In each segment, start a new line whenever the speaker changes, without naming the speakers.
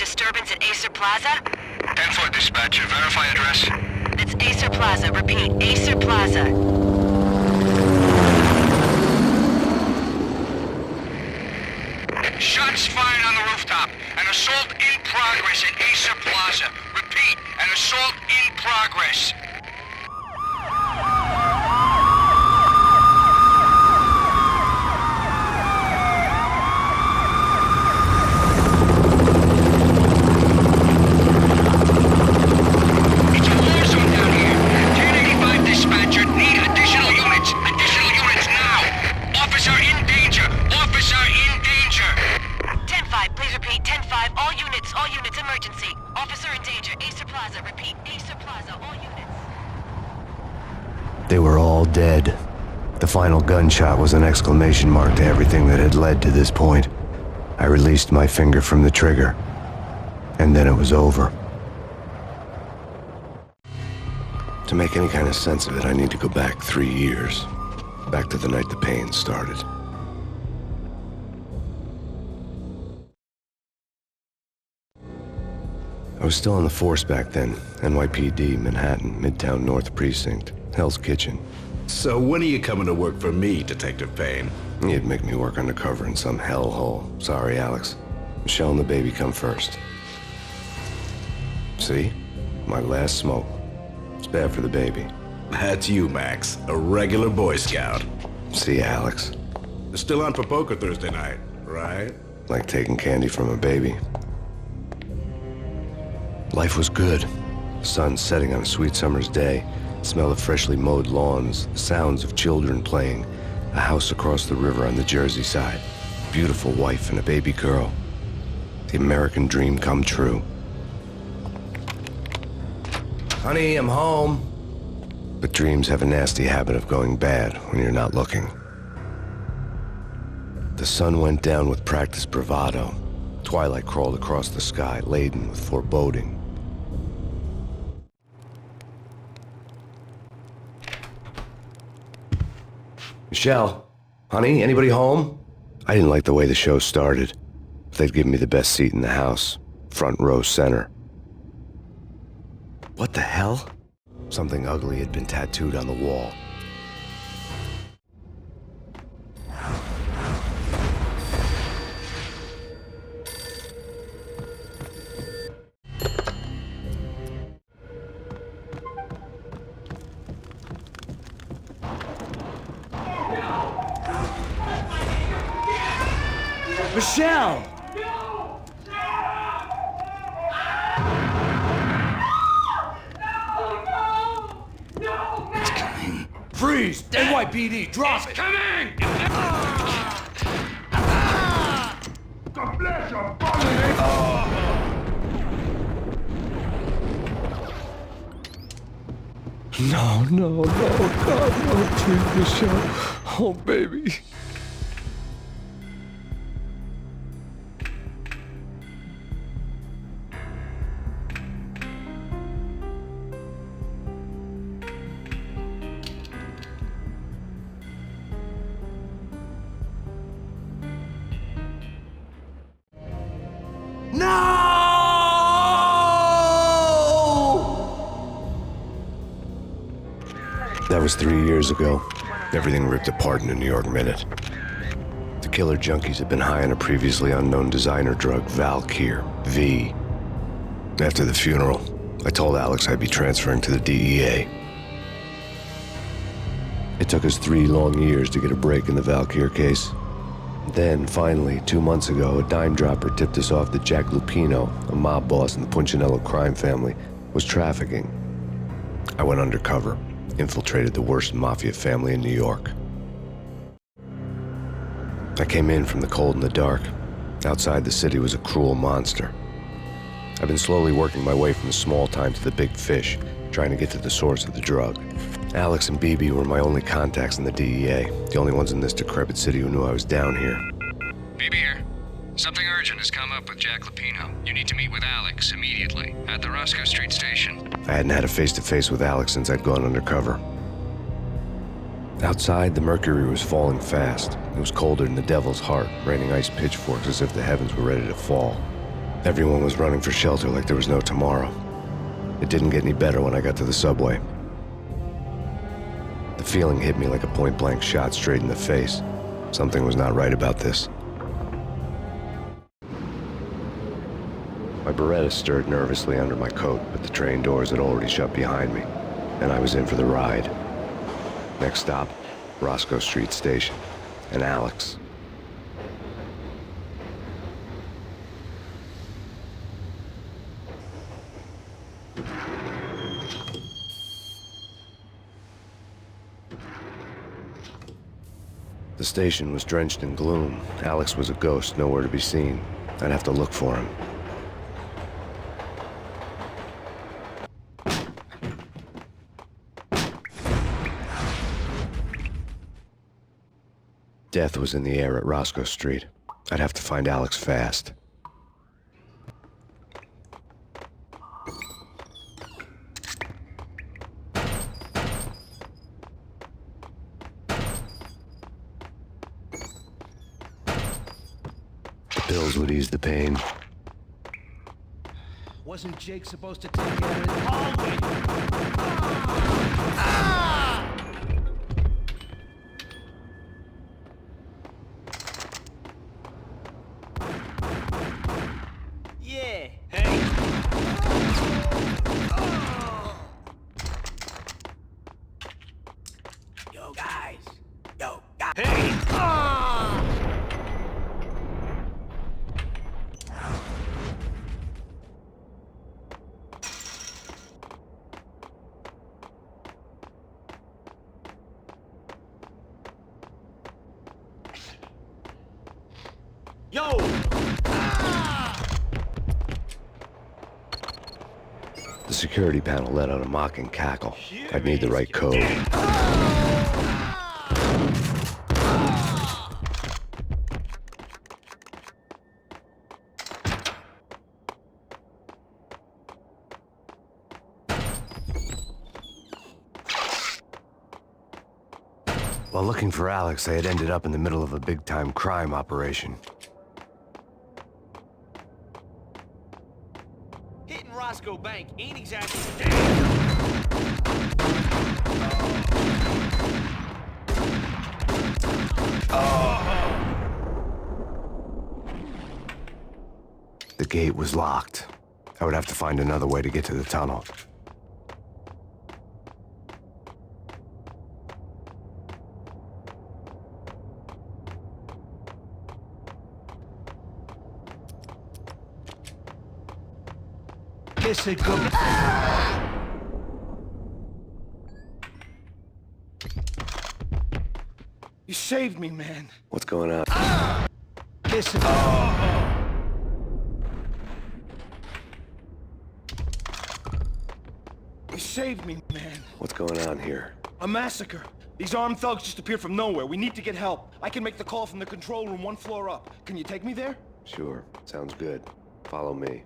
disturbance at Acer Plaza?
10-4 dispatcher. Verify address.
It's Acer Plaza. Repeat, Acer Plaza.
Shots fired on the rooftop. An assault in progress at Acer Plaza. Repeat, an assault in progress. It's a war zone down here. 1085 dispatcher. Need additional units. Additional units now. Officer in danger. Officer in danger.
10-5, please repeat. 10-5, all units, emergency. Officer in danger, Acer Plaza. Repeat, Acer Plaza, all units.
They were all dead. The final gunshot was an exclamation mark to everything that had led to this point. I released my finger from the trigger, and then it was over. To make any kind of sense of it, I need to go back 3 years. Back to the night the pain started. I was still on the force back then. NYPD, Manhattan, Midtown North Precinct, Hell's Kitchen.
So when are you coming to work for me, Detective Payne?
You'd make me work undercover in some hellhole. Sorry, Alex. Michelle and the baby come first. See? My last smoke. It's bad for the baby.
That's you, Max. A regular Boy Scout.
See, Alex.
Still on for poker Thursday night, right?
Like taking candy from a baby. Life was good. The sun setting on a sweet summer's day. The smell of freshly mowed lawns. The sounds of children playing. A house across the river on the Jersey side. Beautiful wife and a baby girl. The American dream come true. Honey, I'm home. But dreams have a nasty habit of going bad when you're not looking. The sun went down with practiced bravado. Twilight crawled across the sky, laden with foreboding. Michelle, honey, anybody home? I didn't like the way the show started. They'd given me the best seat in the house, front row center. What the hell? Something ugly had been tattooed on the wall.
Michelle!
It's coming.
Freeze! NYPD, drop it!
Coming!
God bless your body!
No, God, no, please, Michelle. Oh, baby. That was 3 years ago. Everything ripped apart in a New York minute. The killer junkies had been high on a previously unknown designer drug, Valkyr, V. After the funeral, I told Alex I'd be transferring to the DEA. It took us 3 long years to get a break in the Valkyr case. Then, finally, 2 months ago, a dime dropper tipped us off that Jack Lupino, a mob boss in the Punchinello crime family, was trafficking. I went undercover. Infiltrated the worst mafia family in New York. I came in from the cold and the dark. Outside the city was a cruel monster. I've been slowly working my way from the small time to the big fish, trying to get to the source of the drug. Alex and BB were my only contacts in the DEA, the only ones in this decrepit city who knew I was down here.
BB here. Something urgent has come up with Jack Lupino. You need to meet with Alex immediately at the Roscoe Street station.
I hadn't had a face-to-face with Alex since I'd gone undercover. Outside, the mercury was falling fast. It was colder than the devil's heart, raining ice pitchforks as if the heavens were ready to fall. Everyone was running for shelter like there was no tomorrow. It didn't get any better when I got to the subway. The feeling hit me like a point-blank shot straight in the face. Something was not right about this. My Beretta stirred nervously under my coat, but the train doors had already shut behind me, and I was in for the ride. Next stop, Roscoe Street Station, and Alex. The station was drenched in gloom. Alex was a ghost, nowhere to be seen. I'd have to look for him. Death was in the air at Roscoe Street. I'd have to find Alex fast. The pills would ease the pain.
Wasn't Jake supposed to take care of it? Always! Yeah. Hey. Yo, guys. Yo, guys. Hey. Yo!
The security panel let out a mocking cackle. I'd need the right code. While looking for Alex, I had ended up in the middle of a big-time crime operation.
Hitting Roscoe Bank ain't exactly...
The gate was locked. I would have to find another way to get to the tunnel.
Kiss it good. You saved me, man.
What's going on?
Kiss it. You saved me, man.
What's going on here?
A massacre. These armed thugs just appeared from nowhere. We need to get help. I can make the call from the control room 1 floor up. Can you take me there?
Sure. Sounds good. Follow me.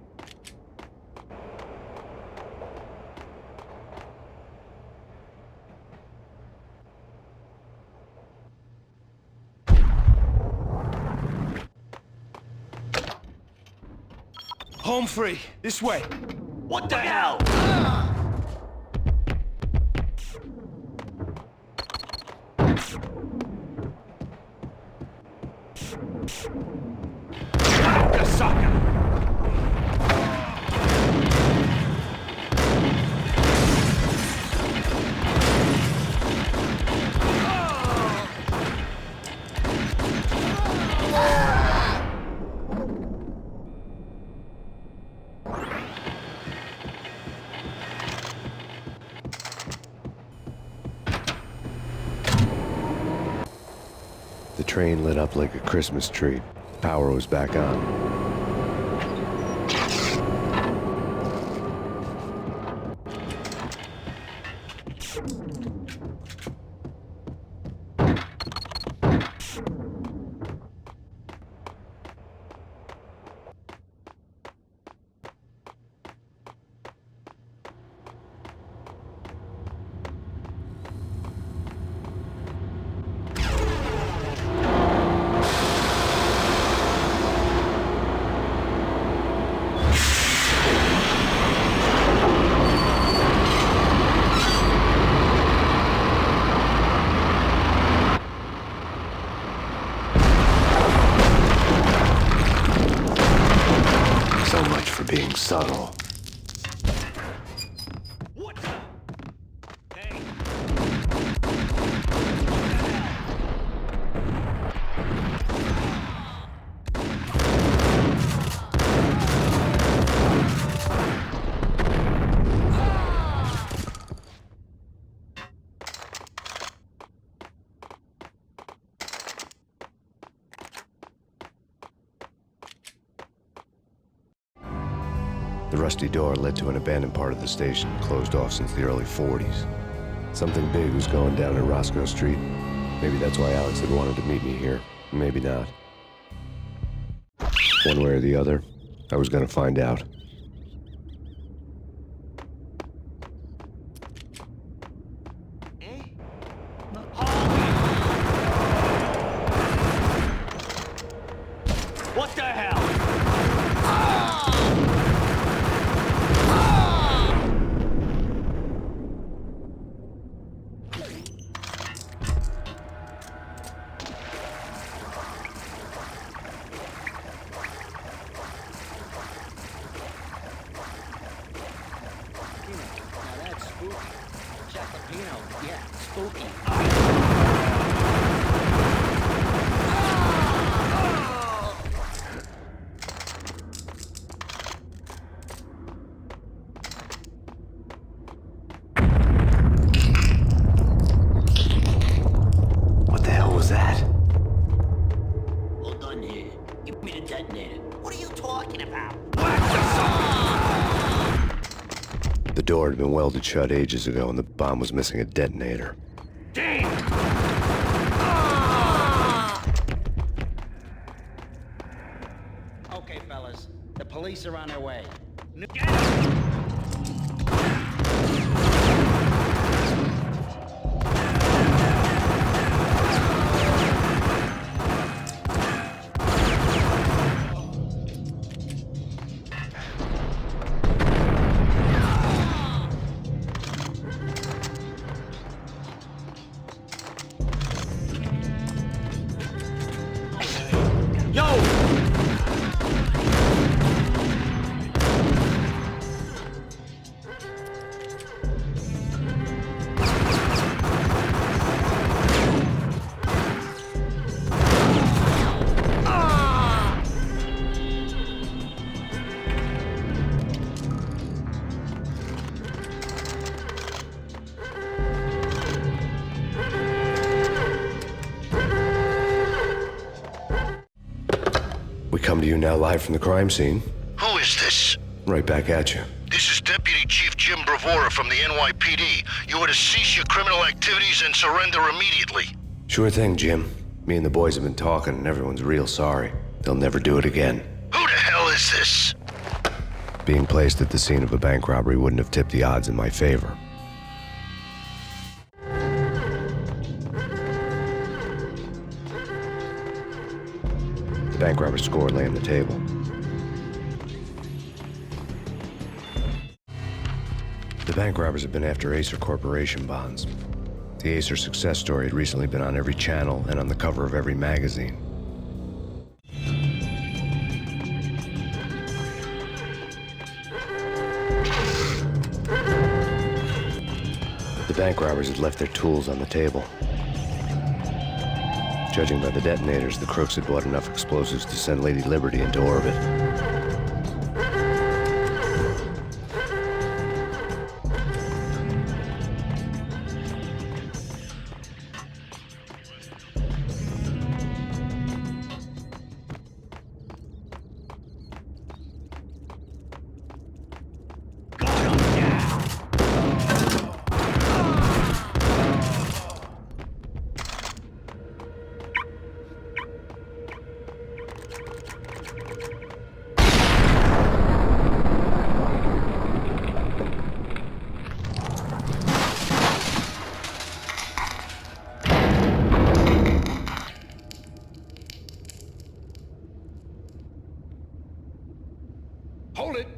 Home free. This way. What the hell? The sucker!
The train lit up like a Christmas tree. Power was back on. subtle.
What the? Hey.
The rusty door led to an abandoned part of the station, closed off since the early 40s. Something big was going down at Roscoe Street. Maybe that's why Alex had wanted to meet me here. Maybe not. One way or the other, I was gonna find out.
What the hell?
Now that's spooky. Jalapeno, yeah, spooky.
What the hell was that?
Hold on here. Give me the detonator. What are you talking about?
The door had been welded shut ages ago, and the bomb was missing a detonator.
Okay, fellas. The police are on their way.
We come to you now live from the crime scene.
Who is this?
Right back at you.
This is Deputy Chief Jim Bravura from the NYPD. You are to cease your criminal activities and surrender immediately.
Sure thing, Jim. Me and the boys have been talking, and everyone's real sorry. They'll never do it again.
Who the hell is this?
Being placed at the scene of a bank robbery wouldn't have tipped the odds in my favor. The bank robber's score lay on the table. The bank robbers have been after Acer Corporation bonds. The Acer success story had recently been on every channel and on the cover of every magazine. The bank robbers had left their tools on the table. Judging by the detonators, the crooks had bought enough explosives to send Lady Liberty into orbit.
Hold it!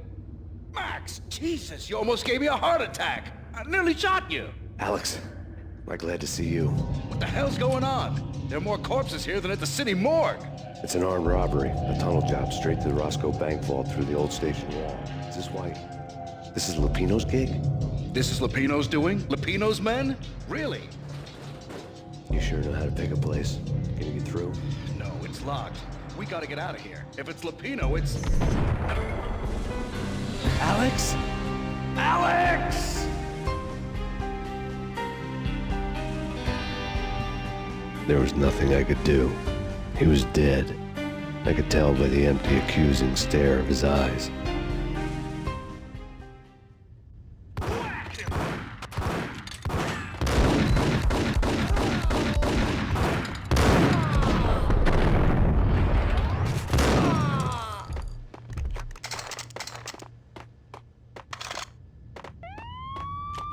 Max! Jesus, you almost gave me a heart attack! I nearly shot you!
Alex, am I glad to see you.
What the hell's going on? There are more corpses here than at the city morgue!
It's an armed robbery, a tunnel job straight to the Roscoe Bank vault through the old station wall. Is this why? This is Lupino's gig?
This is Lupino's doing? Lupino's men? Really?
You sure know how to pick a place? Can you get through?
No, it's locked. We gotta get out of here. If it's Lupino, it's... Alex? Alex!
There was nothing I could do. He was dead. I could tell by the empty, accusing stare of his eyes.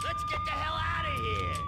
Let's get the hell out of here!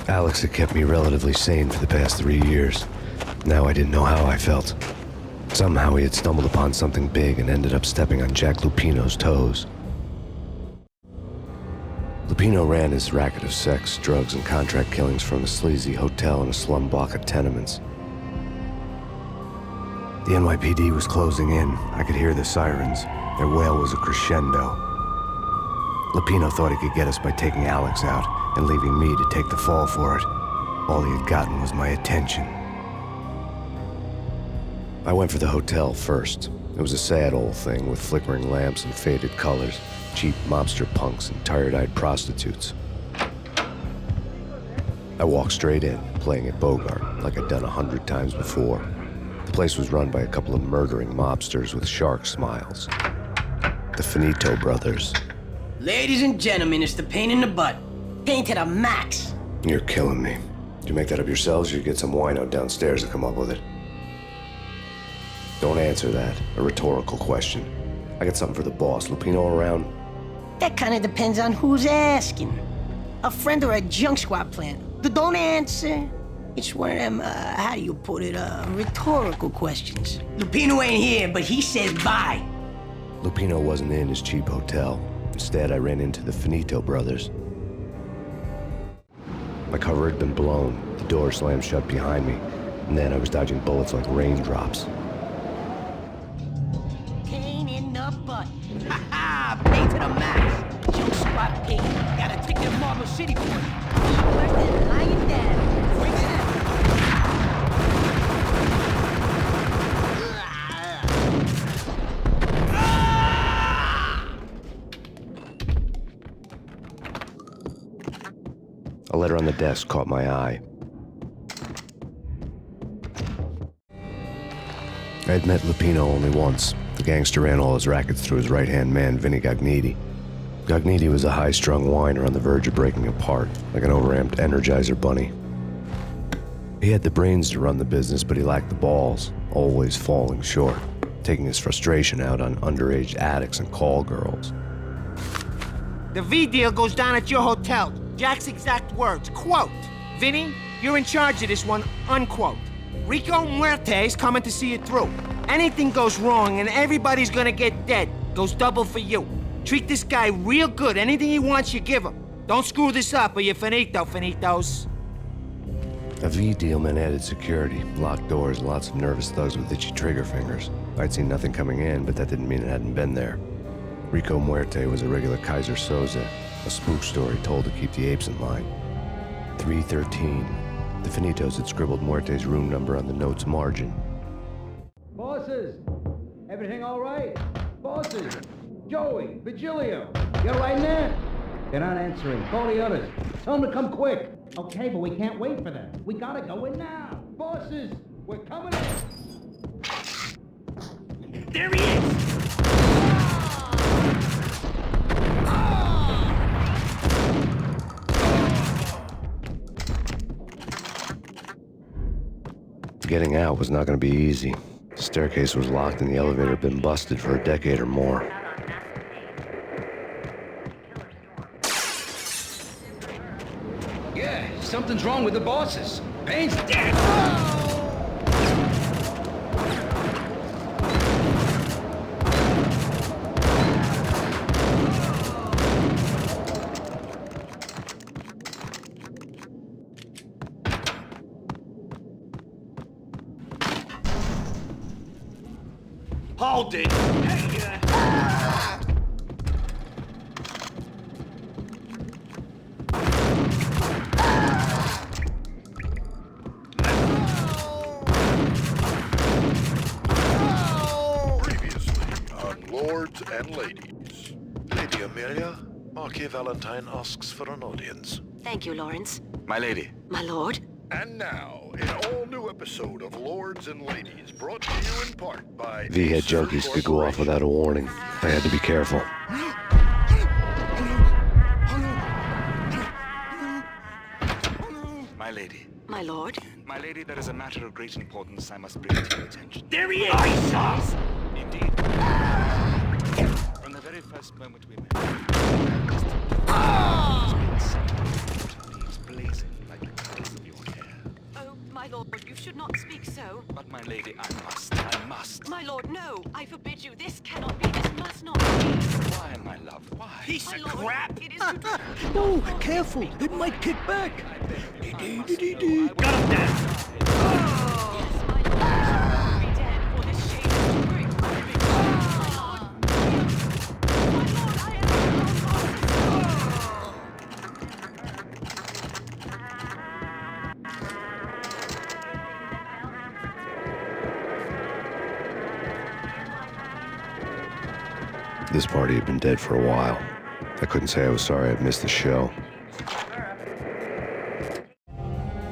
Alex had kept me relatively sane for the past 3 years. Now I didn't know how I felt. Somehow he had stumbled upon something big and ended up stepping on Jack Lupino's toes. Lupino ran his racket of sex, drugs, and contract killings from a sleazy hotel in a slum block of tenements. The NYPD was closing in. I could hear the sirens. Their wail was a crescendo. Lupino thought he could get us by taking Alex out and leaving me to take the fall for it. All he had gotten was my attention. I went for the hotel first. It was a sad old thing with flickering lamps and faded colors, cheap mobster punks and tired-eyed prostitutes. I walked straight in, playing at Bogart like I'd done 100 times before. The place was run by a couple of murdering mobsters with shark smiles. The Finito brothers.
Ladies and gentlemen, it's the pain in the butt. Pain to the max.
You're killing me. Did you make that up yourselves, or you get some wino downstairs to come up with it? Don't answer that. A rhetorical question. I got something for the boss. Lupino around?
That kind of depends on who's asking. A friend or a junk squad plan. Don't answer. It's one of them, how do you put it, rhetorical questions. Lupino ain't here, but he says bye.
Lupino wasn't in his cheap hotel. Instead, I ran into the Finito brothers. My cover had been blown. The door slammed shut behind me. And then I was dodging bullets like raindrops.
Pain in the butt. Ha ha! Pain to the max. Junk squad pain. Gotta take their Marble City for it. Worse than lying down. Bring it out.
A letter on the desk caught my eye. I had met Lupino only once. The gangster ran all his rackets through his right-hand man, Vinny Gagniti. Gagniti was a high-strung whiner on the verge of breaking apart, like an overamped Energizer bunny. He had the brains to run the business, but he lacked the balls, always falling short, taking his frustration out on underage addicts and call girls.
The V deal goes down at your hotel. Jack's exact words, quote, "Vinny, you're in charge of this one," unquote. Rico Muerte's coming to see it through. Anything goes wrong and everybody's gonna get dead. Goes double for you. Treat this guy real good. Anything he wants, you give him. Don't screw this up or you're finito, finitos.
A V deal meant added security, locked doors, and lots of nervous thugs with itchy trigger fingers. I'd seen nothing coming in, but that didn't mean it hadn't been there. Rico Muerte was a regular Kaiser Soze, a spook story told to keep the apes in line. 313. The Finitos had scribbled Muerte's room number on the note's margin.
Bosses! Everything all right? Bosses! Joey! Vigilio! You all right in there? They're not answering. Call the others. Tell them to come quick. Okay, but we can't wait for them. We gotta go in now. Bosses! We're coming in!
There he is!
Getting out was not going to be easy. The staircase was locked and the elevator had been busted for a decade or more.
Yeah, something's wrong with the bosses. Payne's dead.
Hold it!
Previously on Lords and Ladies. Lady Amelia, Marquis Valentine asks for an audience.
Thank you, Lawrence.
My lady.
My lord.
And now, an all-new episode of Lords and Ladies, brought to you in part by...
V-head junkies could go off without a warning. I had to be careful.
My lady.
My lord.
My lady, there is a matter of great importance I must bring to your attention.
There he is!
Indeed. From the very first moment we met, leaves blazing like the colors of your hair.
Oh, my lord, you should not speak so.
But my lady, I must.
My lord, no. I forbid you. This cannot be. This must not be.
Why, my love, why?
Piece
My
of
lord,
crap!
it is too...
No, careful. It might kick back.
Got him down!
Yes, my lord. You should be dead for this shame to bring. My lord. My lord, I
This party had been dead for a while. I couldn't say I was sorry I'd missed the show.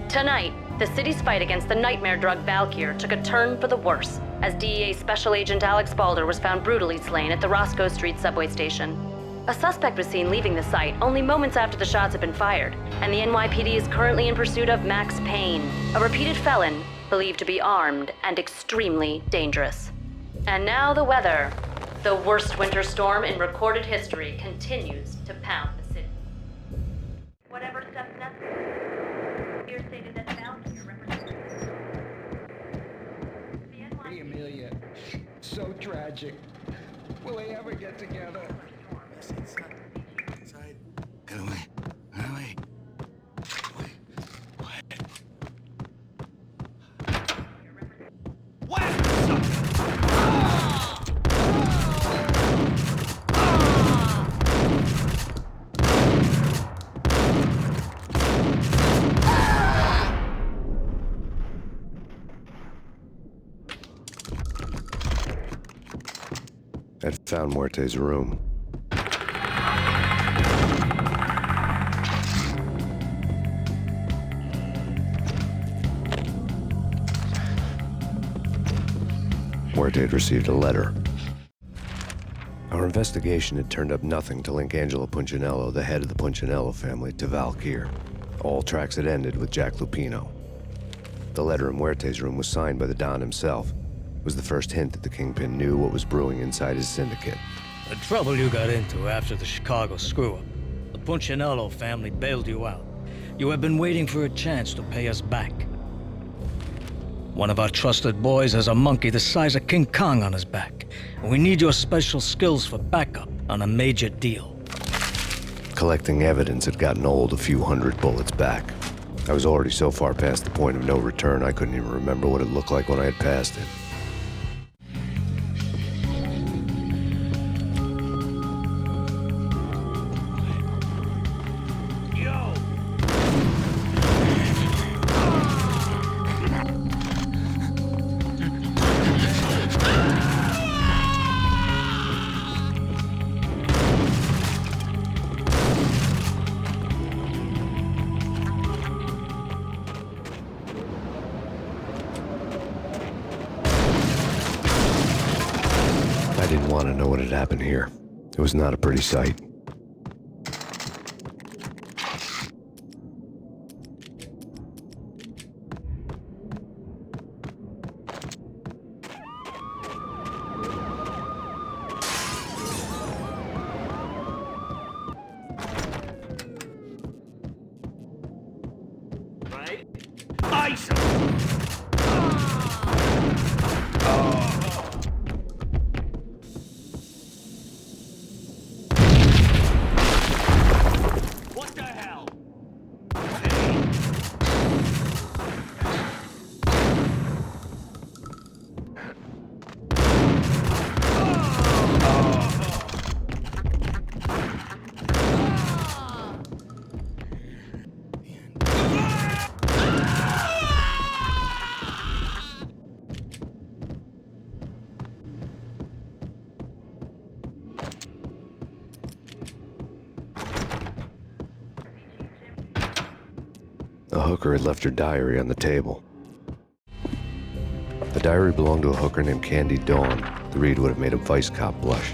Tonight, the city's fight against the nightmare drug Valkyr took a turn for the worse, as DEA Special Agent Alex Balder was found brutally slain at the Roscoe Street subway station. A suspect was seen leaving the site only moments after the shots had been fired, and the NYPD is currently in pursuit of Max Payne, a repeated felon believed to be armed and extremely dangerous. And now the weather. The worst winter storm in recorded history continues to pound the city. Whatever steps necessary. Here stated that Valkyr represents the NYPD.
Hey, Amelia. So tragic. Will they ever get together?
Get away. Get away.
I'd found Muerte's room. Muerte had received a letter. Our investigation had turned up nothing to link Angelo Punchinello, the head of the Punchinello family, to Valkyr. All tracks had ended with Jack Lupino. The letter in Muerte's room was signed by the Don himself. It was the first hint that the Kingpin knew what was brewing inside his syndicate.
The trouble you got into after the Chicago screw-up. The Punchinello family bailed you out. You have been waiting for a chance to pay us back. One of our trusted boys has a monkey the size of King Kong on his back. And we need your special skills for backup on a major deal.
Collecting evidence had gotten old a few hundred bullets back. I was already so far past the point of no return I couldn't even remember what it looked like when I had passed it. what had happened here. It was not a pretty sight.
Ice! What the hell?
A hooker had left her diary on the table. The diary belonged to a hooker named Candy Dawn. The read would have made a vice cop blush.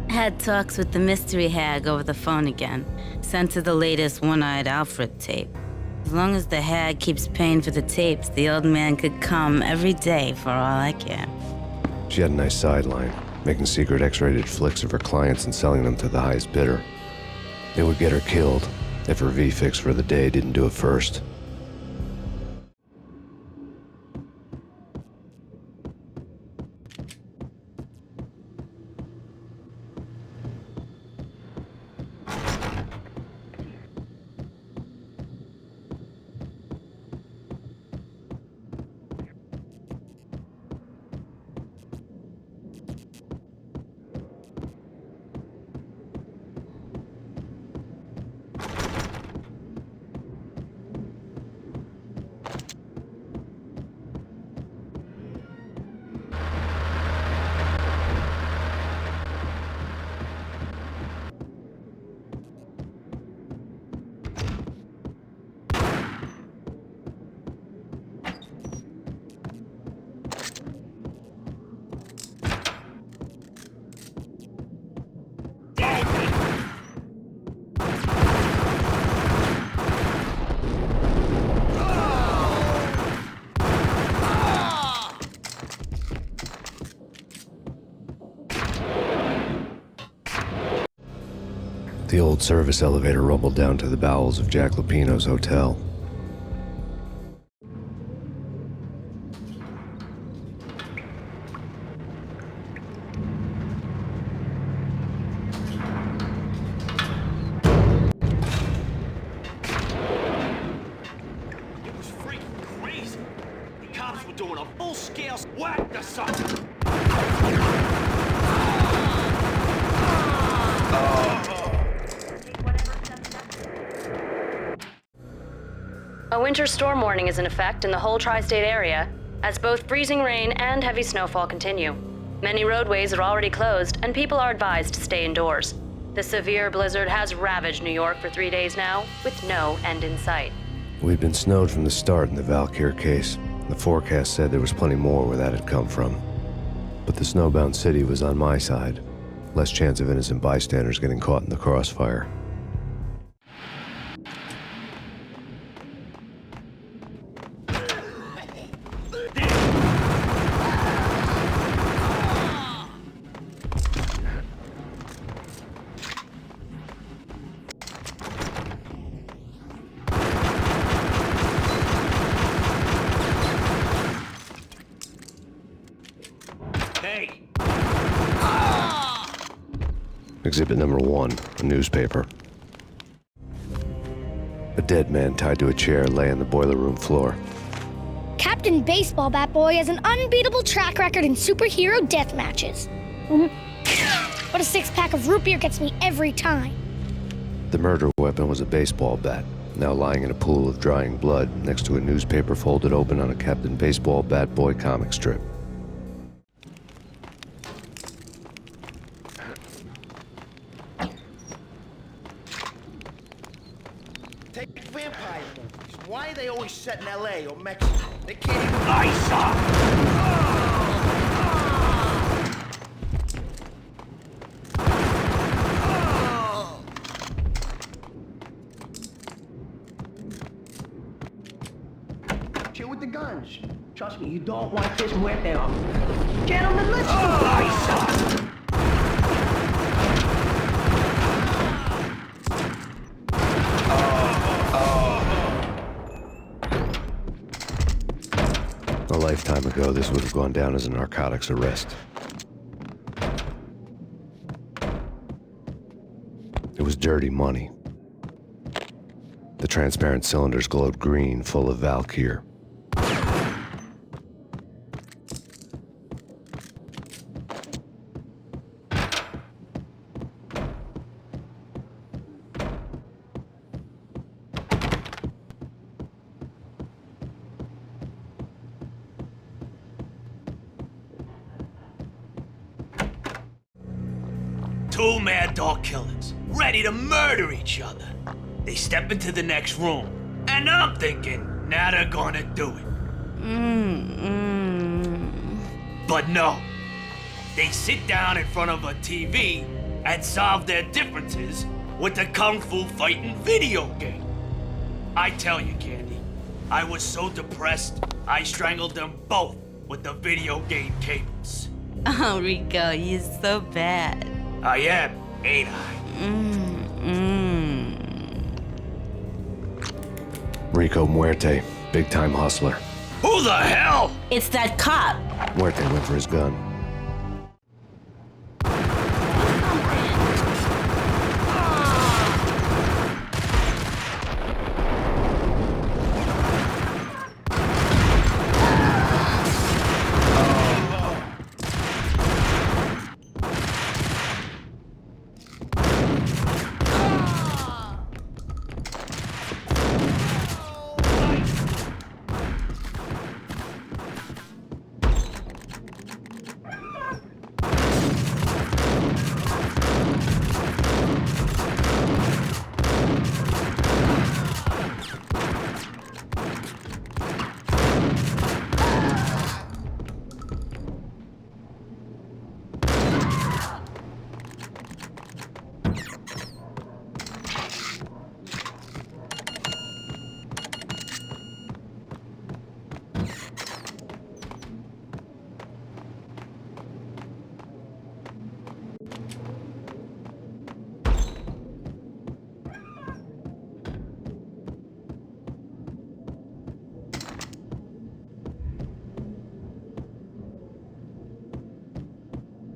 Had talks with the mystery hag over the phone again. Sent to the latest One-Eyed Alfred tape. As long as the hag keeps paying for the tapes, the old man could come every day for all I care.
She had a nice sideline, making secret X-rated flicks of her clients and selling them to the highest bidder. It would get her killed if her V-fix for the day didn't do it first. The old service elevator rumbled down to the bowels of Jack Lupino's hotel.
It was freaking crazy. The cops were doing a full-scale whack to something.
A winter storm warning is in effect in the whole tri-state area, as both freezing rain and heavy snowfall continue. Many roadways are already closed, and people are advised to stay indoors. The severe blizzard has ravaged New York for 3 days now, with no end in sight.
We'd been snowed from the start in the Valkyr case. The forecast said there was plenty more where that had come from. But the snowbound city was on my side. Less chance of innocent bystanders getting caught in the crossfire.
Hey!
Exhibit number 1, a newspaper. A dead man tied to a chair lay on the boiler room floor.
Captain Baseball Bat Boy has an unbeatable track record in superhero death matches. But a six-pack of root beer gets me every time.
The murder weapon was a baseball bat, now lying in a pool of drying blood next to a newspaper folded open on a Captain Baseball Bat Boy comic strip.
Take vampire movies. Why are they always set in LA or Mexico? They can't even ice up!
with the guns. Trust me, you don't want this muerte off. Gentlemen, let's do this.
A lifetime ago, this would have gone down as a narcotics arrest. It was dirty money. The transparent cylinders glowed green, full of Valkyr.
Two mad dog killers, ready to murder each other. They step into the next room, and I'm thinking, now they're gonna do it. But no. They sit down in front of a TV and solve their differences with the Kung Fu fighting video game. I tell you, Candy, I was so depressed, I strangled them both with the video game cables.
Oh, Rico, you're so bad.
I am, ain't I?
Rico Muerte, big-time hustler.
Who the hell?
It's that cop.
Muerte went for his gun.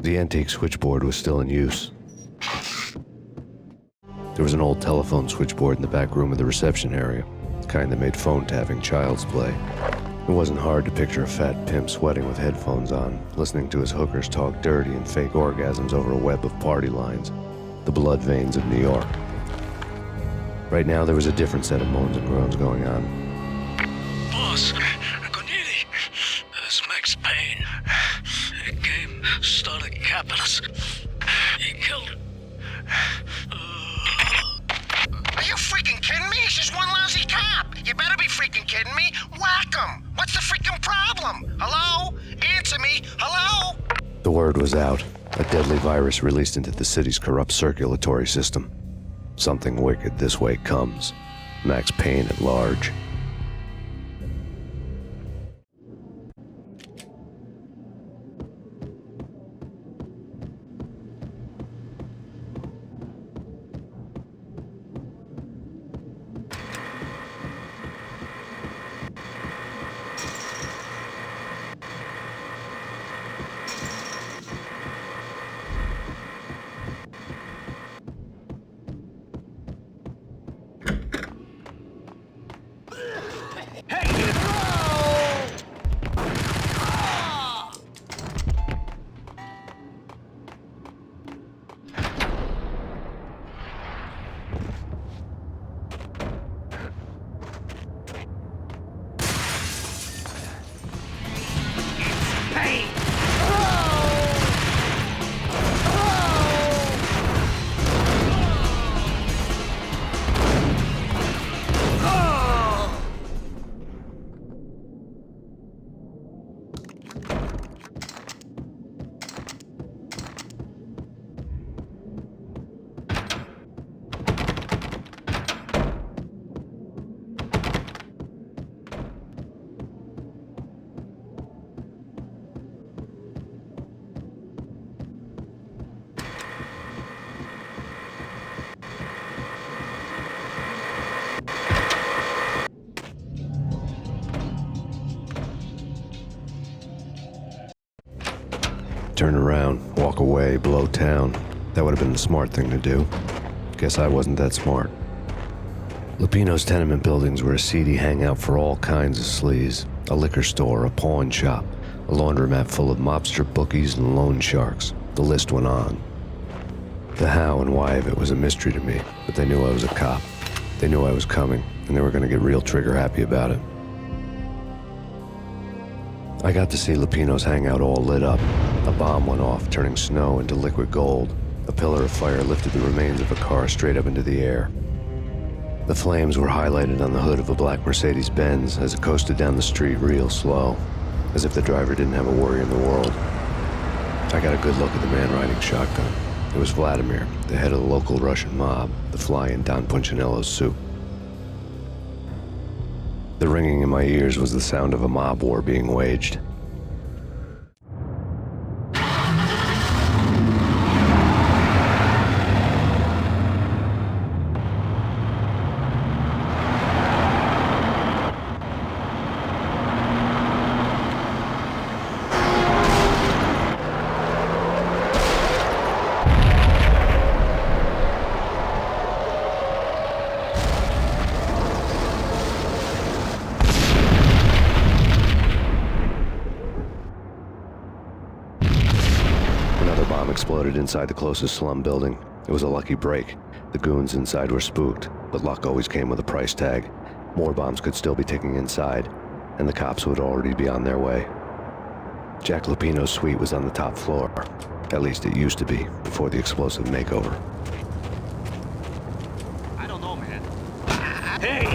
The antique switchboard was still in use. There was an old telephone switchboard in the back room of the reception area, the kind that made phone tapping child's play. It wasn't hard to picture a fat pimp sweating with headphones on, listening to his hookers talk dirty and fake orgasms over a web of party lines, the blood veins of New York. Right now, there was a different set of moans and groans going on.
Boss, Corneli, it's Max Payne. He came, started capping us. He killed...
Are you freaking kidding me? He's just one lousy cop. You better be freaking kidding me. Whack him. What's the freaking problem? Hello? Answer me. Hello?
The word was out. A deadly virus released into the city's corrupt circulatory system. Something wicked this way comes. Max Payne at large. around, walk away, blow town. That would have been the smart thing to do. Guess I wasn't that smart. Lupino's tenement buildings were a seedy hangout for all kinds of sleaze. A liquor store, a pawn shop, a laundromat full of mobster bookies and loan sharks. The list went on. The how and why of it was a mystery to me, but they knew I was a cop. They knew I was coming, and they were going to get real trigger happy about it. I got to see Lupino's hangout all lit up. A bomb went off, turning snow into liquid gold. A pillar of fire lifted the remains of a car straight up into the air. The flames were highlighted on the hood of a black Mercedes-Benz as it coasted down the street real slow, as if the driver didn't have a worry in the world. I got a good look at the man riding shotgun. It was Vladimir, the head of the local Russian mob, the fly in Don Punchinello's soup. The ringing in my ears was the sound of a mob war being waged. Exploded inside the closest slum building. It was a lucky break. The goons inside were spooked, but luck always came with a price tag. More bombs could still be ticking inside, and the cops would already be on their way. Jack Lupino's suite was on the top floor. At least it used to be, before the explosive makeover.
I don't know, man. Hey!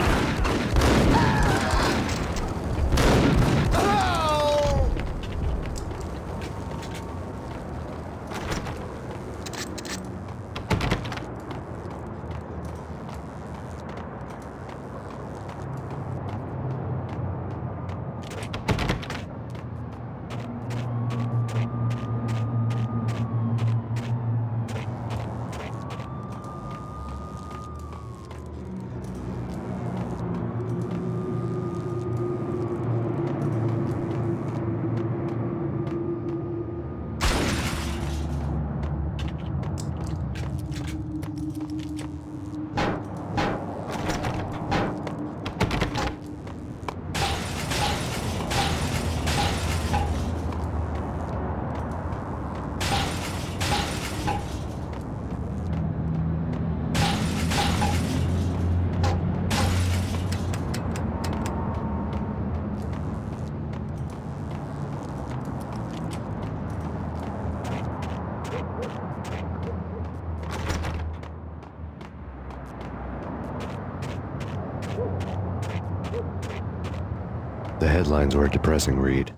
The headlines were a depressing read.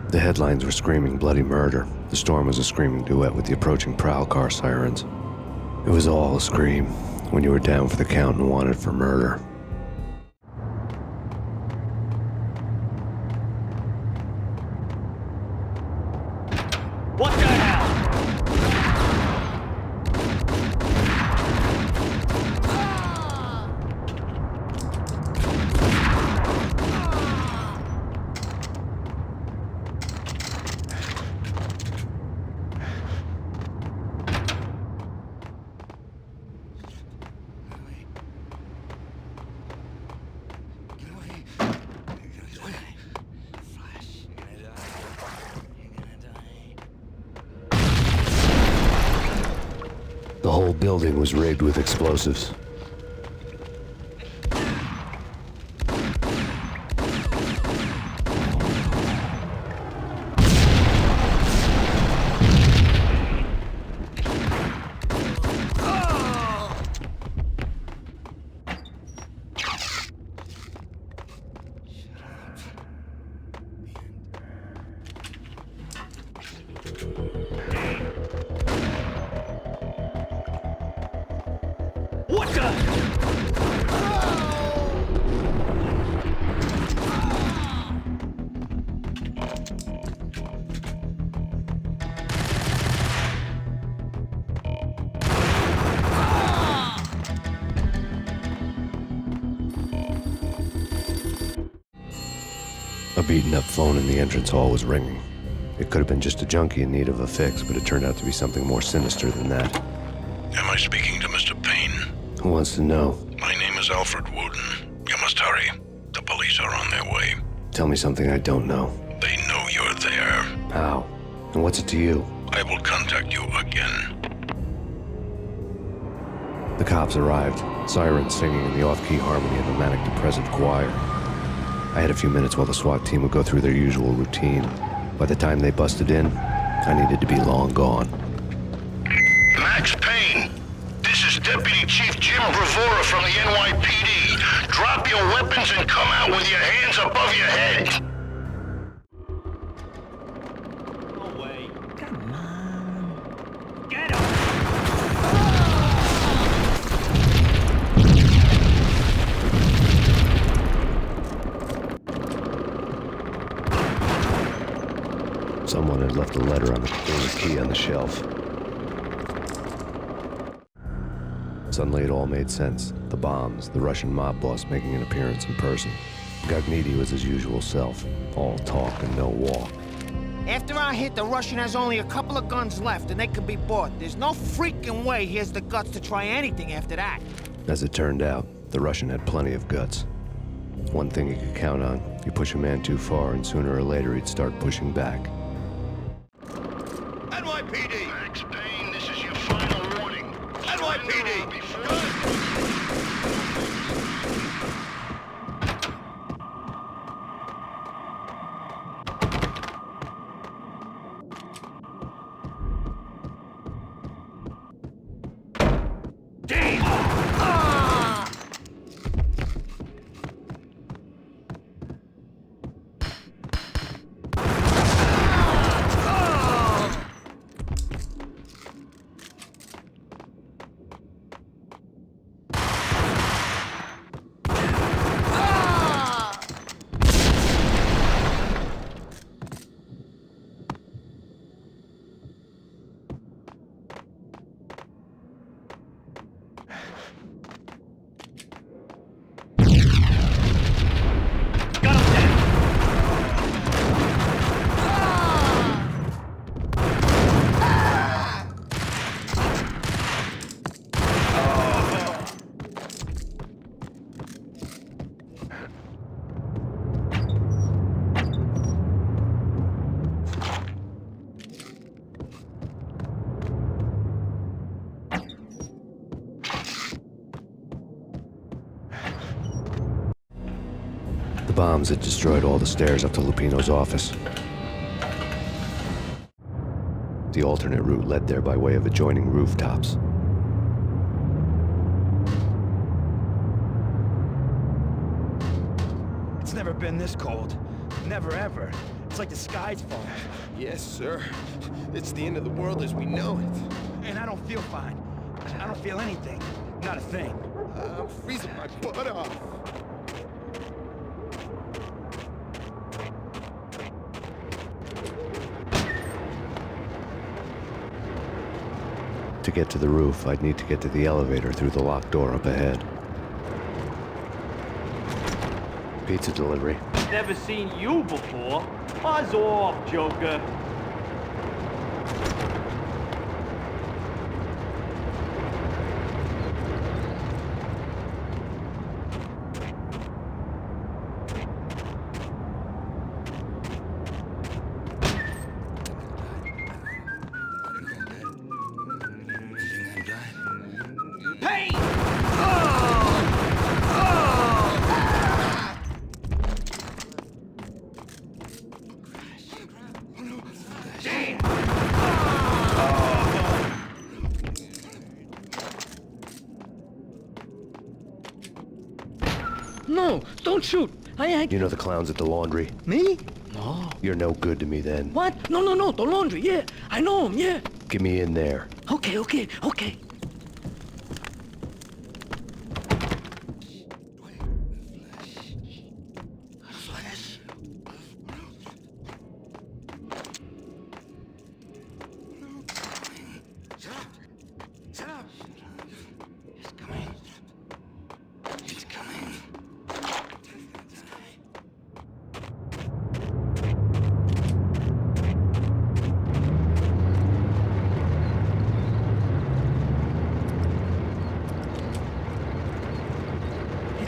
The headlines were screaming bloody murder. The storm was a screaming duet with the approaching prowl car sirens. It was all a scream when you were down for the count and wanted for murder.
What the hell?
The whole building was rigged with explosives.
What the?
A beaten-up phone in the entrance hall was ringing. It could have been just a junkie in need of a fix, but it turned out to be something more sinister than that.
Am I speaking to Mr. Payne?
Who wants to know?
My name is Alfred Wooden. You must hurry. The police are on their way.
Tell me something I don't know.
They know you're there.
How? And what's it to you?
I will contact you again.
The cops arrived, sirens singing in the off-key harmony of a manic-depressive choir. I had a few minutes while the SWAT team would go through their usual routine. By the time they busted in, I needed to be long gone.
Max Payne, this is Deputy Chief Jim Bravura from the NYPD. Drop your weapons and come out with your hands above your head.
No way.
Come on.
Get him!
Someone had left a letter on the key on the shelf. Suddenly it all made sense. The bombs, the Russian mob boss making an appearance in person. Gagniti was his usual self. All talk and no walk.
After our hit, the Russian has only a couple of guns left, and they can be bought. There's no freaking way he has the guts to try anything after that.
As it turned out, the Russian had plenty of guts. One thing you could count on, you push a man too far and sooner or later he'd start pushing back.
NYPD! Max Payne, this is your final warning. NYPD!
The bombs had destroyed all the stairs up to Lupino's office. The alternate route led there by way of adjoining rooftops.
It's never been this cold. Never ever. It's like the sky's falling.
Yes, sir. It's the end of the world as we know it.
And I don't feel fine. I don't feel anything. Not a thing.
I'm freezing my butt off.
To get to the roof, I'd need to get to the elevator through the locked door up ahead. Pizza delivery.
Never seen you before. Buzz off, Joker.
No, don't shoot. I ain't...
You know the clowns at the laundry?
Me? No.
You're no good to me then.
What? No, the laundry, yeah. I know him, yeah.
Get me in there.
Okay.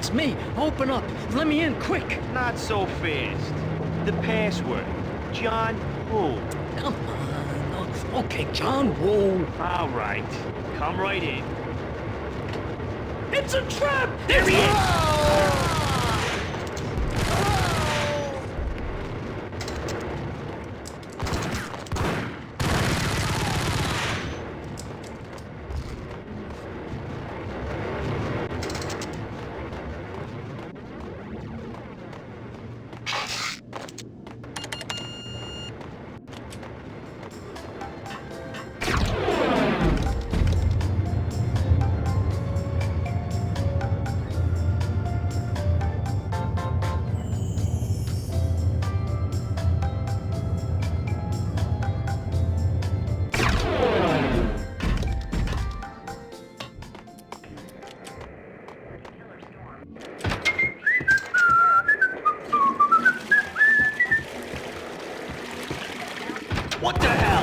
It's me. Open up. Let me in, quick.
Not so fast. The password. John Woo.
Come on. Okay, John Woo.
All right. Come right in.
It's a trap! There he is!
What the hell?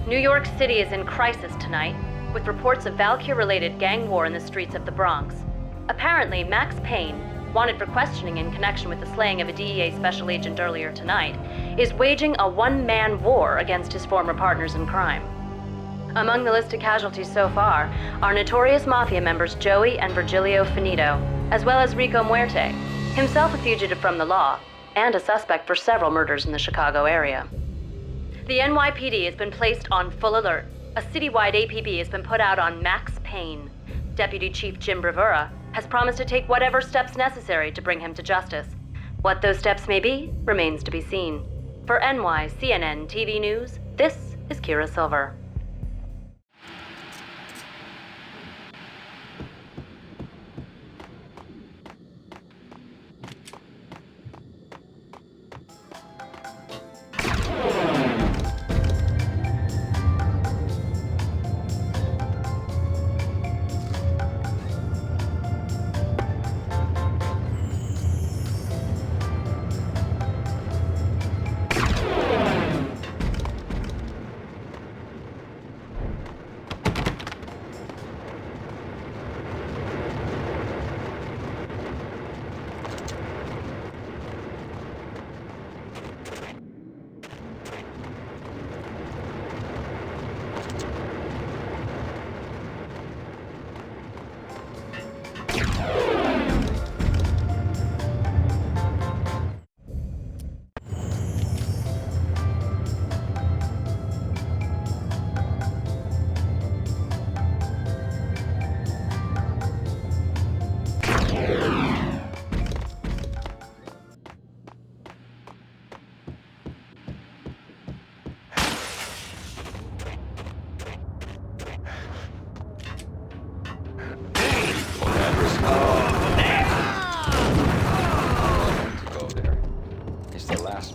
New York City is in crisis tonight, with reports of Valkyr-related gang war in the streets of the Bronx. Apparently, Max Payne, wanted for questioning in connection with the slaying of a DEA special agent earlier tonight, is waging a one-man war against his former partners in crime. Among the listed casualties so far are notorious mafia members Joey and Virgilio Finito, as well as Rico Muerte, himself a fugitive from the law, and a suspect for several murders in the Chicago area. The NYPD has been placed on full alert. A citywide APB has been put out on Max Payne. Deputy Chief Jim Bravura has promised to take whatever steps necessary to bring him to justice. What those steps may be remains to be seen. For NYCNN TV News, this is Kira Silver.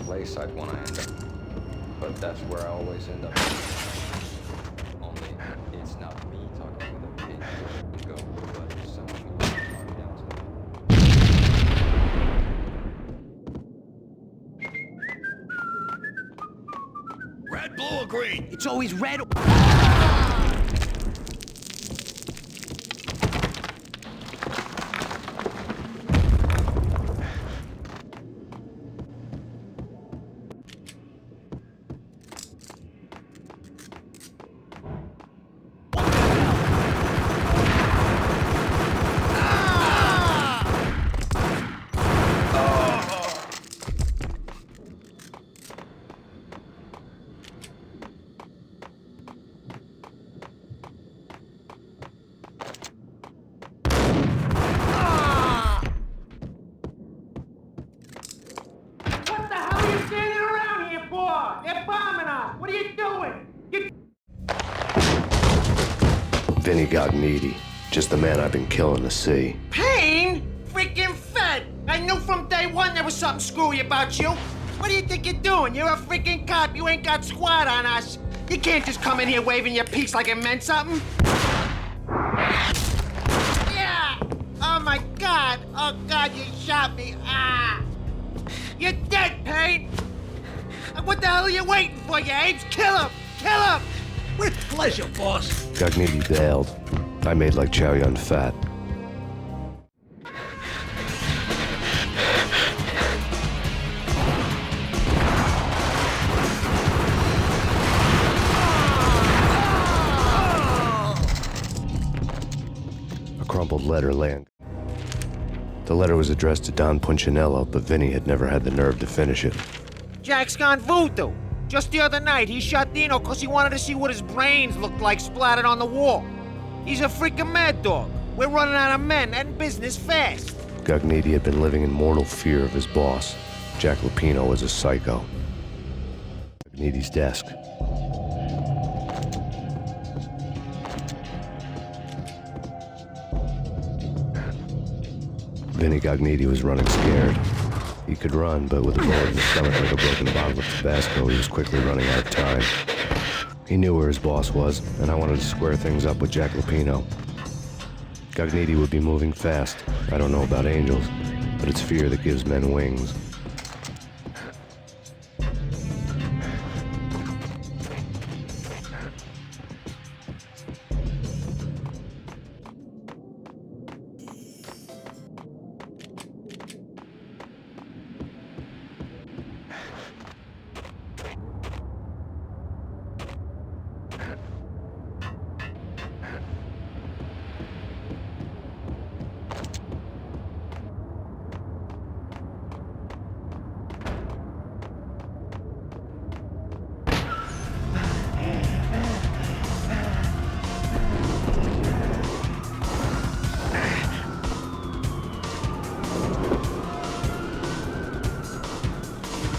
Place I'd want to end up, but that's where I always end up. Only it's not me talking with a pig and go, but someone who's down to
Red, blue, or green?
It's always red.
Vinny got needy. Just the man I've been killing to see.
Payne? Freaking Fed! I knew from day one there was something screwy about you. What do you think you're doing? You're a freaking cop. You ain't got squad on us. You can't just come in here waving your piece like it meant something. Yeah! Oh my God! Oh God, you shot me! Ah! You're dead, Payne! What the hell are you waiting for, you apes? Kill him! Kill him!
With pleasure, boss.
Gognitti bailed. I made like Chow Yun Fat. A crumpled letter lay. The letter was addressed to Don Punchinello, but Vinny had never had the nerve to finish it.
Jack's gone voodoo. Just the other night, he shot Dino because he wanted to see what his brains looked like splattered on the wall. He's a freaking mad dog. We're running out of men and business fast.
Gognitti had been living in mortal fear of his boss. Jack Lupino was a psycho. Gognitti's desk. Vinny Gognitti was running scared. He could run, but with a bullet in the stomach like a broken bottle of Tabasco, he was quickly running out of time. He knew where his boss was, and I wanted to square things up with Jack Lupino. Gognitti would be moving fast. I don't know about angels, but it's fear that gives men wings.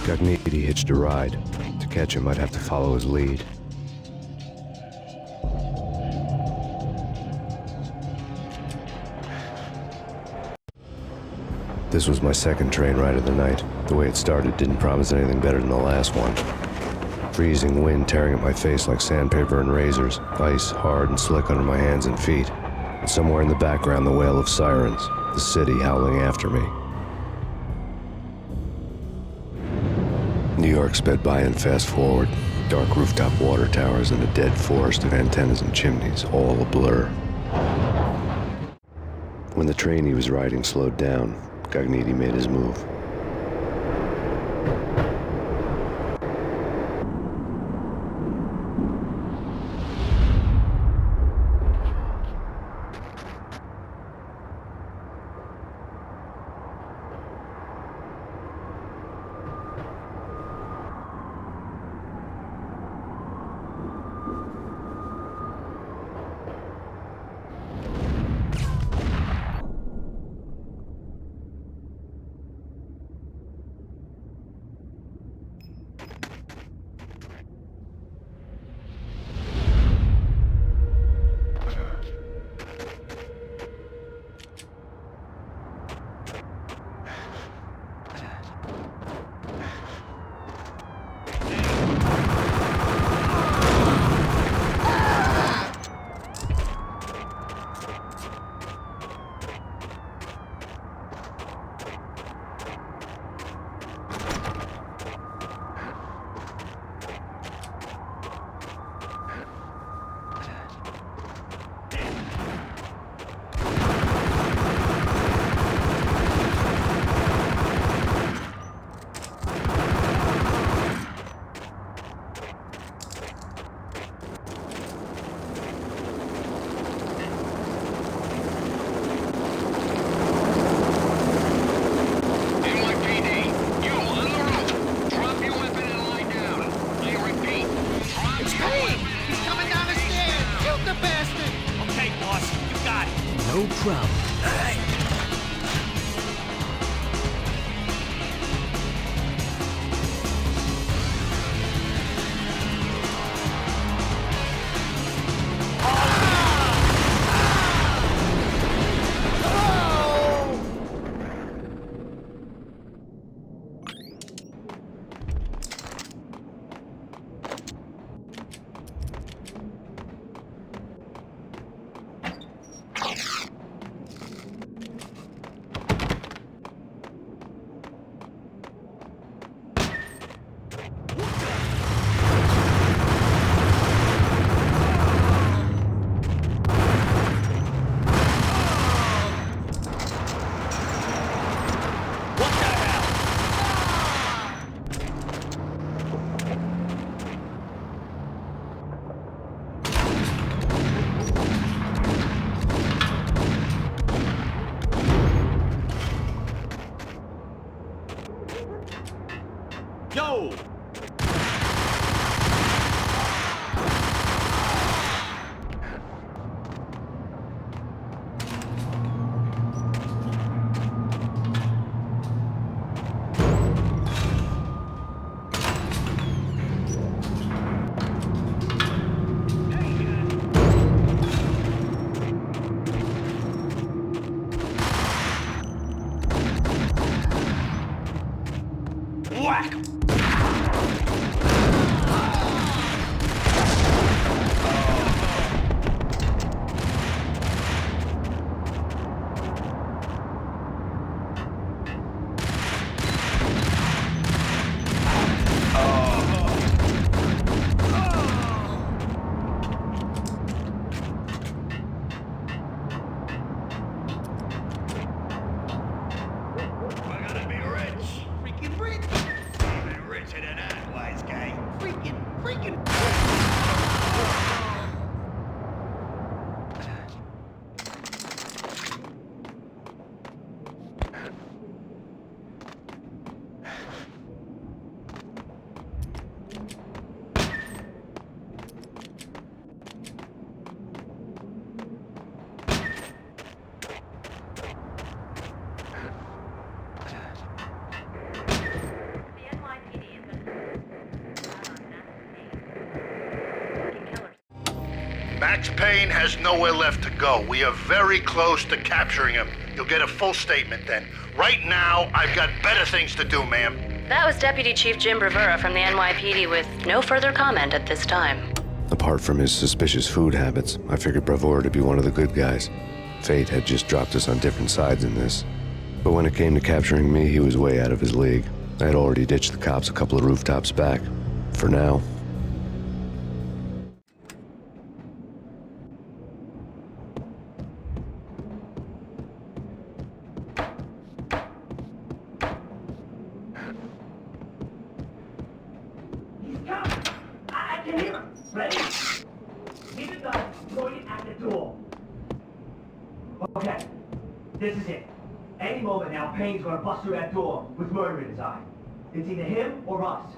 Gognitti hitched a ride. To catch him, I'd have to follow his lead. This was my second train ride of the night. The way it started didn't promise anything better than the last one. Freezing wind tearing at my face like sandpaper and razors, ice hard and slick under my hands and feet. And somewhere in the background, the wail of sirens, the city howling after me. New York sped by in fast forward. Dark rooftop water towers and a dead forest of antennas and chimneys, all a blur. When the train he was riding slowed down, Gognitti made his move.
No problem.
Max Payne has nowhere left to go. We are very close to capturing him. You'll get a full statement then. Right now, I've got better things to do, ma'am.
That was Deputy Chief Jim Rivera from the NYPD with no further comment at this time.
Apart from his suspicious food habits, I figured Bravura to be one of the good guys. Fate had just dropped us on different sides in this. But when it came to capturing me, he was way out of his league. I had already ditched the cops a couple of rooftops back. For now.
I can hear him. Ready? Keep it done. Going at the door. Okay. This is it. Any moment now, Payne's gonna bust through that door with murder in his eye. It's either him or us.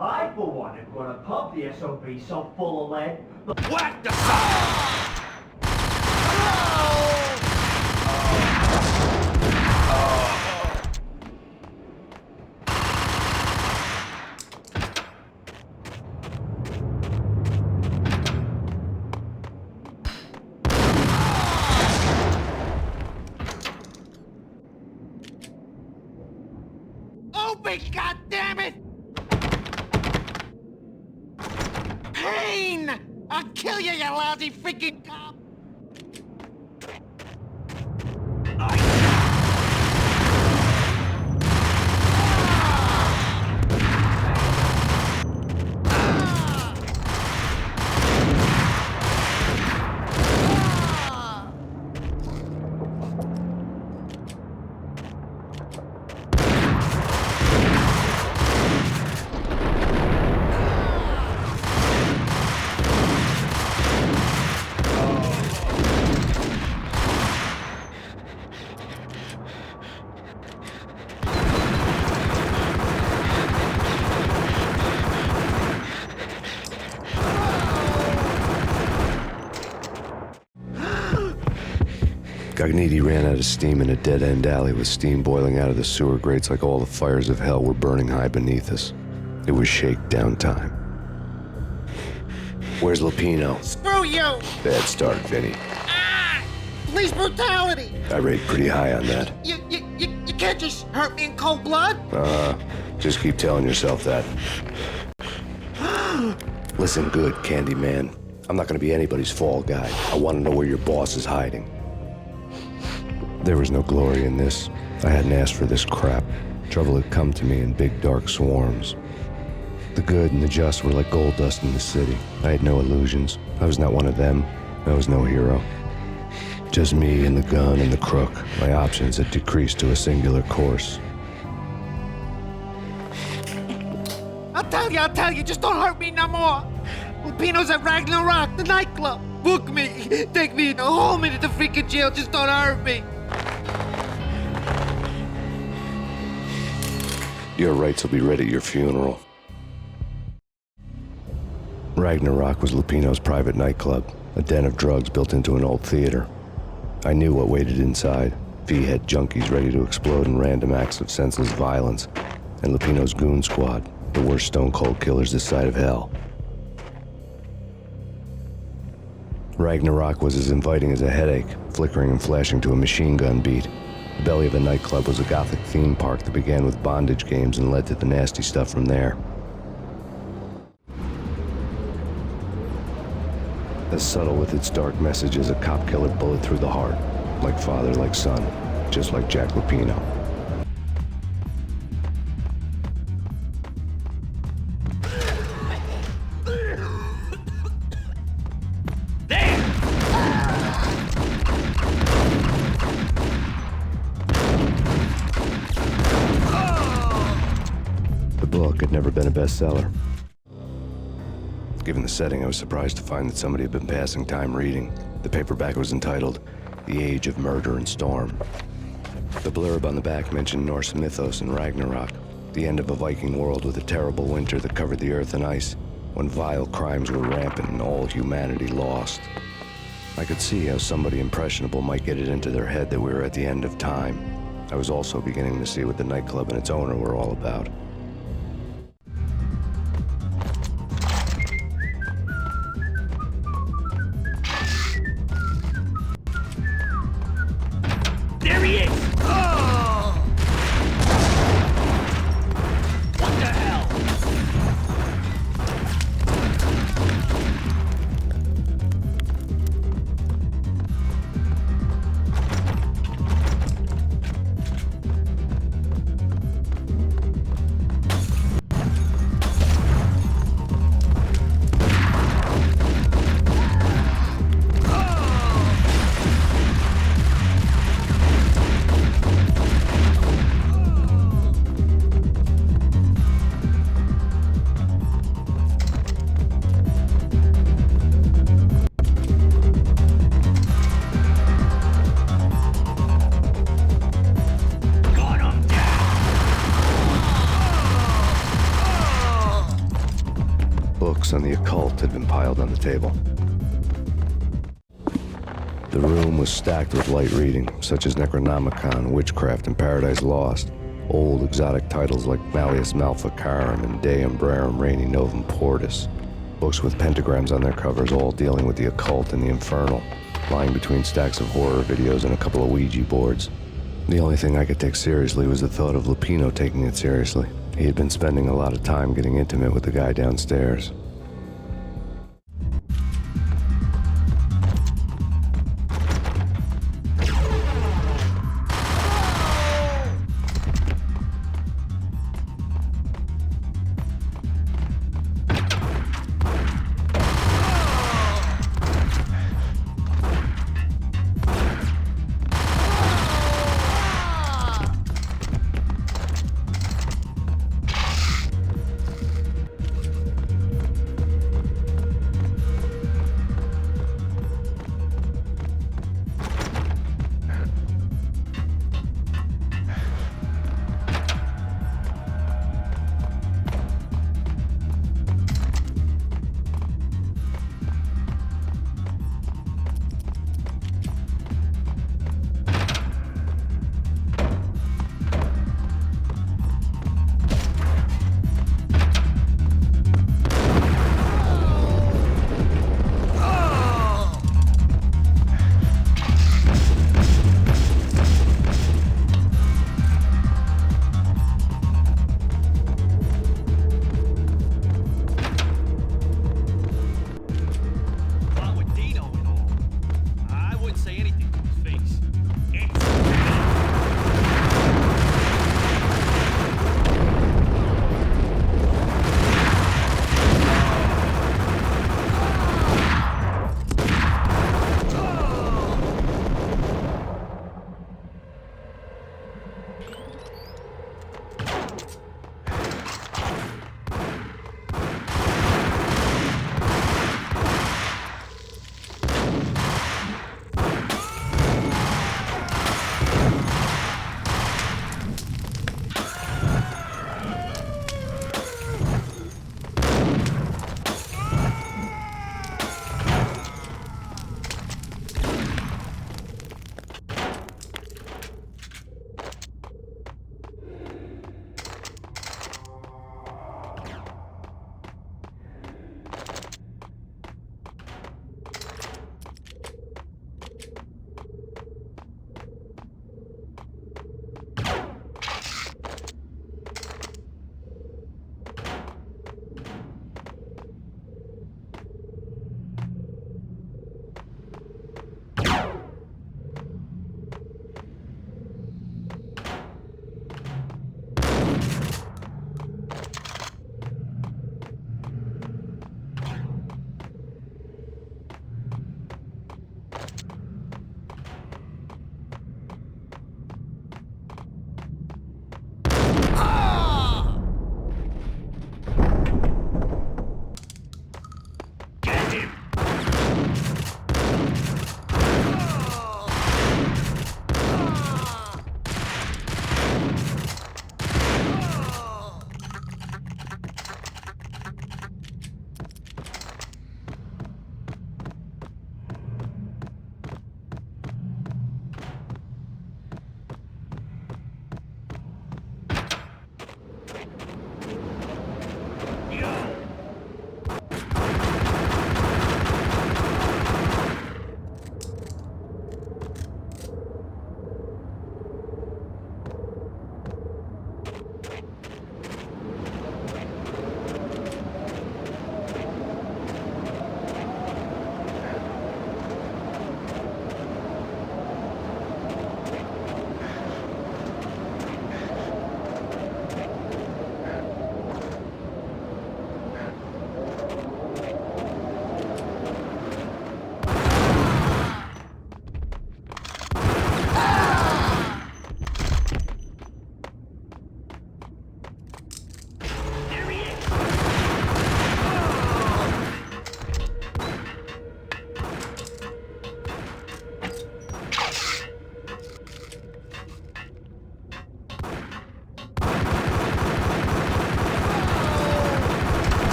I, for one, am gonna pump the SOB so full of lead.
What the fuck?
Open, goddammit! Payne! I'll kill you, you lousy freaking cop!
Gognitti ran out of steam in a dead-end alley with steam boiling out of the sewer grates like all the fires of hell were burning high beneath us. It was shakedown time. Where's Lupino?
Screw you!
Bad start, Vinny.
Police brutality!
I rate pretty high on that.
You can't just hurt me in cold blood?
Just keep telling yourself that. Listen good, Candyman. I'm not gonna be anybody's fall guy. I want to know where your boss is hiding. There was no glory in this. I hadn't asked for this crap. Trouble had come to me in big dark swarms. The good and the just were like gold dust in the city. I had no illusions. I was not one of them. I was no hero. Just me and the gun and the crook. My options had decreased to a singular course.
I'll tell you, just don't hurt me no more. Lupino's at Ragnarok, the nightclub. Book me, take me, hold me to the freaking jail, just don't hurt me.
Your rights will be read at your funeral. Ragnarok was Lupino's private nightclub, a den of drugs built into an old theater. I knew what waited inside. V-head junkies ready to explode in random acts of senseless violence, and Lupino's goon squad, the worst stone-cold killers this side of hell. Ragnarok was as inviting as a headache, flickering and flashing to a machine gun beat. The belly of the nightclub was a gothic theme park that began with bondage games and led to the nasty stuff from there. As subtle with its dark message as a cop-killer bullet through the heart. Like father, like son. Just like Jack Lupino. The book had never been a bestseller. Given the setting, I was surprised to find that somebody had been passing time reading. The paperback was entitled, The Age of Murder and Storm. The blurb on the back mentioned Norse mythos and Ragnarok, the end of a Viking world with a terrible winter that covered the earth in ice, when vile crimes were rampant and all humanity lost. I could see how somebody impressionable might get it into their head that we were at the end of time. I was also beginning to see what the nightclub and its owner were all about. Books on the occult had been piled on the table. The room was stacked with light reading, such as Necronomicon, Witchcraft, and Paradise Lost. Old exotic titles like Malleus Maleficarum and De Umbrarum Reini Novum Portus. Books with pentagrams on their covers, all dealing with the occult and the infernal, lying between stacks of horror videos and a couple of Ouija boards. The only thing I could take seriously was the thought of Lupino taking it seriously. He had been spending a lot of time getting intimate with the guy downstairs.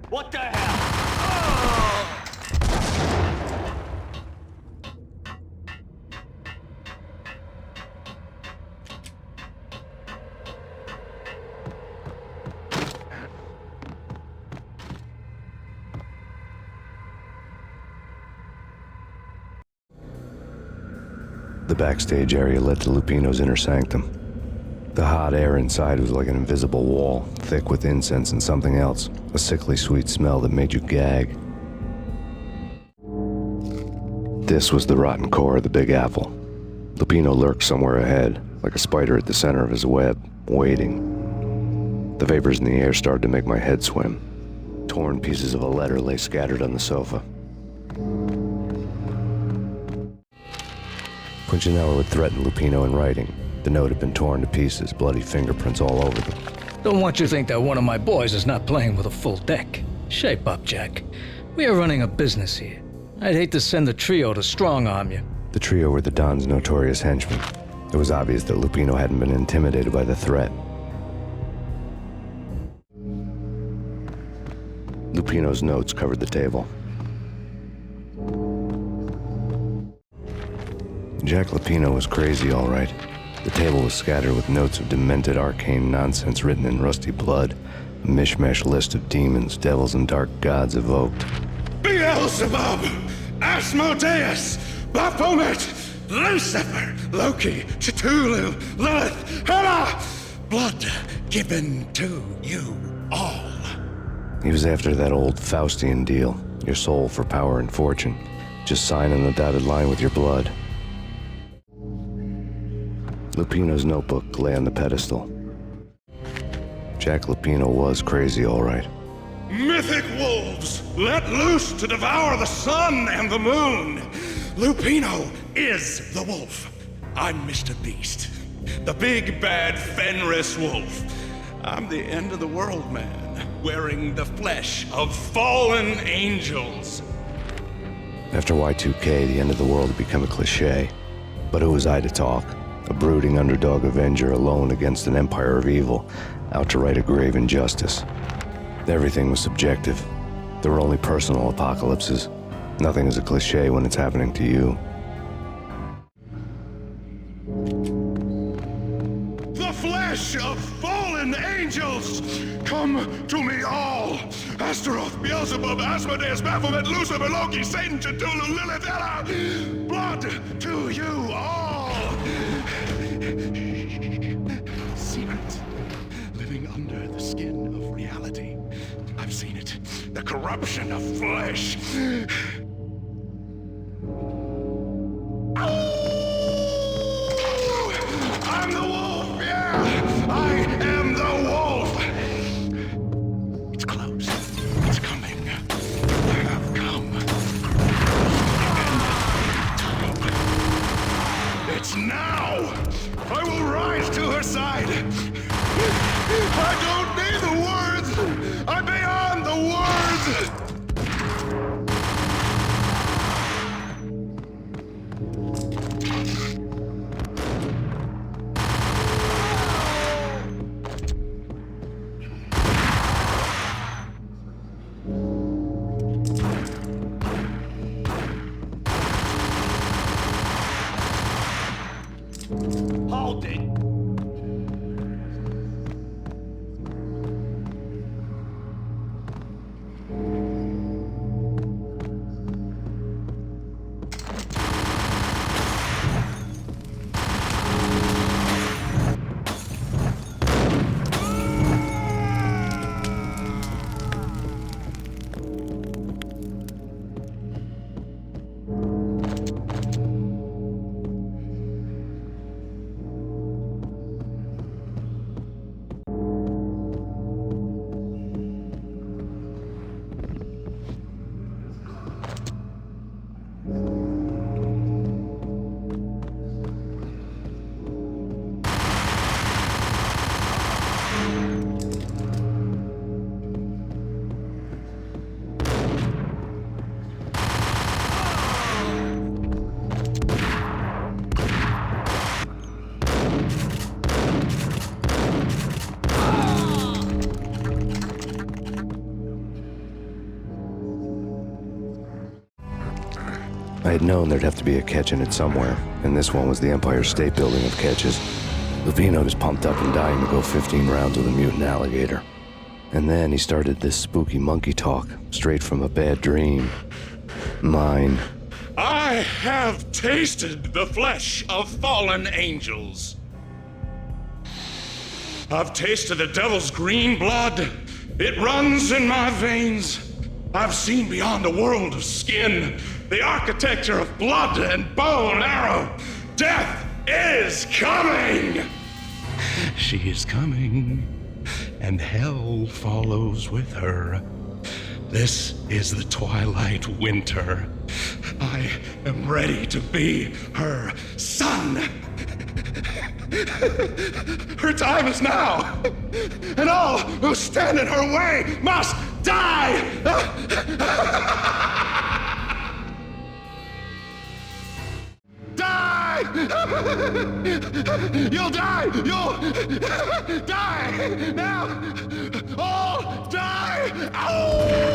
What the hell?
The backstage area led to Lupino's inner sanctum. The hot air inside was like an invisible wall, thick with incense and something else, a sickly sweet smell that made you gag. This was the rotten core of the Big Apple. Lupino lurked somewhere ahead, like a spider at the center of his web, waiting. The vapors in the air started to make my head swim. Torn pieces of a letter lay scattered on the sofa. Punchinello had threatened Lupino in writing. The note had been torn to pieces, bloody fingerprints all over them.
Don't want you to think that one of my boys is not playing with a full deck. Shape up, Jack. We are running a business here. I'd hate to send the trio to strong-arm you.
The trio were the Don's notorious henchmen. It was obvious that Lupino hadn't been intimidated by the threat. Lupino's notes covered the table. Jack Lupino was crazy, all right. The table was scattered with notes of demented arcane nonsense written in rusty blood, a mishmash list of demons, devils, and dark gods evoked.
Beelzebub, Asmodeus, Baphomet, Lucifer, Loki, Cthulhu, Lilith, Hela! Blood given to you all.
He was after that old Faustian deal, your soul for power and fortune. Just sign on the dotted line with your blood. Lupino's notebook lay on the pedestal. Jack Lupino was crazy, all right.
Mythic wolves, let loose to devour the sun and the moon. Lupino is the wolf. I'm Mr. Beast, the big bad Fenris wolf. I'm the end of the world man, wearing the flesh of fallen angels.
After Y2K, the end of the world had become a cliché. But who was I to talk? A brooding underdog avenger alone against an empire of evil, out to right a grave injustice. Everything was subjective. There were only personal apocalypses. Nothing is a cliché when it's happening to you.
The flesh of fallen angels! Come to me all! Astaroth, Beelzebub, Asmodeus, Baphomet, Lucifer, Loki, Satan, Cthulhu, Lilith, Hela! Blood to you all! Secret. Living under the skin of reality. I've seen it. The corruption of flesh. I'm the wolf, yeah! I am the wolf! It's close. It's coming. I have come. It's now! I will rise to her side! I don't need the words! I'm beyond the words!
Hold it.
I had known there'd have to be a catch in it somewhere, and this one was the Empire State Building of catches. Lupino was pumped up and dying to go 15 rounds with a mutant alligator. And then he started this spooky monkey talk, straight from a bad dream. Mine.
I have tasted the flesh of fallen angels. I've tasted the devil's green blood. It runs in my veins. I've seen beyond a world of skin, the architecture of blood and bow and arrow. Death is coming! She is coming, and hell follows with her. This is the twilight winter. I am ready to be her son. Her time is now, and all who stand in her way must die! Die! You'll die! You'll die! Now! All die! Oh!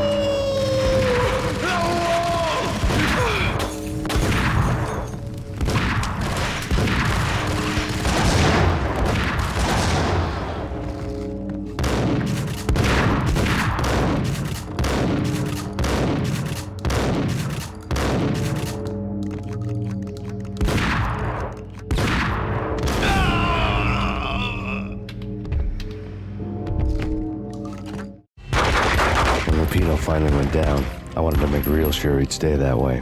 Lupino finally went down. I wanted to make real sure he'd stay that way.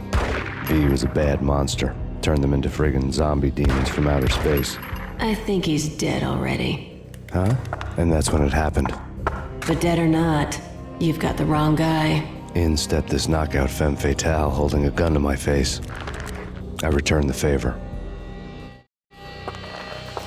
V was a bad monster. Turned them into friggin' zombie demons from outer space.
I think he's dead already.
Huh? And that's when it happened.
But dead or not, you've got the wrong guy.
In stepped this knockout femme fatale holding a gun to my face. I returned the favor.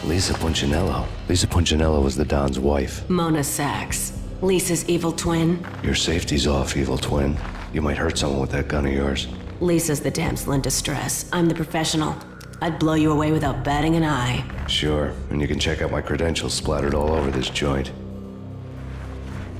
Lisa Punchinello. Lisa Punchinello was the Don's wife.
Mona Sachs. Lisa's evil twin.
Your safety's off, evil twin. You might hurt someone with that gun of yours.
Lisa's the damsel in distress. I'm the professional. I'd blow you away without batting an eye.
Sure, and you can check out my credentials splattered all over this joint.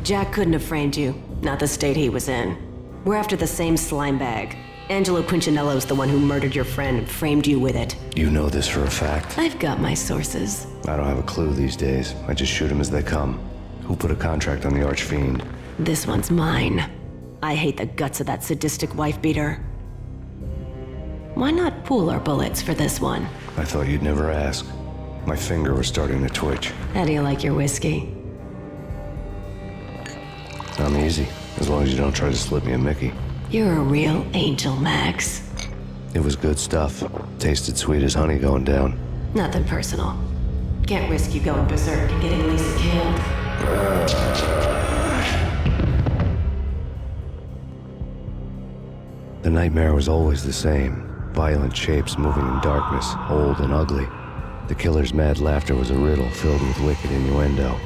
Jack couldn't have framed you. Not the state he was in. We're after the same slime bag. Angelo Punchinello's the one who murdered your friend and framed you with it.
You know this for a fact.
I've got my sources.
I don't have a clue these days. I just shoot them as they come. Who put a contract on the Archfiend?
This one's mine. I hate the guts of that sadistic wife-beater. Why not pool our bullets for this one?
I thought you'd never ask. My finger was starting to twitch.
How do you like your whiskey?
I'm easy, as long as you don't try to slip me a Mickey.
You're a real angel, Max.
It was good stuff. Tasted sweet as honey going down.
Nothing personal. Can't risk you going berserk and getting Lisa killed.
The nightmare was always the same. Violent shapes moving in darkness, old and ugly. The killer's mad laughter was a riddle filled with wicked innuendo.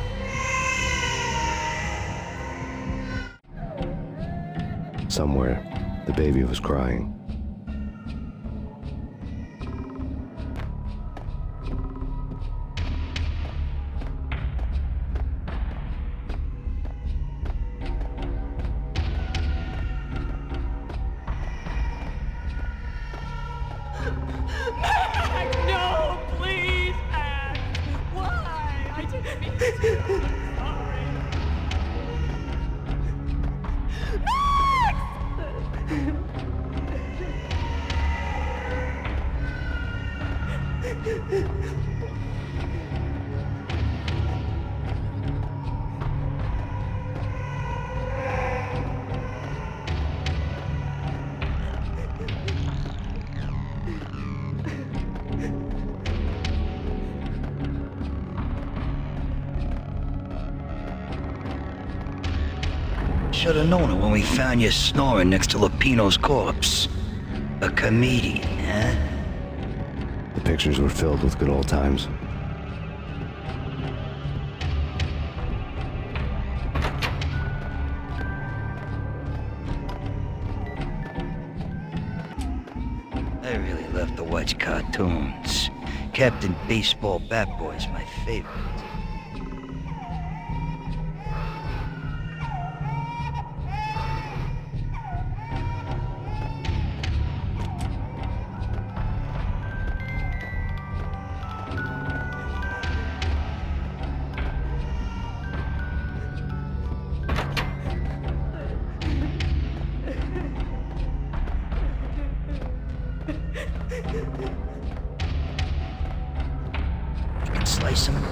Somewhere, the baby was crying.
Max, no, please, Max. Why? I didn't mean to. I'm sorry.
Should have known it when we found you snoring next to Lupino's corpse. A comedian, huh?
The pictures were filled with good old times.
I really love to watch cartoons. Captain Baseball Bat Boy's my favorite.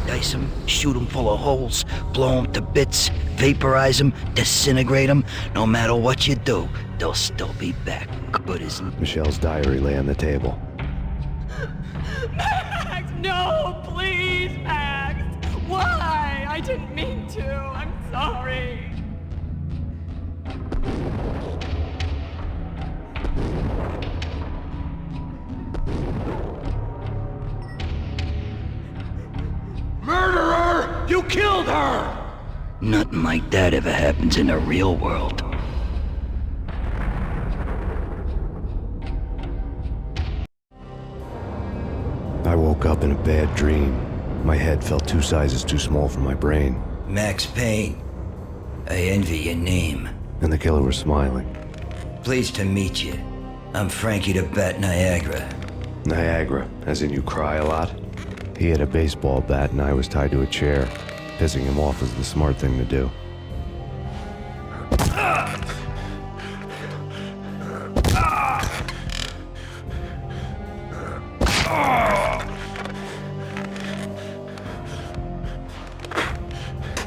dice them, shoot them full of holes, blow them to bits, vaporize them, disintegrate them. No matter what you do, they'll still be back. Good as...
Michelle's diary lay on the table.
Max, no, please, Max. Why? I didn't mean to. I'm sorry.
Murderer! You killed her!
Nothing like that ever happens in the real world.
I woke up in a bad dream. My head felt 2 sizes too small for my brain.
Max Payne. I envy your name.
And the killer was smiling.
Pleased to meet you. I'm Frankie the Bat Niagara.
Niagara, as in you cry a lot? He had a baseball bat and I was tied to a chair. Pissing him off was the smart thing to do.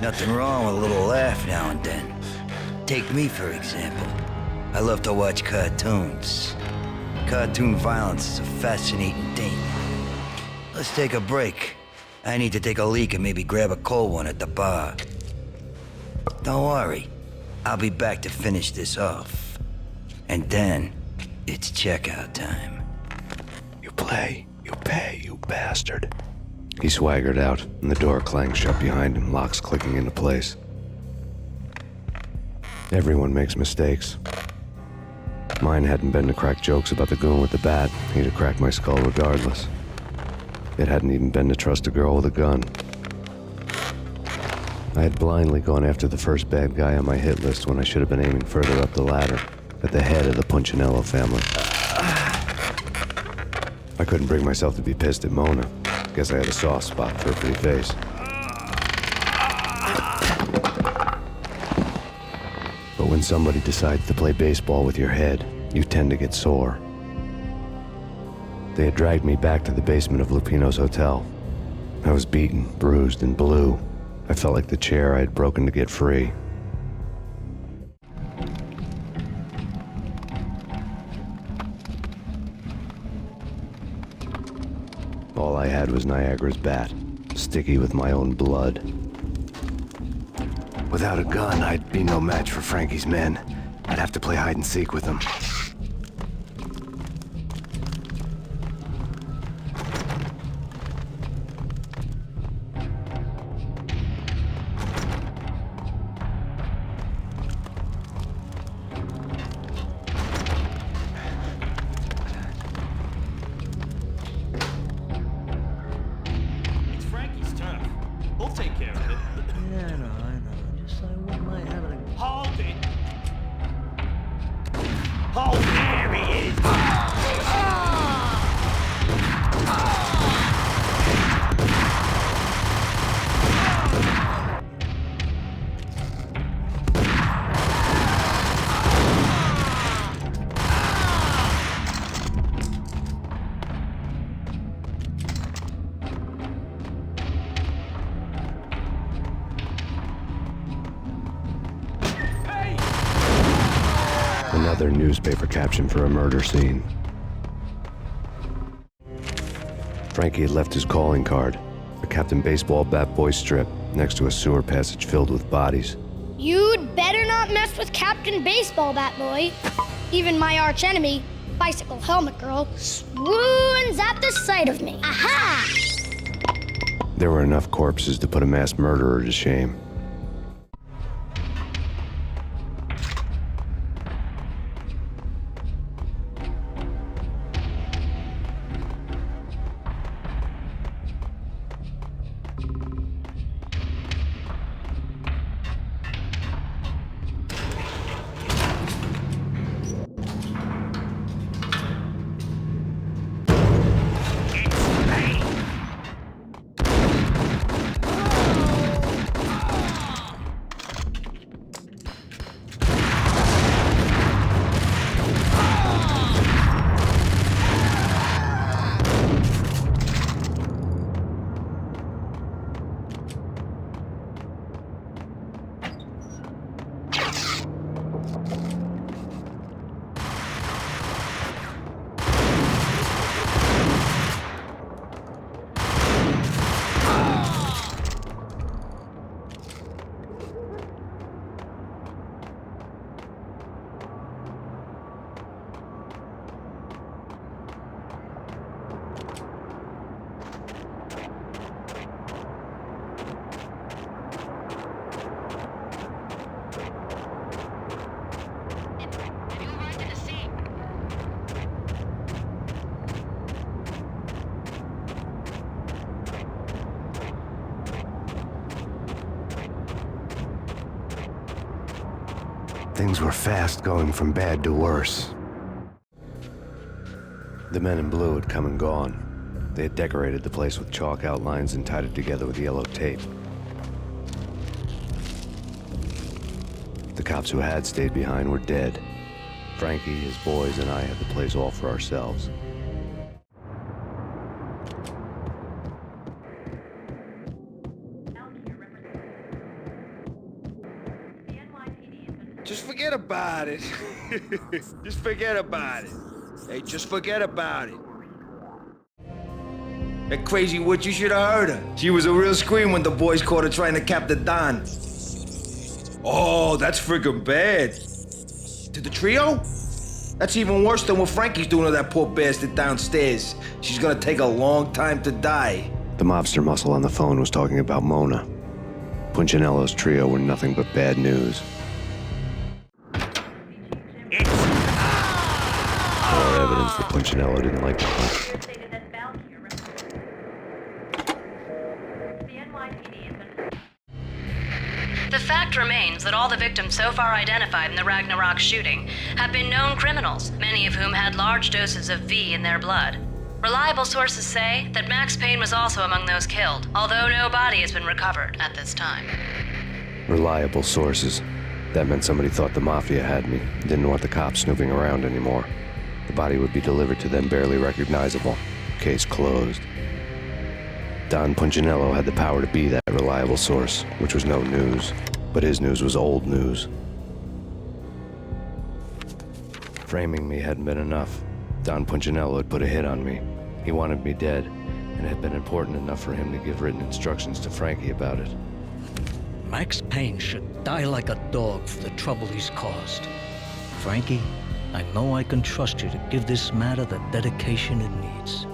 Nothing wrong with a little laugh now and then. Take me, for example. I love to watch cartoons. Cartoon violence is a fascinating thing. Let's take a break. I need to take a leak and maybe grab a cold one at the bar. Don't worry. I'll be back to finish this off. And then, it's checkout time.
You play, you pay, you bastard. He swaggered out, and the door clanged shut behind him, locks clicking into place. Everyone makes mistakes. Mine hadn't been to crack jokes about the goon with the bat. He'd have cracked my skull regardless. It hadn't even been to trust a girl with a gun. I had blindly gone after the first bad guy on my hit list when I should have been aiming further up the ladder, at the head of the Punchinello family. I couldn't bring myself to be pissed at Mona. Guess I had a soft spot for her pretty face. But when somebody decides to play baseball with your head, you tend to get sore. They had dragged me back to the basement of Lupino's hotel. I was beaten, bruised, and blue. I felt like the chair I had broken to get free. All I had was Niagara's bat, sticky with my own blood. Without a gun, I'd be no match for Frankie's men. I'd have to play hide and seek with them.
It's Frankie's turf. We'll take care of it.
Yeah, I know. Just I wouldn't mind having a...
Hold it! Hold it! There he is!
Another newspaper caption for a murder scene. Frankie had left his calling card, a Captain Baseball Bat Boy strip, next to a sewer passage filled with bodies.
You'd better not mess with Captain Baseball Bat Boy. Even my archenemy, Bicycle Helmet Girl, swoons at the sight of me. Aha!
There were enough corpses to put a mass murderer to shame. Things were fast going from bad to worse. The men in blue had come and gone. They had decorated the place with chalk outlines and tied it together with yellow tape. The cops who had stayed behind were dead. Frankie, his boys, and I had the place all for ourselves.
Just forget about it. Just forget about it. Hey, just forget about it. That crazy witch, you should have heard her. She was a real scream when the boys caught her trying to cap the Don. Oh, that's freaking bad. To the trio? That's even worse than what Frankie's doing to that poor bastard downstairs. She's gonna take a long time to die.
The mobster muscle on the phone was talking about Mona. Punchinello's trio were nothing but bad news. More evidence that Punchinello didn't like the punch.
The fact remains that all the victims so far identified in the Ragnarok shooting have been known criminals, many of whom had large doses of V in their blood. Reliable sources say that Max Payne was also among those killed, although no body has been recovered at this time.
Reliable sources. That meant somebody thought the Mafia had me, didn't want the cops snooping around anymore. The body would be delivered to them barely recognizable. Case closed. Don Punchinello had the power to be that reliable source, which was no news. But his news was old news. Framing me hadn't been enough. Don Punchinello had put a hit on me. He wanted me dead, and it had been important enough for him to give written instructions to Frankie about it.
Max Payne should die like a dog for the trouble he's caused. Frankie, I know I can trust you to give this matter the dedication it needs.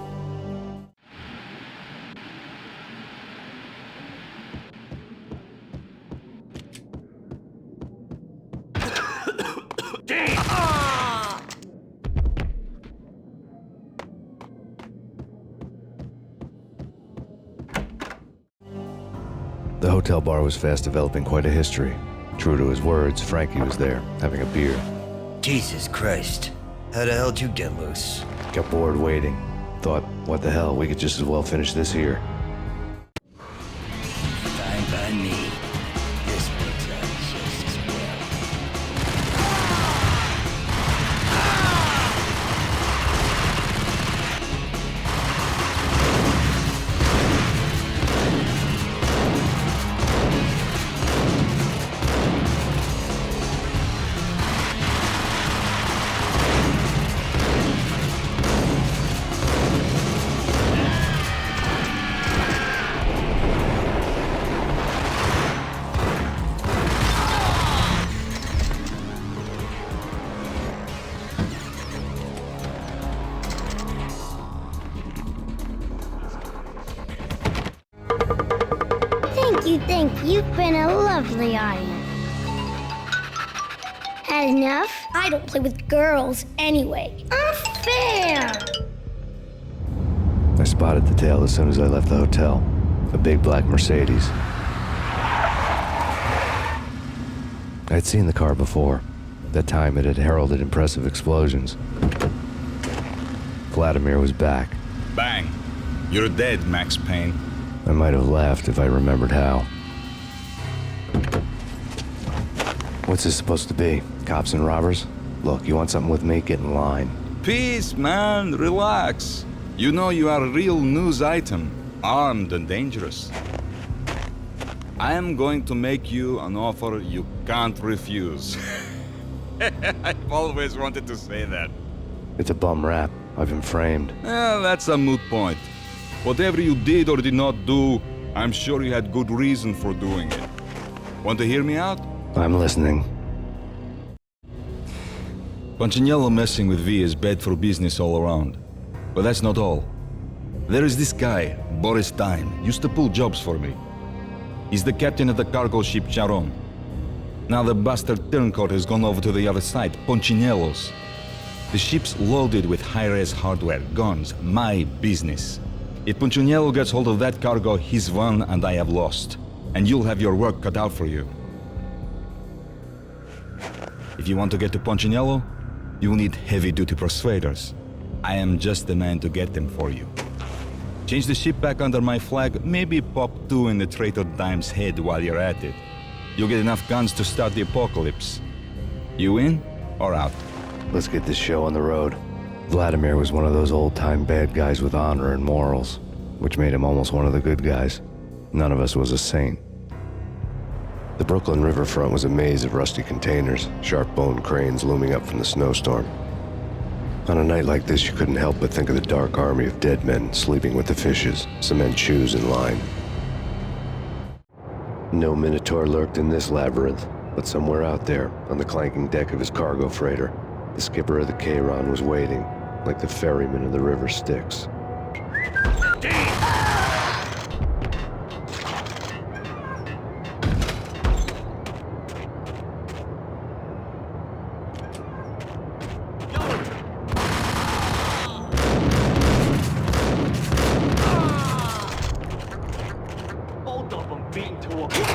The hotel bar was fast developing quite a history. True to his words, Frankie was there, having a beer.
Jesus Christ. How the hell did you get loose?
Got bored waiting. Thought, what the hell, we could just as well finish this here.
Fine by me. This works out just as well.
Thank you. You've been a lovely audience. Had enough? I don't play with girls anyway. Unfair!
I spotted the tail as soon as I left the hotel. A big black Mercedes. I'd seen the car before. That time it had heralded impressive explosions. Vladimir was back.
Bang! You're dead, Max Payne.
I might have laughed if I remembered how. What's this supposed to be? Cops and robbers? Look, you want something with me? Get in line.
Peace, man. Relax. You know you are a real news item. Armed and dangerous. I am going to make you an offer you can't refuse. I've always wanted to say that.
It's a bum rap. I've been framed.
That's a moot point. Whatever you did or did not do, I'm sure you had good reason for doing it. Want to hear me out?
I'm listening.
Punchinello messing with V is bad for business all around. But that's not all. There is this guy, Boris Dime, used to pull jobs for me. He's the captain of the cargo ship Charon. Now the bastard turncoat has gone over to the other side, Punchinello's. The ship's loaded with high-res hardware, guns, my business. If Punchinello gets hold of that cargo, he's won and I have lost. And you'll have your work cut out for you. If you want to get to Punchinello, you will need heavy-duty persuaders. I am just the man to get them for you. Change the ship back under my flag, maybe pop 2 in the traitor Dime's head while you're at it. You'll get enough guns to start the apocalypse. You in or out?
Let's get this show on the road. Vladimir was one of those old-time bad guys with honor and morals, which made him almost one of the good guys. None of us was a saint. The Brooklyn riverfront was a maze of rusty containers, sharp-boned cranes looming up from the snowstorm. On a night like this, you couldn't help but think of the dark army of dead men sleeping with the fishes, cement shoes in line. No Minotaur lurked in this labyrinth, but somewhere out there, on the clanking deck of his cargo freighter, the skipper of the Chiron was waiting, like the ferryman of the River Styx.
Both of them beaten to a...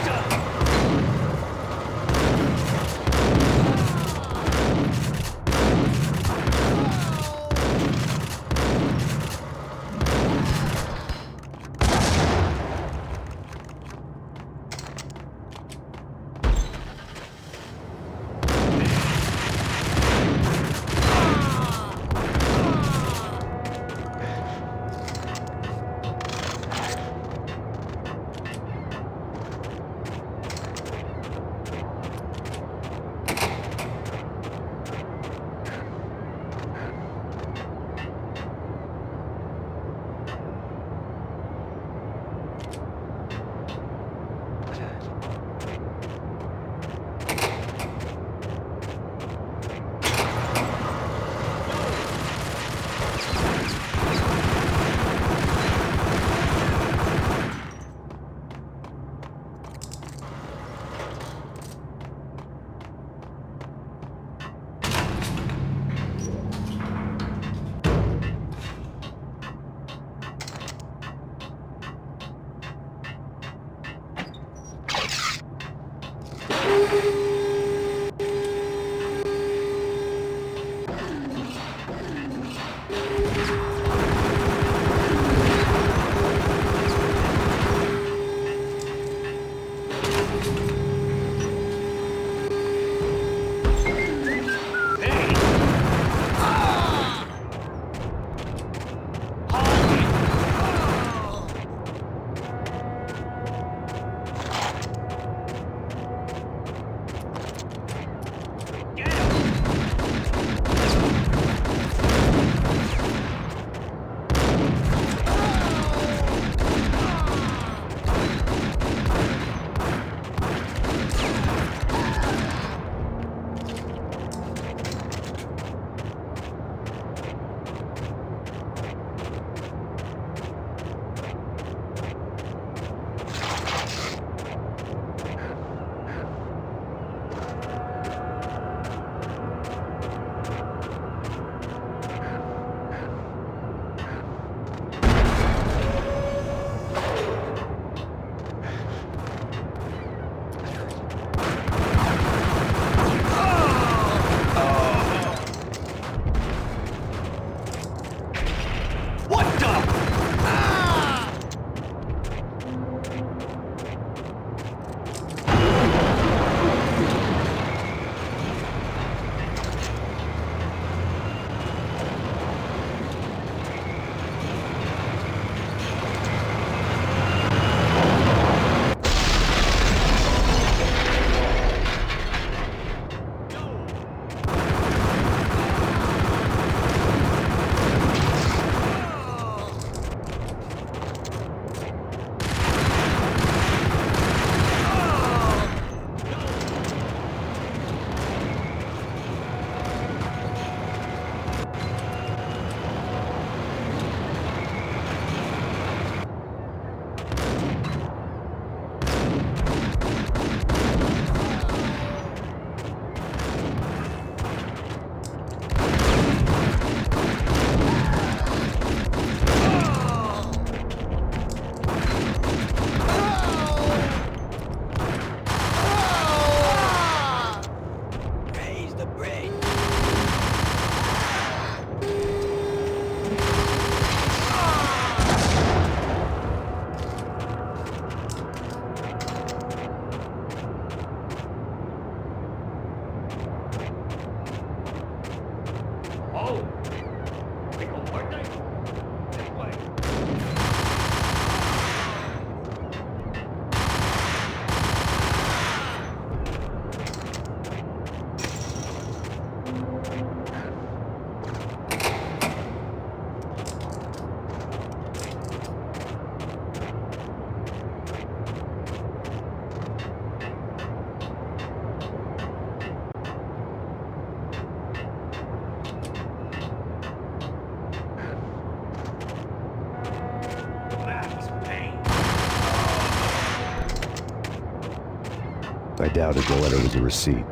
I doubted the letter was a receipt.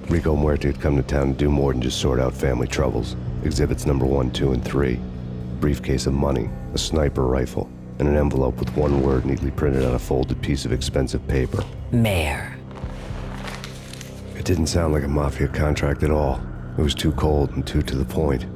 Rico Muerte had come to town to do more than just sort out family troubles. Exhibits number 1, 2, and 3. A briefcase of money, a sniper rifle, and an envelope with one word neatly printed on a folded piece of expensive paper.
Mayor.
It didn't sound like a mafia contract at all. It was too cold and too to the point.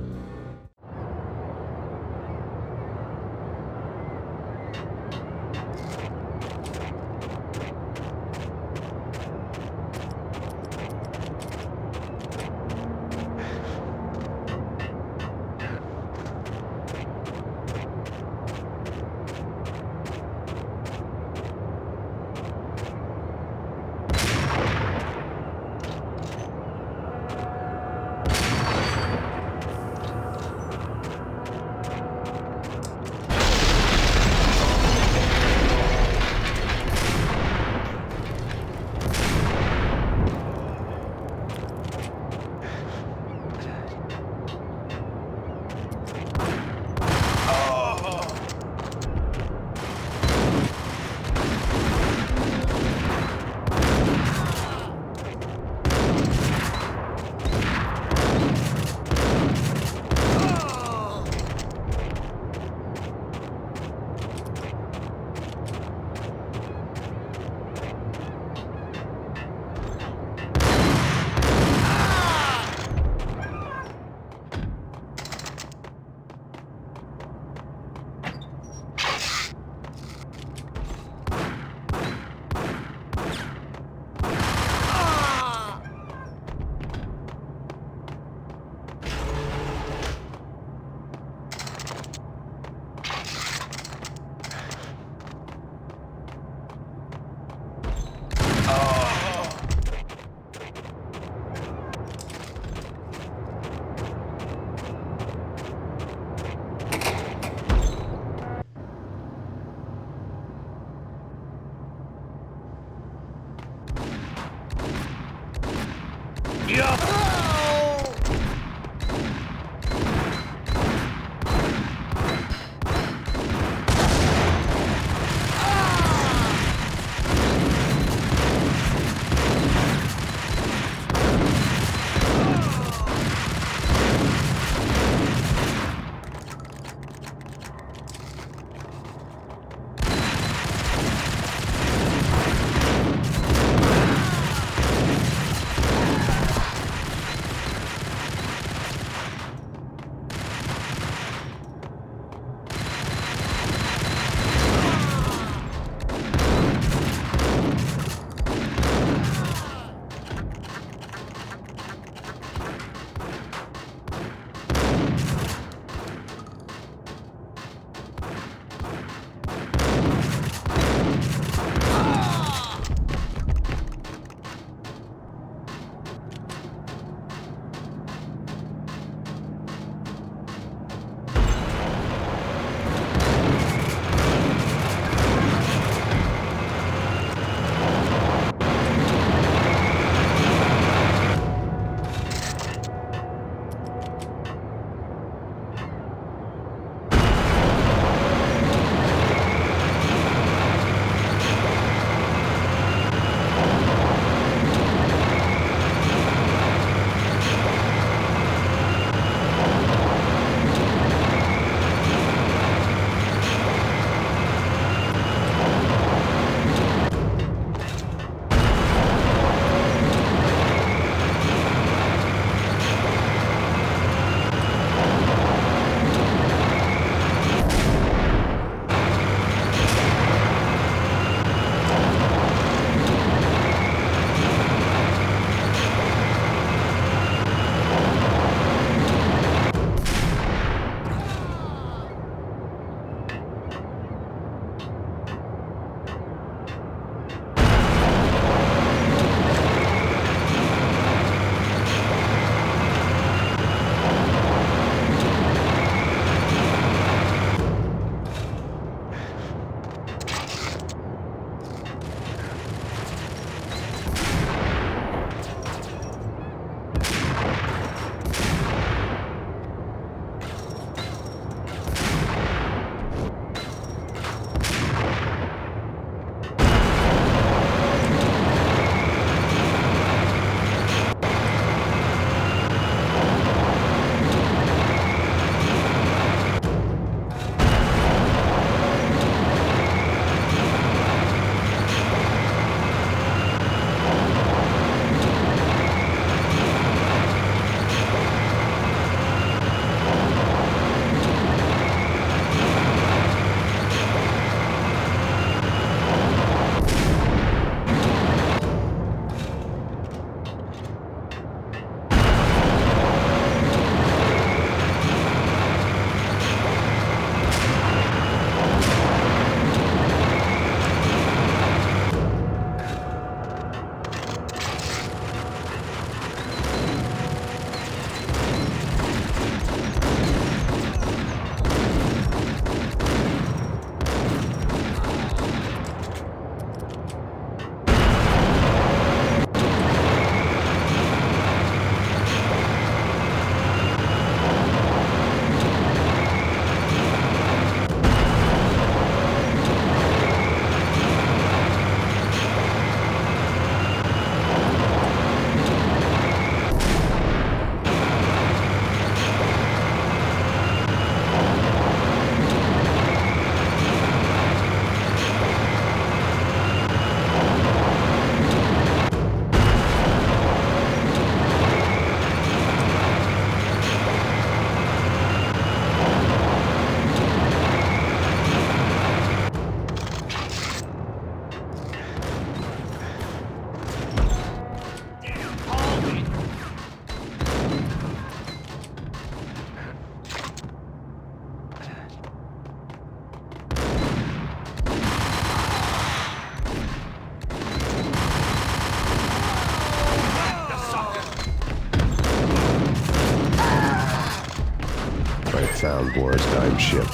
found Boris Dime's ship.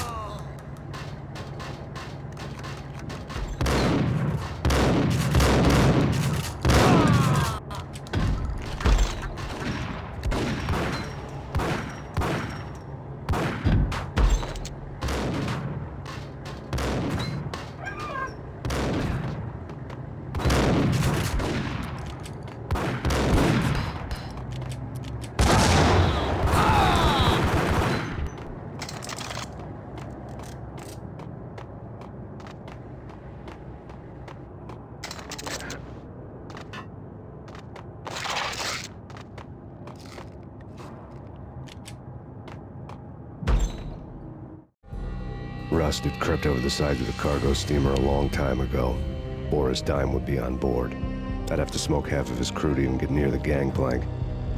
Rust had crept over the sides of the cargo steamer a long time ago. Boris Dime would be on board. I'd have to smoke half of his crew to even get near the gangplank.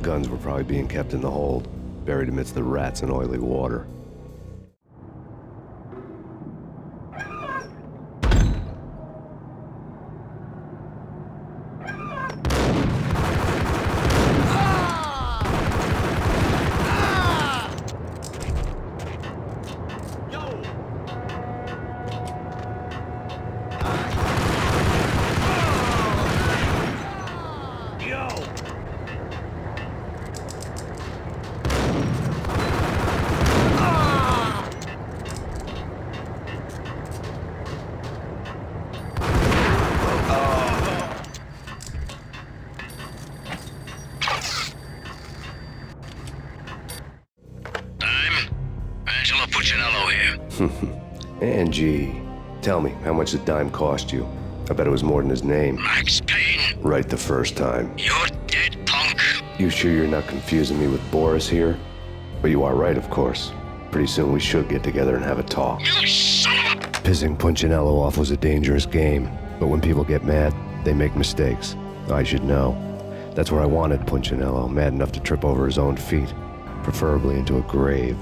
Guns were probably being kept in the hold, buried amidst the rats and oily water. Angie, tell me, how much did Dime cost you? I bet it was more than his name.
Max Payne.
Right the first time.
You're dead, punk.
You sure you're not confusing me with Boris here? But you are right, of course. Pretty soon we should get together and have a talk.
You son of a...
Pissing Punchinello off was a dangerous game, but when people get mad, they make mistakes. I should know. That's where I wanted Punchinello, mad enough to trip over his own feet, preferably into a grave.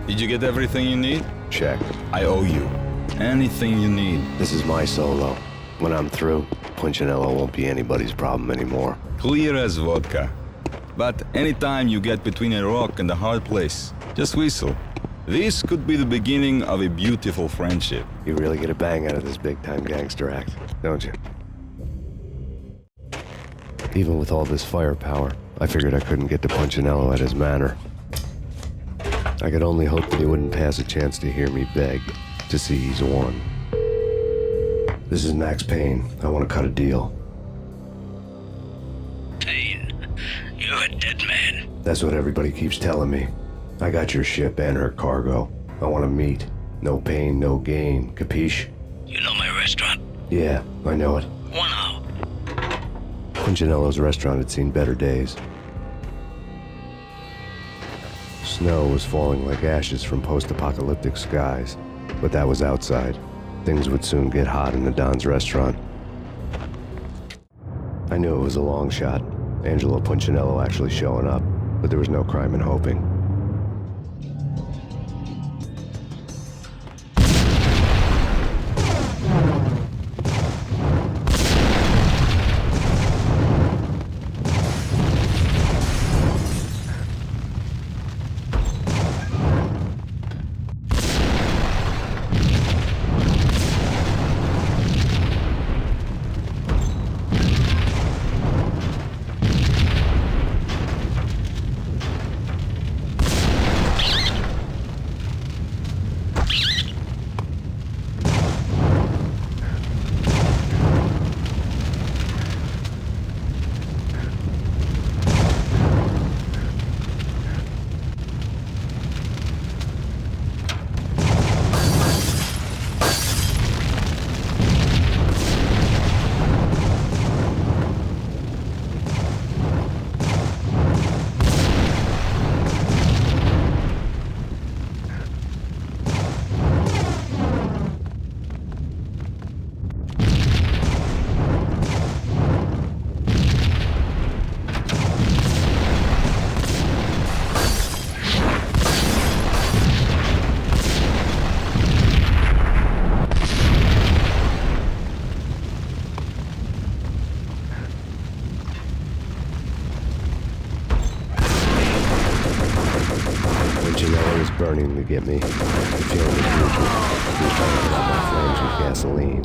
Did you get everything you need?
Check.
I owe you. Anything you need.
This is my solo. When I'm through, Punchinello won't be anybody's problem anymore.
Clear as vodka. But anytime you get between a rock and a hard place, just whistle. This could be the beginning of a beautiful friendship.
You really get a bang out of this big-time gangster act, don't you? Even with all this firepower, I figured I couldn't get to Punchinello at his manor. I could only hope that he wouldn't pass a chance to hear me beg, to see he's won. This is Max Payne. I want to cut a deal.
Payne, you're a dead man.
That's what everybody keeps telling me. I got your ship and her cargo. I want to meet. No pain, no gain. Capiche?
You know my restaurant?
Yeah, I know it.
1 hour.
Punchinello's restaurant had seen better days. Snow was falling like ashes from post-apocalyptic skies, but that was outside. Things would soon get hot in the Don's restaurant. I knew it was a long shot, Angelo Punchinello actually showing up, but there was no crime in hoping. to get me. The feeling was mutual. He was trying to put out my flames with gasoline.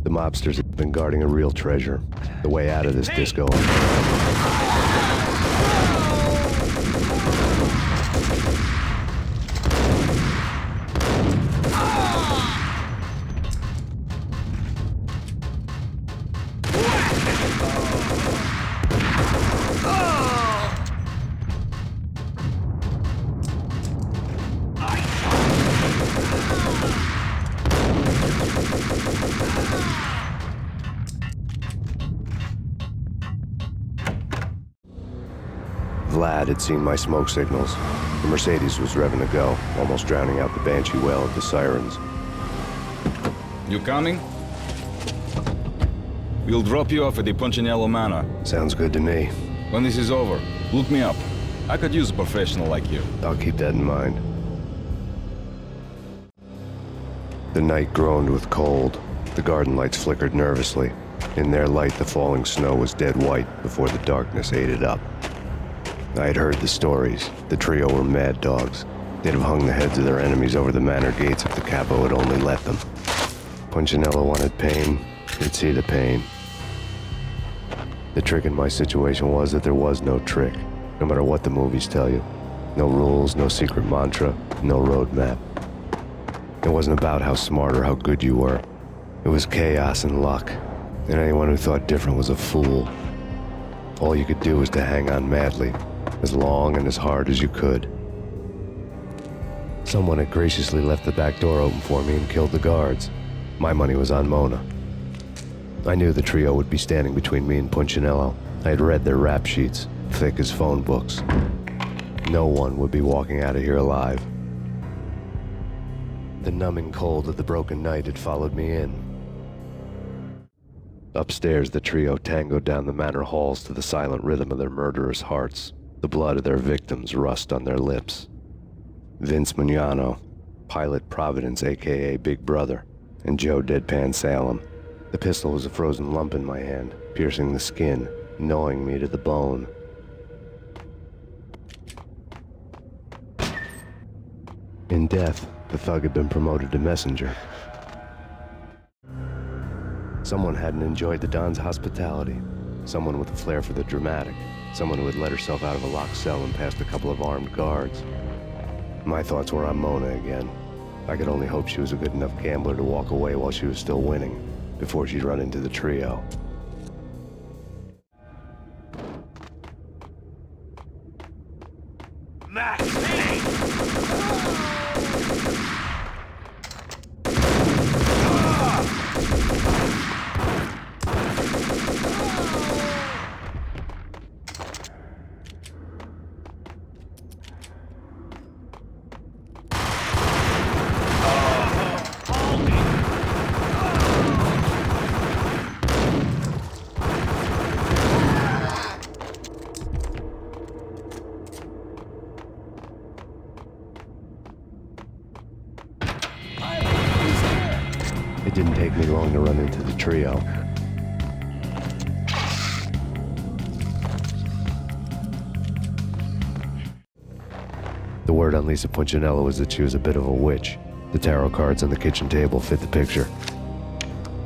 The mobsters have been guarding a real treasure. The way out of this disco. Vlad had seen my smoke signals. The Mercedes was revving to go, almost drowning out the banshee wail of the sirens.
You coming? We'll drop you off at the Punchinello Manor.
Sounds good to me.
When this is over, look me up. I could use a professional like you.
I'll keep that in mind. The night groaned with cold. The garden lights flickered nervously. In their light, the falling snow was dead white before the darkness ate it up. I had heard the stories. The trio were mad dogs. They'd have hung the heads of their enemies over the manor gates if the capo had only let them. Punchinello wanted pain. He'd see the pain. The trick in my situation was that there was no trick, no matter what the movies tell you. No rules, no secret mantra, no roadmap. It wasn't about how smart or how good you were. It was chaos and luck, and anyone who thought different was a fool. All you could do was to hang on madly, as long and as hard as you could. Someone had graciously left the back door open for me and killed the guards. My money was on Mona. I knew the trio would be standing between me and Punchinello. I had read their rap sheets, thick as phone books. No one would be walking out of here alive. The numbing cold of the broken night had followed me in. Upstairs, the trio tangoed down the manor halls to the silent rhythm of their murderous hearts. The blood of their victims rust on their lips. Vince Mugnano, Pilot Providence, a.k.a. Big Brother, and Joe Deadpan Salem. The pistol was a frozen lump in my hand, piercing the skin, gnawing me to the bone. In death, the thug had been promoted to messenger. Someone hadn't enjoyed the Don's hospitality. Someone with a flair for the dramatic. Someone who had let herself out of a locked cell and past a couple of armed guards. My thoughts were on Mona again. I could only hope she was a good enough gambler to walk away while she was still winning, before she'd run into the trio.
Max Payne!
It didn't take me long to run into the trio. The word on Lisa Punchinello was that she was a bit of a witch. The tarot cards on the kitchen table fit the picture.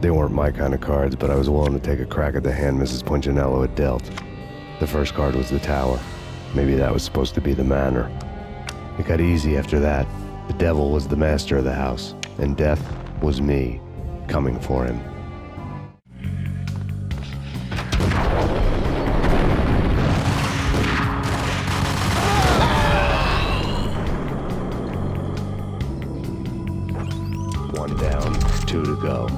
They weren't my kind of cards, but I was willing to take a crack at the hand Mrs. Punchinello had dealt. The first card was the tower. Maybe that was supposed to be the manor. It got easy after that. The devil was the master of the house, and death was me, coming for him. One down, two to go.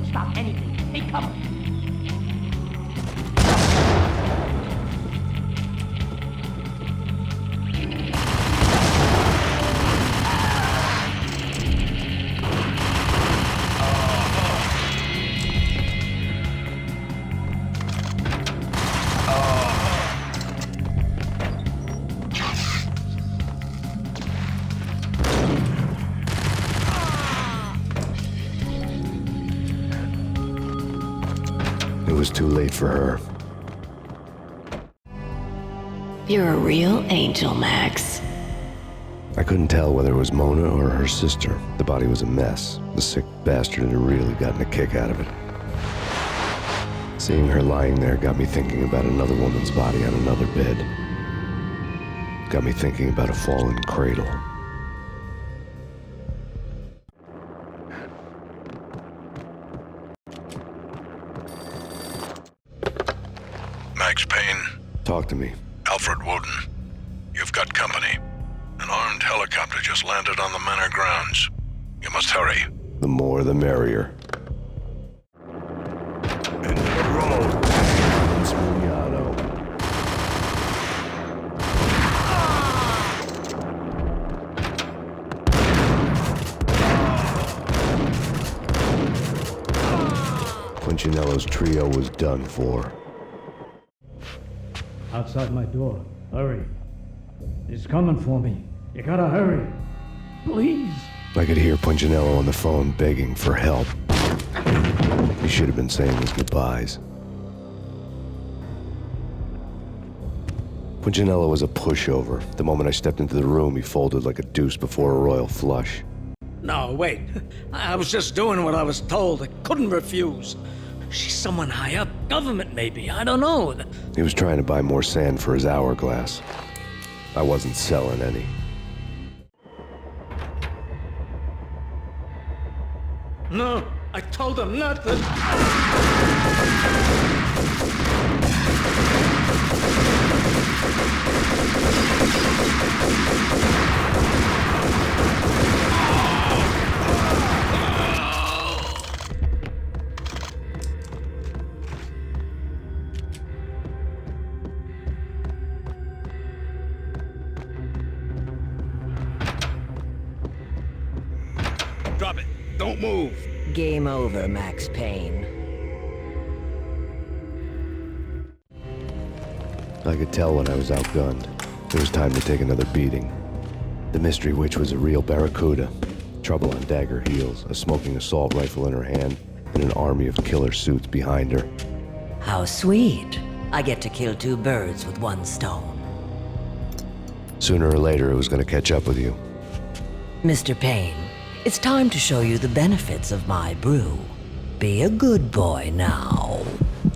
stop anything. Take cover.
It was too late for her.
You're a real angel, Max.
I couldn't tell whether it was Mona or her sister. The body was a mess. The sick bastard had really gotten a kick out of it. Seeing her lying there got me thinking about another woman's body on another bed. Got me thinking about a fallen cradle.
Max Payne.
Talk to me.
Alfred Woden. You've got company. An armed helicopter just landed on the manor grounds. You must hurry.
The more the merrier. Punchinello's trio was done for.
Outside my door. Hurry. He's coming for me. You gotta hurry. Please.
I could hear Punchinello on the phone begging for help. He should have been saying his goodbyes. Punchinello was a pushover. The moment I stepped into the room, he folded like a deuce before a royal flush.
No, wait. I was just doing what I was told. I couldn't refuse. She's someone high up. Government, maybe. I don't know.
He was trying to buy more sand for his hourglass. I wasn't selling any.
No, I told him not to.
Drop it. Don't move.
Game over, Max Payne.
I could tell when I was outgunned. It was time to take another beating. The mystery witch was a real barracuda. Trouble on dagger heels, a smoking assault rifle in her hand, and an army of killer suits behind her.
How sweet. I get to kill two birds with one stone.
Sooner or later, it was going to catch up with you.
Mr. Payne, it's time to show you the benefits of my brew. Be a good boy now.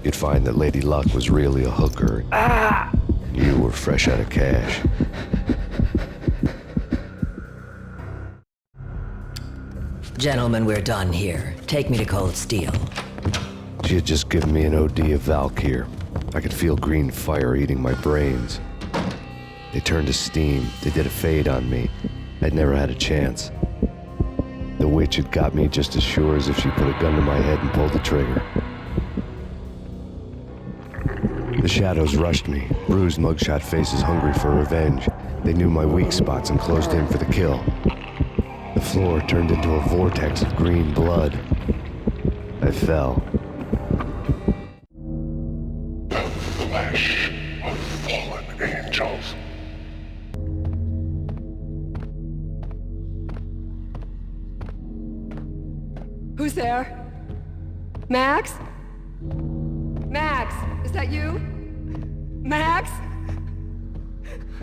You'd find that Lady Luck was really a hooker. You were fresh out of cash.
Gentlemen, we're done here. Take me to Cold Steel.
She had just given me an OD of Valkyr. I could feel green fire eating my brains. They turned to steam. They did a fade on me. I'd never had a chance. The witch had got me just as sure as if she put a gun to my head and pulled the trigger. The shadows rushed me, bruised mugshot faces hungry for revenge. They knew my weak spots and closed in for the kill. The floor turned into a vortex of green blood. I fell.
The flesh of fallen angels.
Who's there? Max? Max, is that you? Max?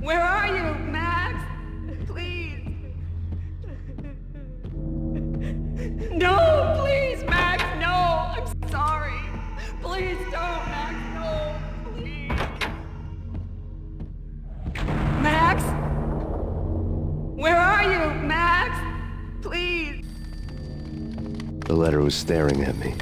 Where are you, Max? Please. No, please, Max, no. I'm sorry. Please don't, Max, no. Please. Max? Where are you, Max? Please.
The letter was staring at me.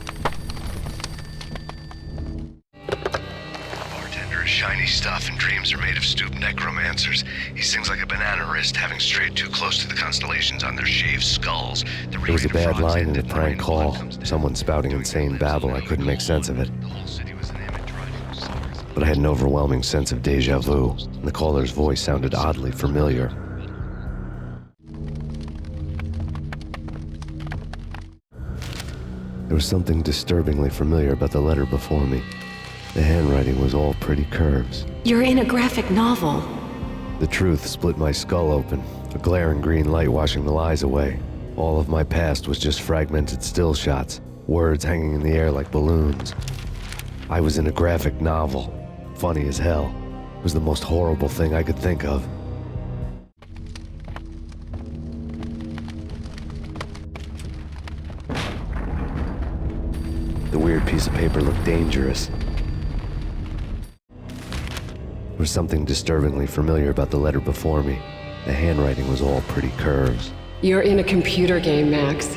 Bartender is shot
shiny stuff, and dreams are made of stooped necromancers. He sings like a banana wrist, having strayed too close to the constellations on their shaved skulls. There was a bad line in a prank call. Someone spouting insane babble. I couldn't make sense of it. But I had an overwhelming sense of deja vu, and the caller's voice sounded oddly familiar. There was something disturbingly familiar about the letter before me. The handwriting was all pretty curves.
You're in a graphic novel.
The truth split my skull open, a glaring green light washing the lies away. All of my past was just fragmented still shots, words hanging in the air like balloons. I was in a graphic novel. Funny as hell. It was the most horrible thing I could think of. The weird piece of paper looked dangerous. There was something disturbingly familiar about the letter before me. The handwriting was all pretty curves.
You're in a computer game, Max.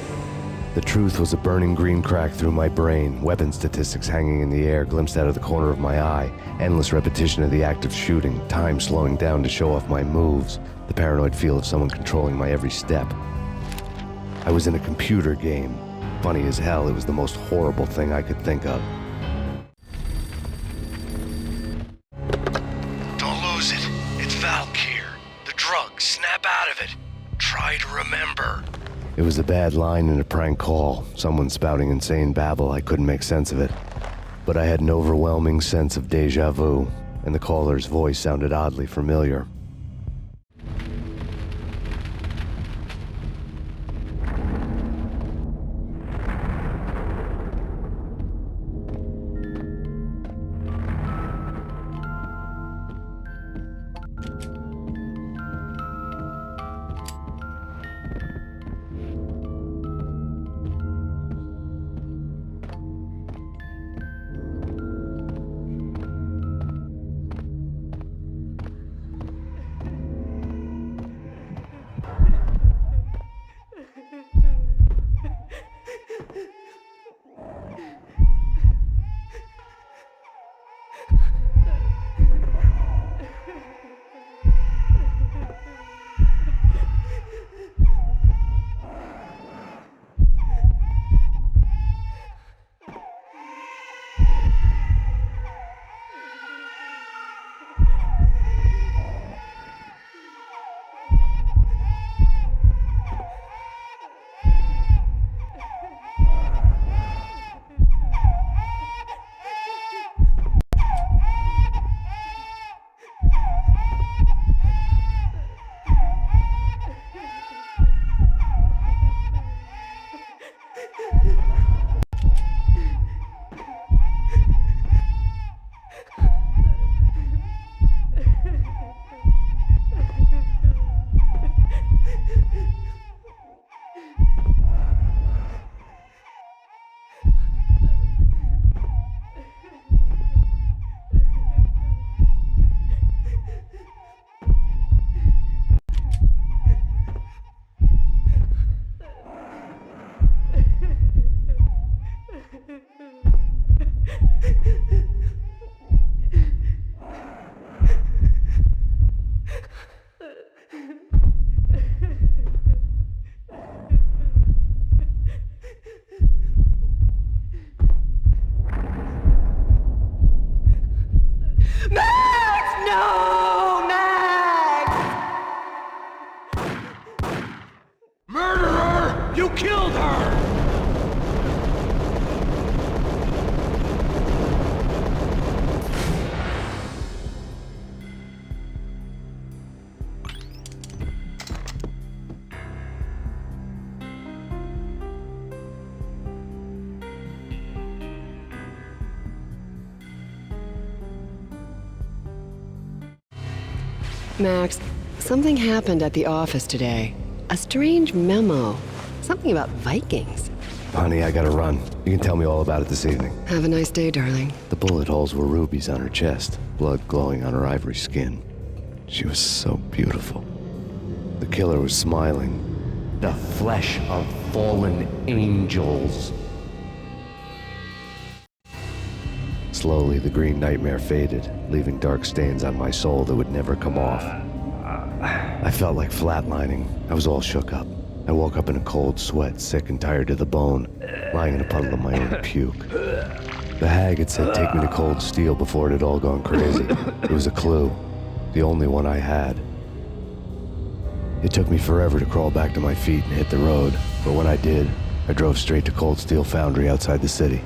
The truth was a burning green crack through my brain, weapon statistics hanging in the air, glimpsed out of the corner of my eye, endless repetition of the act of shooting, time slowing down to show off my moves, the paranoid feel of someone controlling my every step. I was in a computer game. Funny as hell, it was the most horrible thing I could think of.
Don't lose it. It's Valk here. The drug. Snap out of it. Try to remember.
It was a bad line in a prank call, someone spouting insane babble. I couldn't make sense of it. But I had an overwhelming sense of deja vu, and the caller's voice sounded oddly familiar.
Max, something happened at the office today. A strange memo. Something about Vikings.
Honey, I gotta run. You can tell me all about it this evening.
Have a nice day, darling.
The bullet holes were rubies on her chest, blood glowing on her ivory skin. She was so beautiful. The killer was smiling.
The flesh of fallen angels.
Slowly, the green nightmare faded, leaving dark stains on my soul that would never come off. I felt like flatlining. I was all shook up. I woke up in a cold sweat, sick and tired to the bone, lying in a puddle of my own puke. The hag had said take me to Cold Steel before it had all gone crazy. It was a clue, the only one I had. It took me forever to crawl back to my feet and hit the road, but when I did, I drove straight to Cold Steel Foundry outside the city.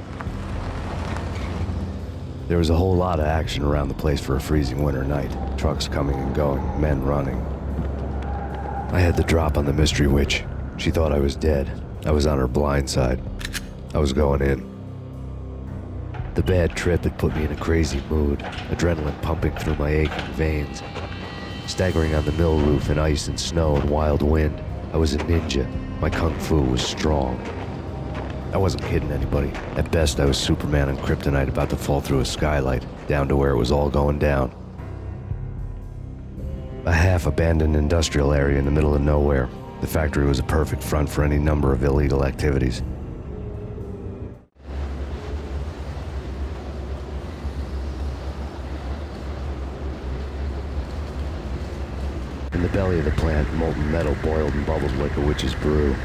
There was a whole lot of action around the place for a freezing winter night. Trucks coming and going, men running. I had the drop on the mystery witch. She thought I was dead. I was on her blind side. I was going in. The bad trip had put me in a crazy mood, adrenaline pumping through my aching veins. Staggering on the mill roof in ice and snow and wild wind, I was a ninja. My kung fu was strong. I wasn't kidding anybody. At best, I was Superman on Kryptonite about to fall through a skylight, down to where it was all going down. A half-abandoned industrial area in the middle of nowhere. The factory was a perfect front for any number of illegal activities. In the belly of the plant, molten metal boiled and bubbled like a witch's brew.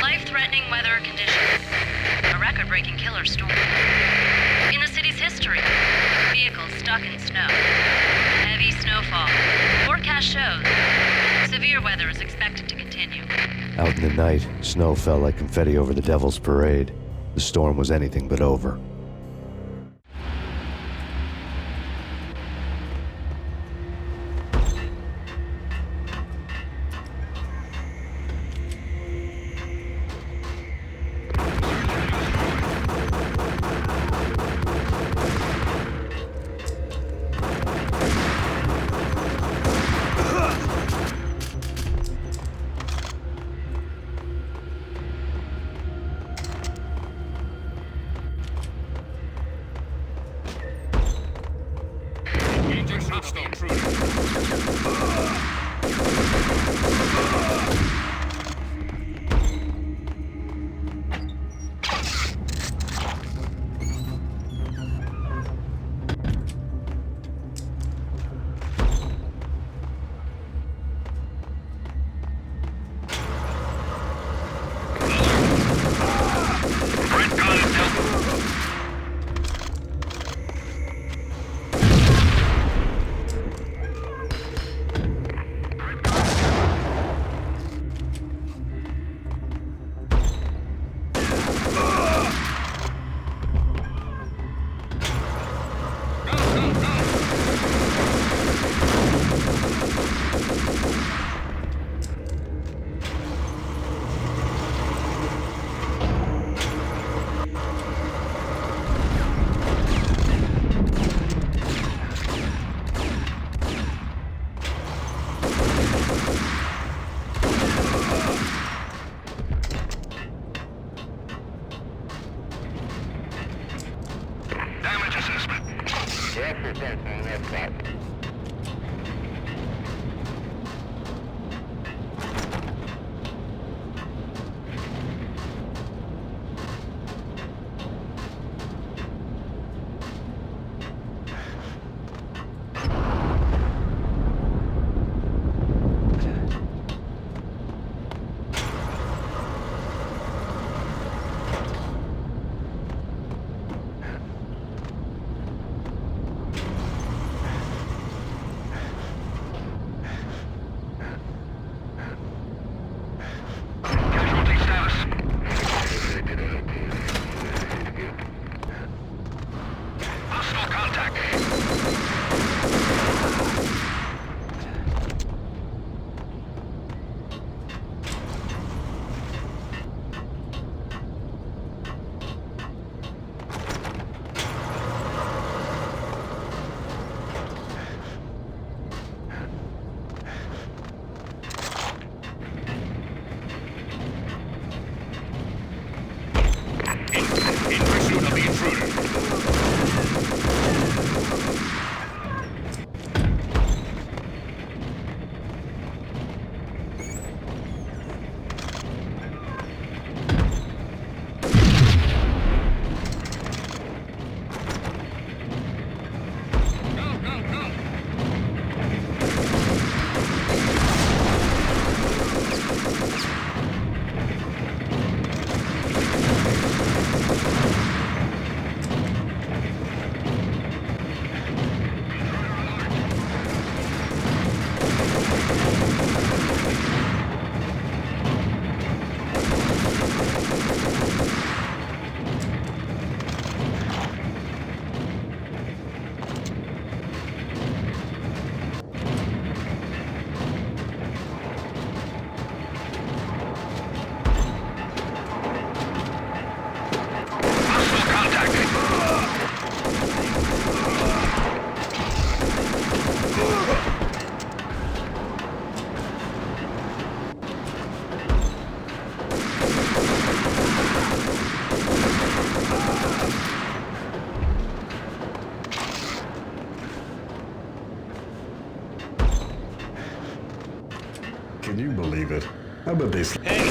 Life-threatening weather conditions. A record-breaking killer storm. In the city's history, vehicles stuck in snow. Heavy snowfall. Forecast shows severe weather is expected to continue.
Out in the night, snow fell like confetti over the Devil's Parade. The storm was anything but over.
Can you believe it? How about this?
Perimeter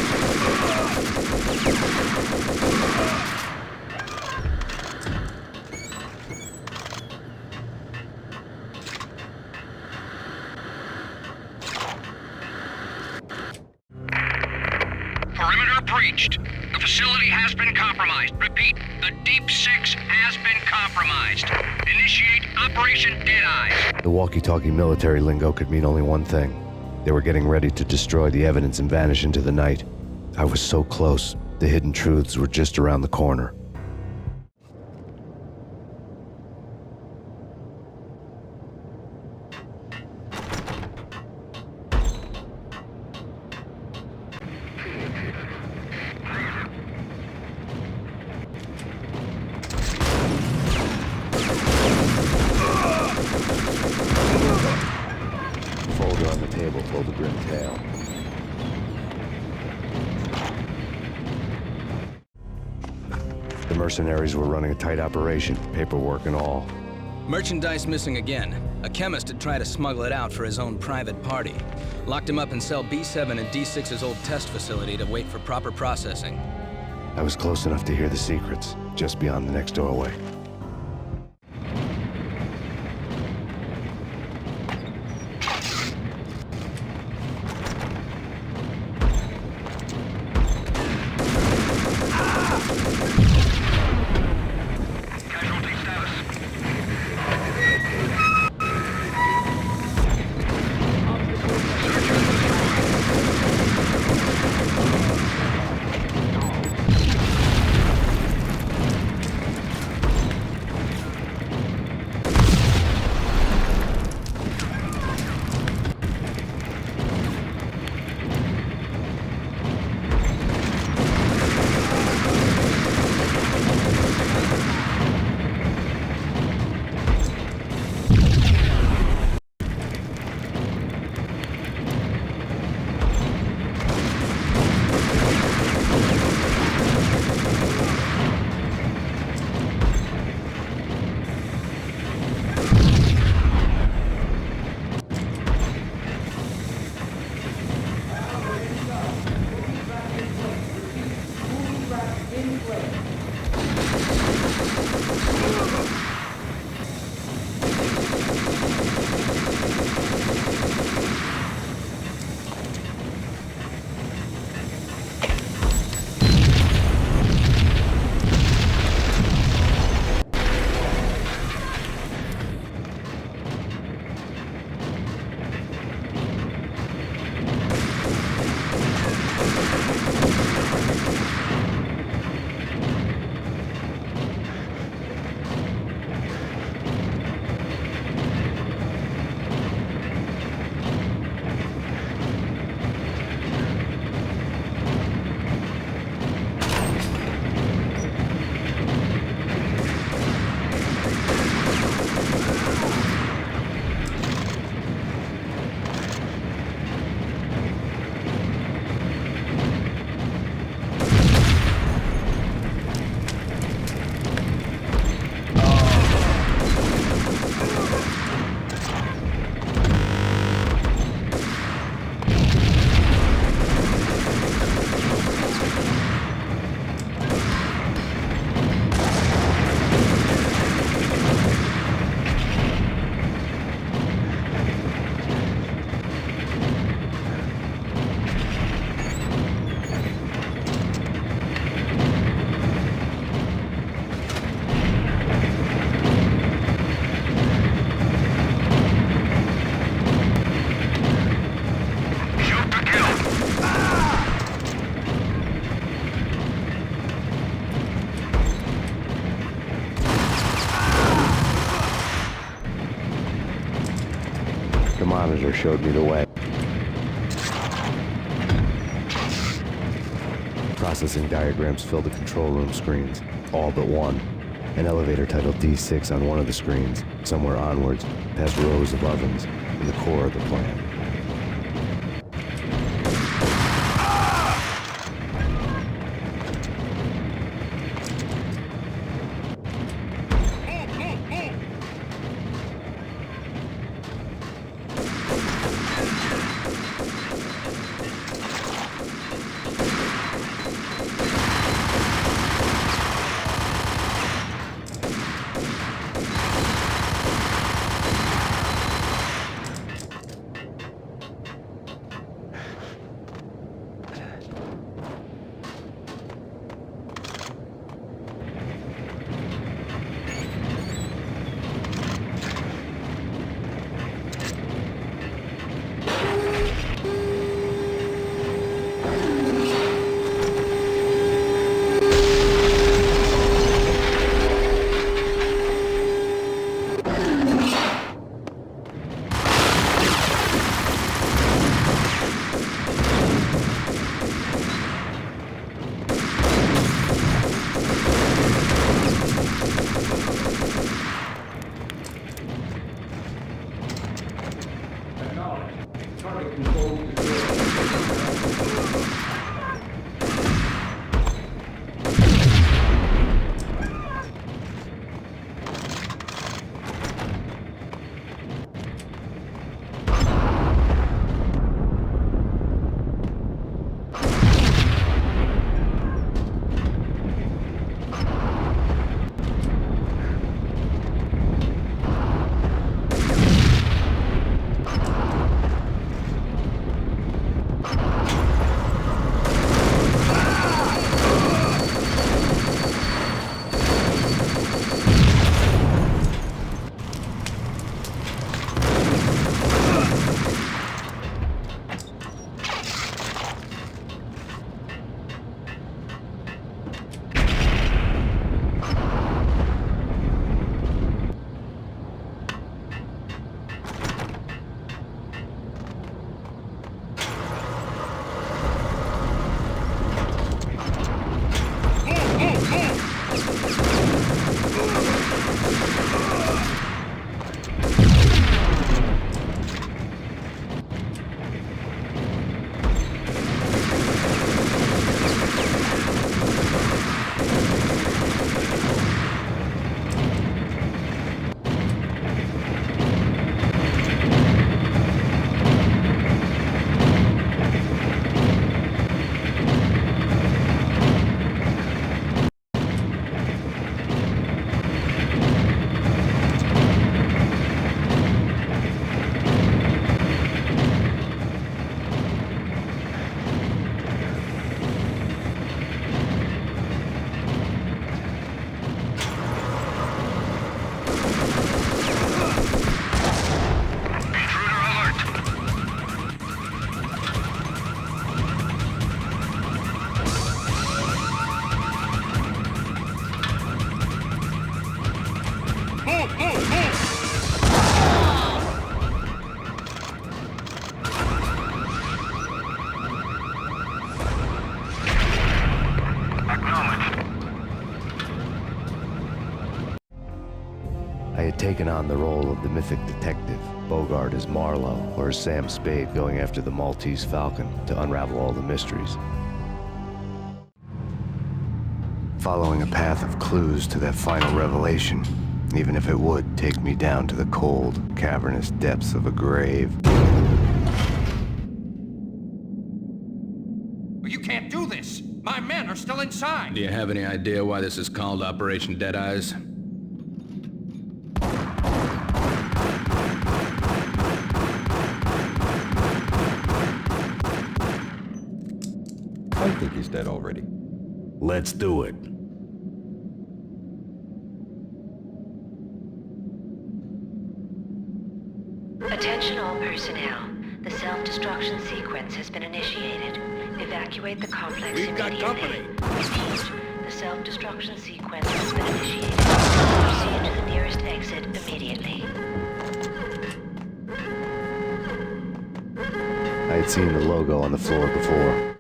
breached. The facility has been compromised. Repeat, the Deep Six has been compromised. Initiate Operation Deadeyes.
The walkie-talkie military lingo could mean only one thing. They were getting ready to destroy the evidence and vanish into the night. I was so close. The hidden truths were just around the corner. Folder on the table pulled a grim tail. The mercenaries were running a tight operation, paperwork and all.
Merchandise missing again. A chemist had tried to smuggle it out for his own private party. Locked him up in cell B7 in D6's old test facility to wait for proper processing.
I was close enough to hear the secrets, just beyond the next doorway. The monitor showed me the way. Processing diagrams filled the control room screens, all but one. An elevator titled D6 on one of the screens, somewhere onwards, past rows of ovens, in the core of the plant. I had taken on the role of the mythic detective, Bogart as Marlowe, or as Sam Spade going after the Maltese Falcon to unravel all the mysteries. Following a path of clues to that final revelation, even if it would take me down to the cold, cavernous depths of a grave.
You can't do this! My men are still inside!
Do you have any idea why this is called Operation Dead Eyes?
I think he's dead already.
Let's do it.
Attention all personnel. The self-destruction sequence has been initiated. Evacuate the complex
We've
immediately.
got company.
Repeat. The self-destruction sequence has been initiated. Proceed to the nearest exit immediately.
I had seen the logo on the floor before.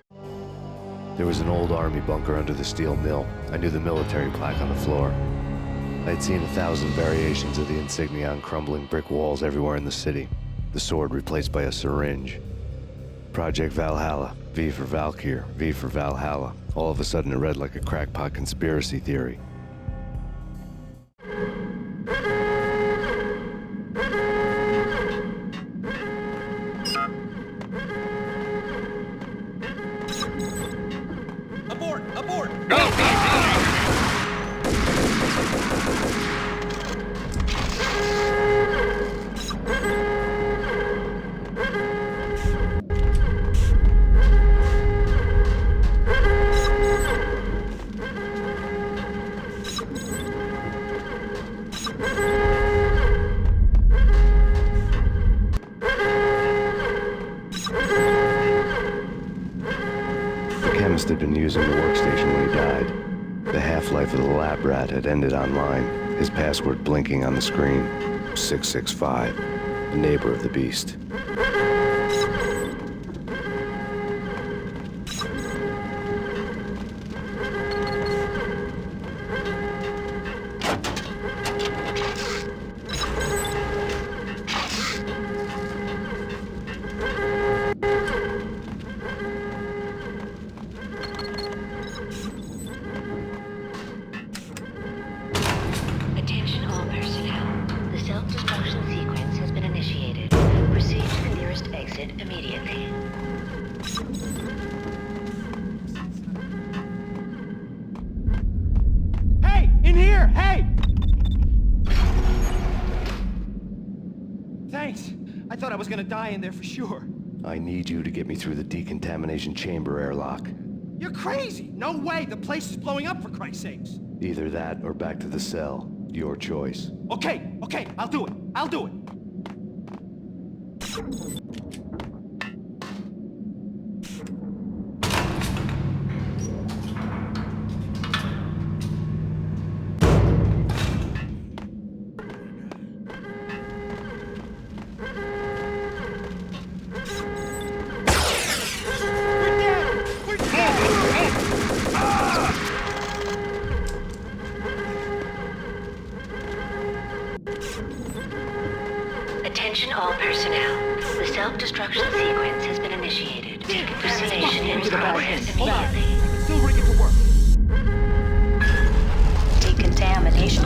There was an old army bunker under the steel mill. I knew the military plaque on the floor. I had seen 1,000 variations of the insignia on crumbling brick walls everywhere in the city. The sword replaced by a syringe. Project Valhalla, V for Valkyr, V for Valhalla. All of a sudden it read like a crackpot conspiracy theory.
Abort! Abort!
The chemist had been using the workstation when he died. The half-life of the lab rat had ended online, his password blinking on the screen. 665, a neighbor of the beast.
Attention all personnel. The self-destruction sequence has been initiated. Proceed to the nearest exit immediately.
Hey! In here! Hey! Thanks. I thought I was gonna die in there for sure.
I need you to get me through the decontamination chamber airlock.
You're crazy! No way! The place is blowing up, for Christ's sakes!
Either that or back to the cell. Your choice.
Okay, I'll do it. I'll do it.
Attention all personnel. The self-destruction sequence has been initiated. Decontamination in progress immediately.
Still ring it to work.
Decontamination.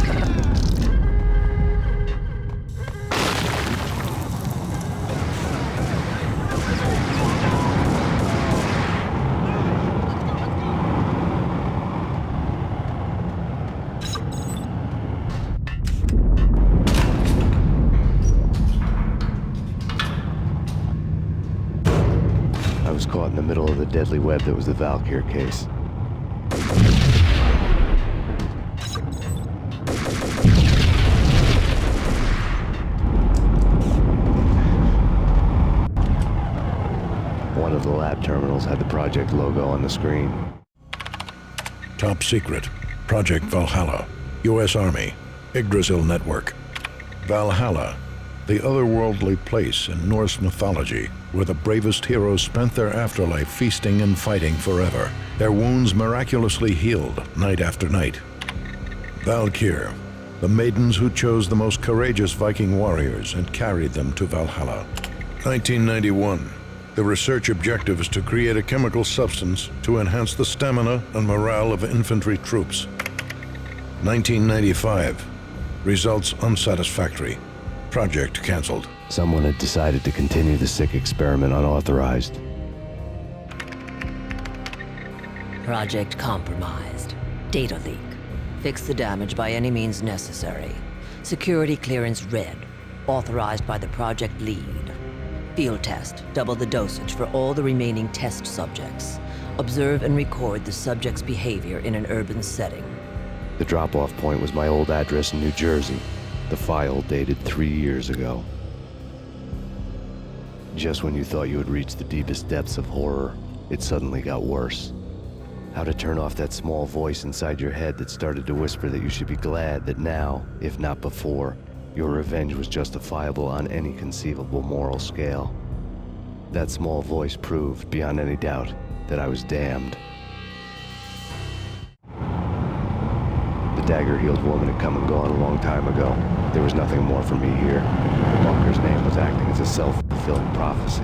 I was caught in the middle of the deadly web that was the Valkyr case. One of the lab terminals had the project logo on the screen.
Top secret. Project Valhalla. U.S. Army. Yggdrasil Network. Valhalla. The otherworldly place in Norse mythology where the bravest heroes spent their afterlife feasting and fighting forever, their wounds miraculously healed night after night. Valkyr, the maidens who chose the most courageous Viking warriors and carried them to Valhalla. 1991. The research objective is to create a chemical substance to enhance the stamina and morale of infantry troops. 1995. Results unsatisfactory. Project canceled.
Someone had decided to continue the sick experiment unauthorized.
Project compromised. Data leak. Fix the damage by any means necessary. Security clearance red. Authorized by the project lead. Field test. Double the dosage for all the remaining test subjects. Observe and record the subject's behavior in an urban setting.
The drop-off point was my old address in New Jersey. The file dated 3 years ago. Just when you thought you had reached the deepest depths of horror, it suddenly got worse. How to turn off that small voice inside your head that started to whisper that you should be glad that now, if not before, your revenge was justifiable on any conceivable moral scale. That small voice proved, beyond any doubt, that I was damned. The dagger-heeled woman had come and gone a long time ago. There was nothing more for me here. Bunker's name was acting as a self-fulfilling prophecy.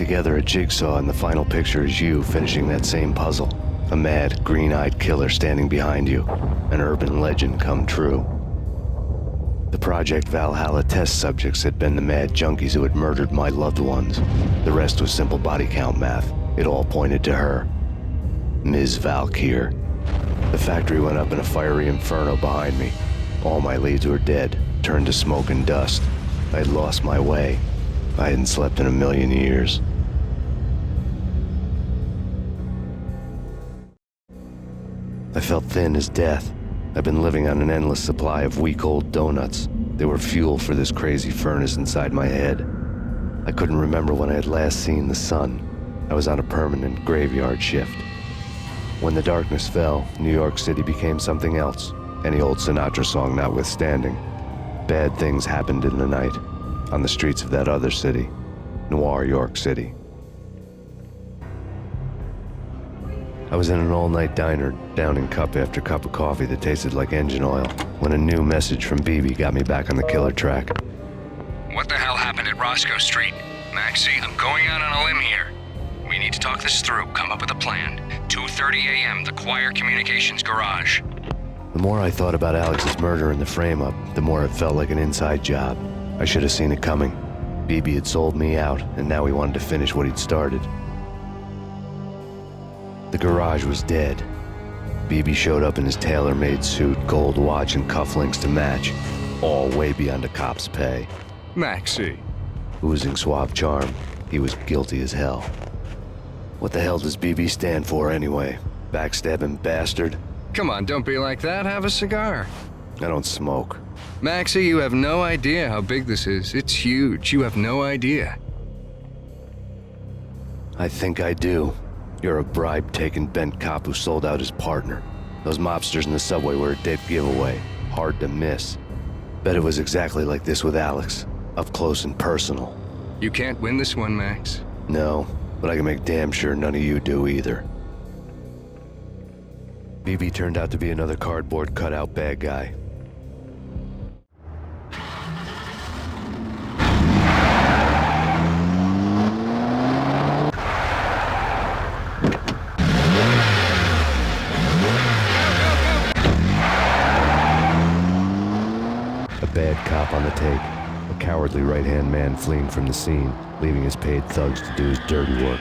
together a jigsaw, and the final picture is you finishing that same puzzle. A mad, green-eyed killer standing behind you. An urban legend come true. The Project Valhalla test subjects had been the mad junkies who had murdered my loved ones. The rest was simple body count math. It all pointed to her. Ms. Valkyr. The factory went up in a fiery inferno behind me. All my leads were dead, turned to smoke and dust. I had lost my way. I hadn't slept in a million years. I felt thin as death. I've been living on an endless supply of week-old donuts. They were fuel for this crazy furnace inside my head. I couldn't remember when I had last seen the sun. I was on a permanent graveyard shift. When the darkness fell, New York City became something else, any old Sinatra song notwithstanding. Bad things happened in the night, on the streets of that other city, Noir York City. I was in an all-night diner, downing cup after cup of coffee that tasted like engine oil, when a new message from BB got me back on the killer track.
What the hell happened at Roscoe Street? Maxie, I'm going out on a limb here. We need to talk this through, come up with a plan. 2:30 a.m., the Choir Communications Garage.
The more I thought about Alex's murder and the frame-up, the more it felt like an inside job. I should have seen it coming. BB had sold me out, and now he wanted to finish what he'd started. The garage was dead. BB showed up in his tailor-made suit, gold watch, and cufflinks to match, all way beyond a cop's pay.
Maxie.
Oozing suave charm, he was guilty as hell. What the hell does BB stand for anyway? Backstabbing bastard?
Come on, don't be like that. Have a cigar.
I don't smoke.
Maxie, you have no idea how big this is. It's huge. You have no idea.
I think I do. You're a bribe-taking bent cop who sold out his partner. Those mobsters in the subway were a dead giveaway. Hard to miss. Bet it was exactly like this with Alex. Up close and personal.
You can't win this one, Max.
No, but I can make damn sure none of you do either. BB turned out to be another cardboard cutout bad guy. Bad cop on the take, a cowardly right-hand man fleeing from the scene, leaving his paid thugs to do his dirty work.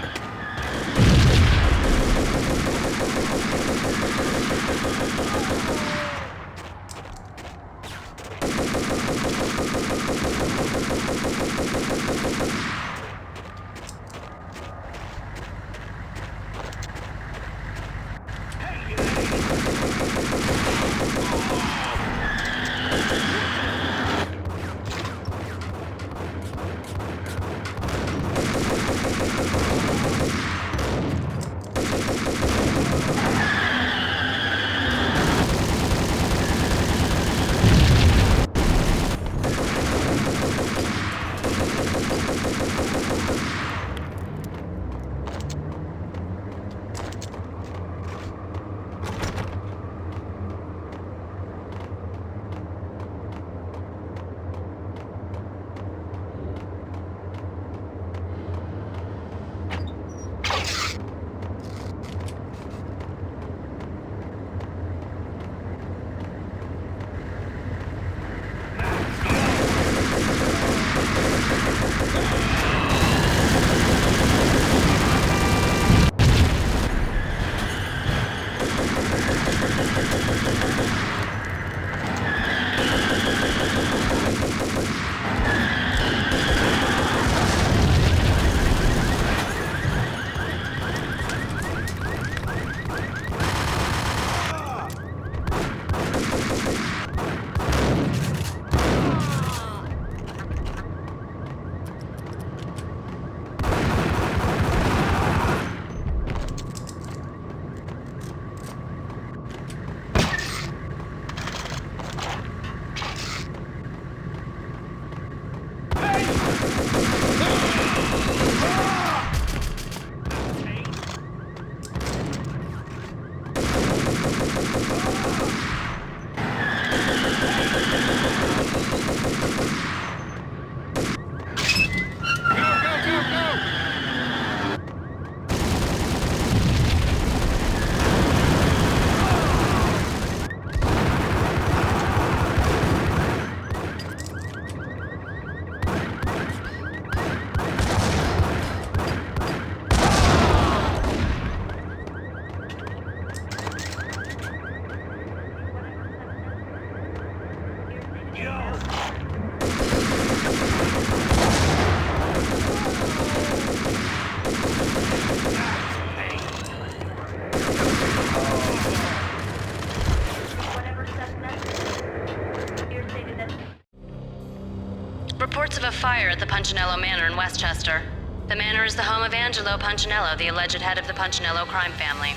fire at the Punchinello Manor in Westchester. The manor is the home of Angelo Punchinello, the alleged head of the Punchinello crime family.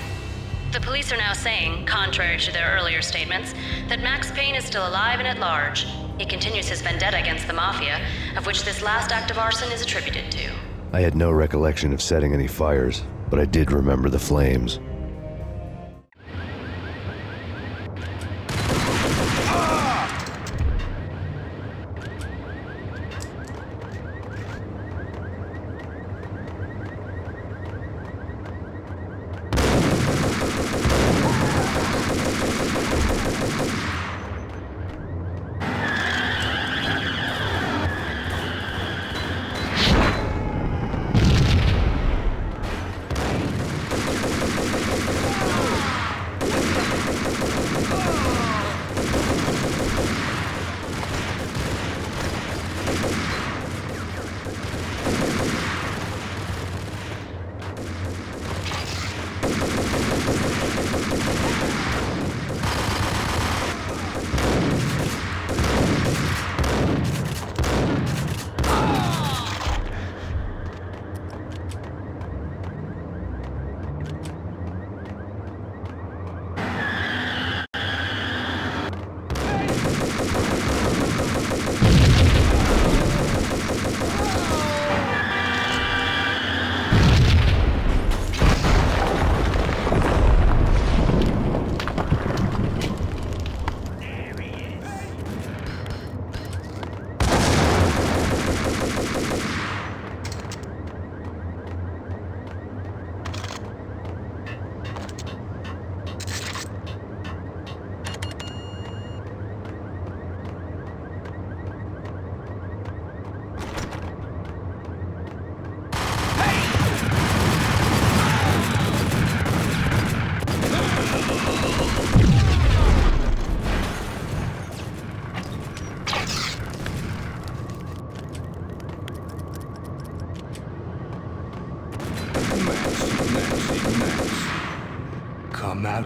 The police are now saying, contrary to their earlier statements, that Max Payne is still alive and at large. He continues his vendetta against the Mafia, of which this last act of arson is attributed to.
I had no recollection of setting any fires, but I did remember the flames.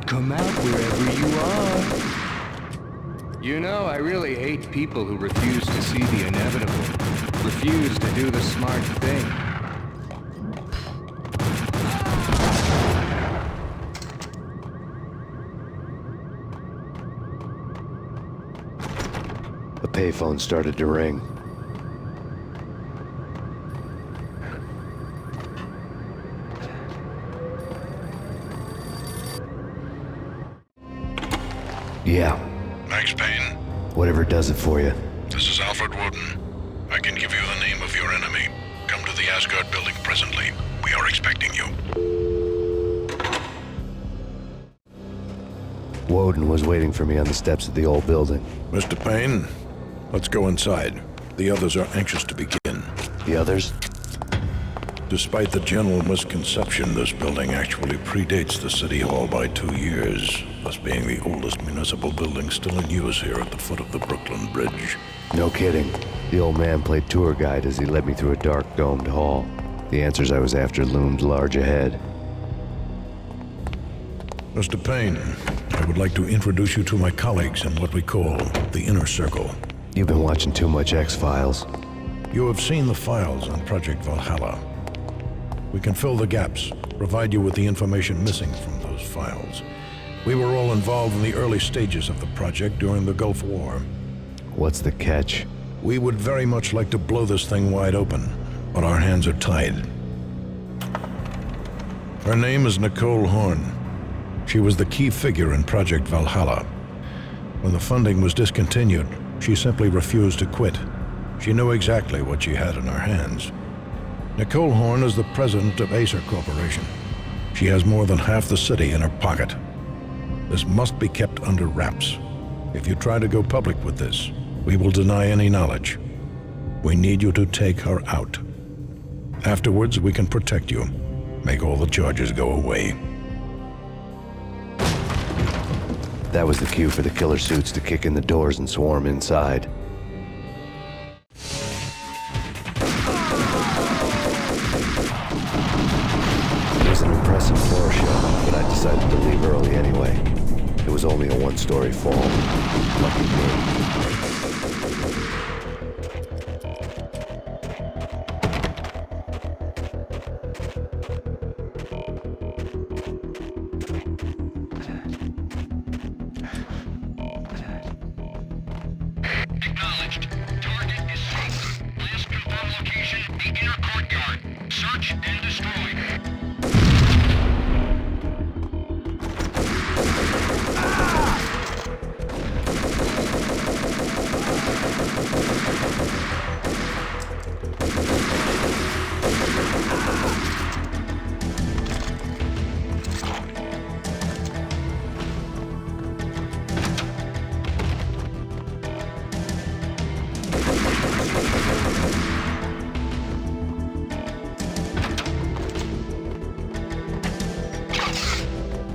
Come out wherever you are. You know, I really hate people who refuse to see the inevitable, refuse to do the smart thing.
The payphone started to ring. Yeah.
Max Payne?
Whatever does it for you.
This is Alfred Woden. I can give you the name of your enemy. Come to the Asgard building presently. We are expecting you.
Woden was waiting for me on the steps of the old building.
Mr. Payne, let's go inside. The others are anxious to begin.
The others?
Despite the general misconception, this building actually predates the City Hall by 2 years, thus being the oldest municipal building still in use here at the foot of the Brooklyn Bridge.
No kidding. The old man played tour guide as he led me through a dark domed hall. The answers I was after loomed large ahead.
Mr. Payne, I would like to introduce you to my colleagues in what we call the Inner Circle.
You've been watching too much X-Files.
You have seen the files on Project Valhalla. We can fill the gaps, provide you with the information missing from those files. We were all involved in the early stages of the project during the Gulf War.
What's the catch?
We would very much like to blow this thing wide open, but our hands are tied. Her name is Nicole Horn. She was the key figure in Project Valhalla. When the funding was discontinued, she simply refused to quit. She knew exactly what she had in her hands. Nicole Horn is the president of Acer Corporation. She has more than half the city in her pocket. This must be kept under wraps. If you try to go public with this, we will deny any knowledge. We need you to take her out. Afterwards, we can protect you. Make all the charges go away.
That was the cue for the killer suits to kick in the doors and swarm inside. It was an impressive floor show, but I decided to leave early anyway. It was only a one-story fall. Lucky me.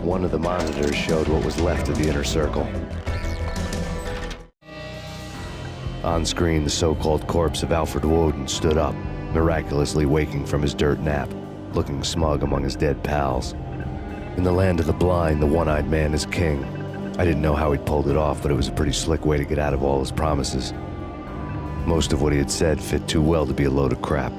One of the monitors showed what was left of the inner circle. On screen, the so-called corpse of Alfred Woden stood up, miraculously waking from his dirt nap, looking smug among his dead pals. In the land of the blind, the one-eyed man is king. I didn't know how he'd pulled it off, but it was a pretty slick way to get out of all his promises. Most of what he had said fit too well to be a load of crap.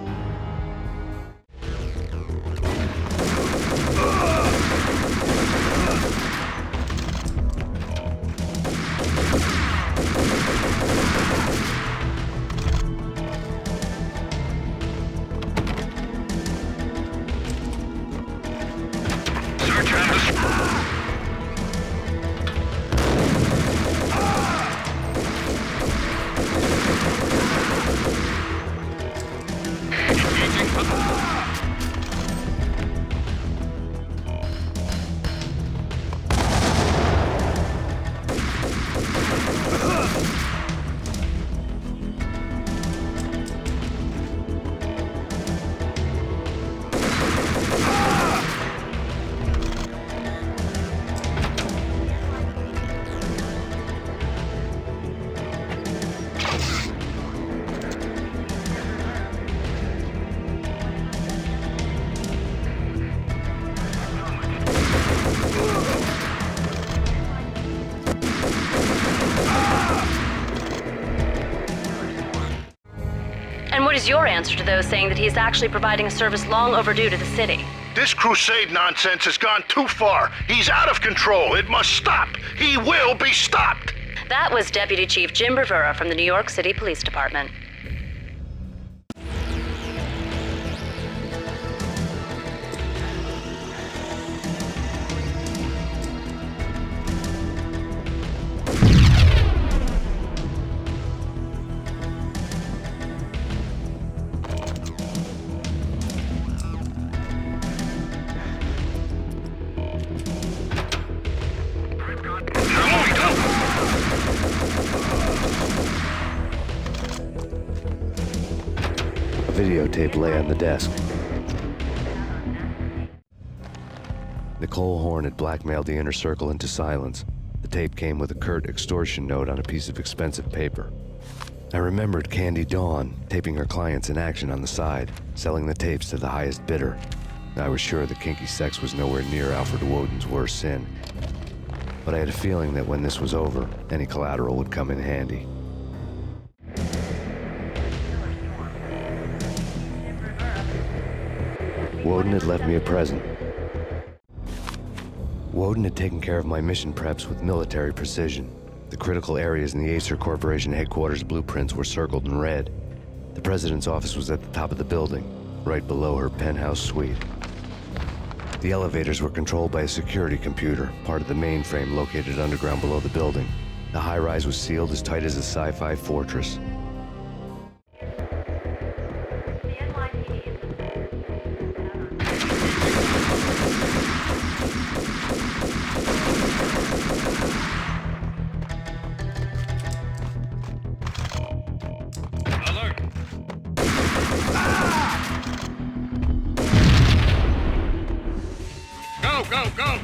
And what is your answer to those saying that he's actually providing a service long overdue to the city?
This crusade nonsense has gone too far. He's out of control. It must stop. He will be stopped.
That was Deputy Chief Jim Rivera from the New York City Police Department.
Videotape lay on the desk. Nicole Horn had blackmailed the inner circle into silence. The tape came with a curt extortion note on a piece of expensive paper. I remembered Candy Dawn taping her clients in action on the side, selling the tapes to the highest bidder. I was sure that kinky sex was nowhere near Alfred Woden's worst sin. But I had a feeling that when this was over, any collateral would come in handy. Woden had left me a present. Woden had taken care of my mission preps with military precision. The critical areas in the Acer Corporation headquarters blueprints were circled in red. The president's office was at the top of the building, right below her penthouse suite. The elevators were controlled by a security computer, part of the mainframe located underground below the building. The high-rise was sealed as tight as a sci-fi fortress.
Go!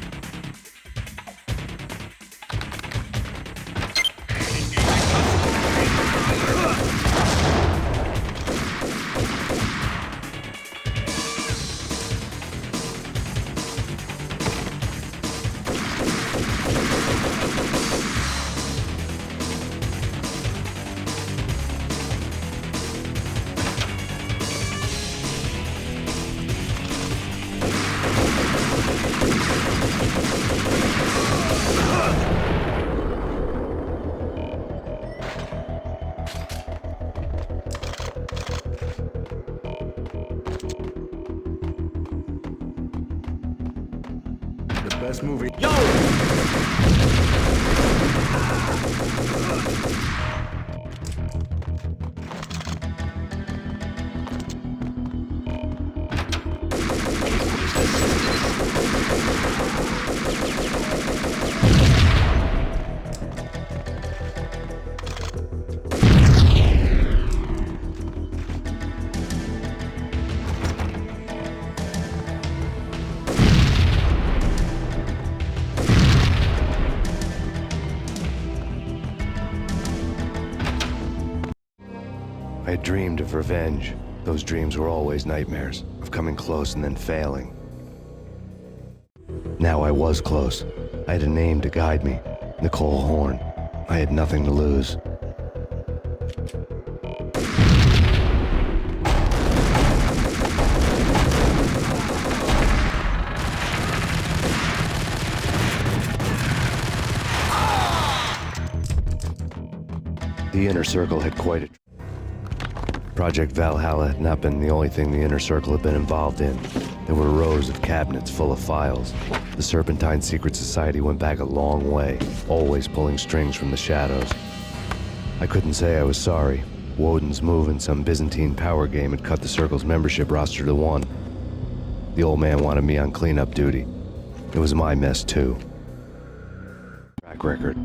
Best movie.
Yo!
I had dreamed of revenge. Those dreams were always nightmares, of coming close and then failing. Now I was close. I had a name to guide me, Nicole Horn. I had nothing to lose. The Inner Circle had quite a... Project Valhalla had not been the only thing the Inner Circle had been involved in. There were rows of cabinets full of files. The Serpentine Secret Society went back a long way, always pulling strings from the shadows. I couldn't say I was sorry. Woden's move in some Byzantine power game had cut the Circle's membership roster to 1. The old man wanted me on cleanup duty. It was my mess, too. Track record.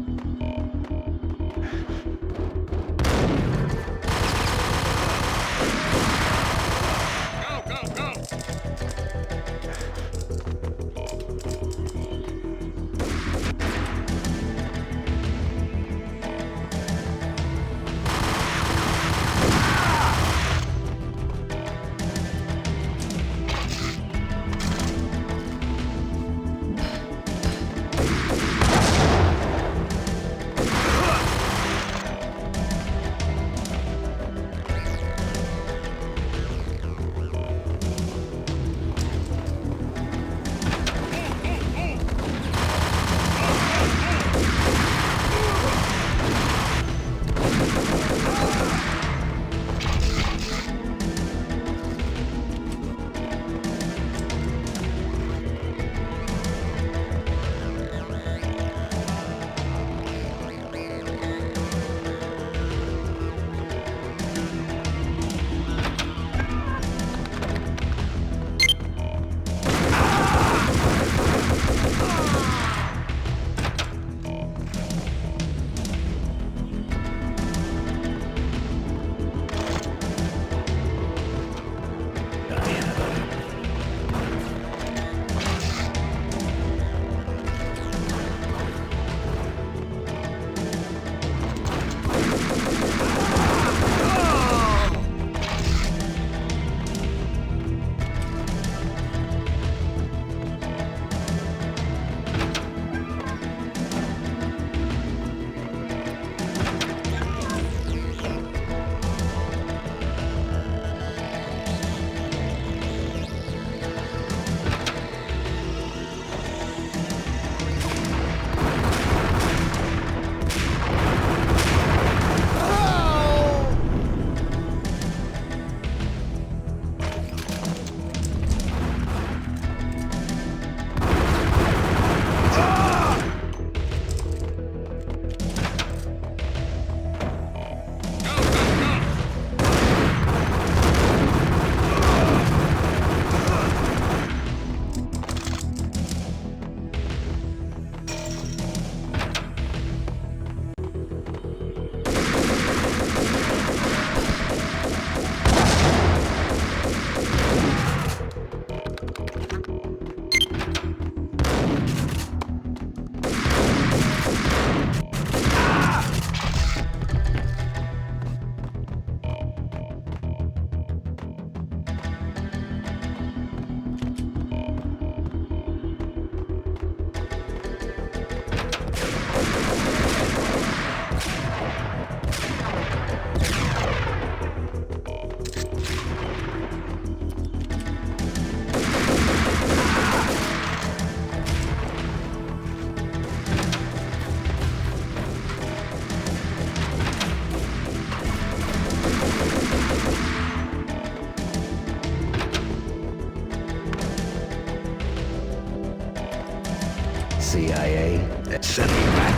CIA, send me back.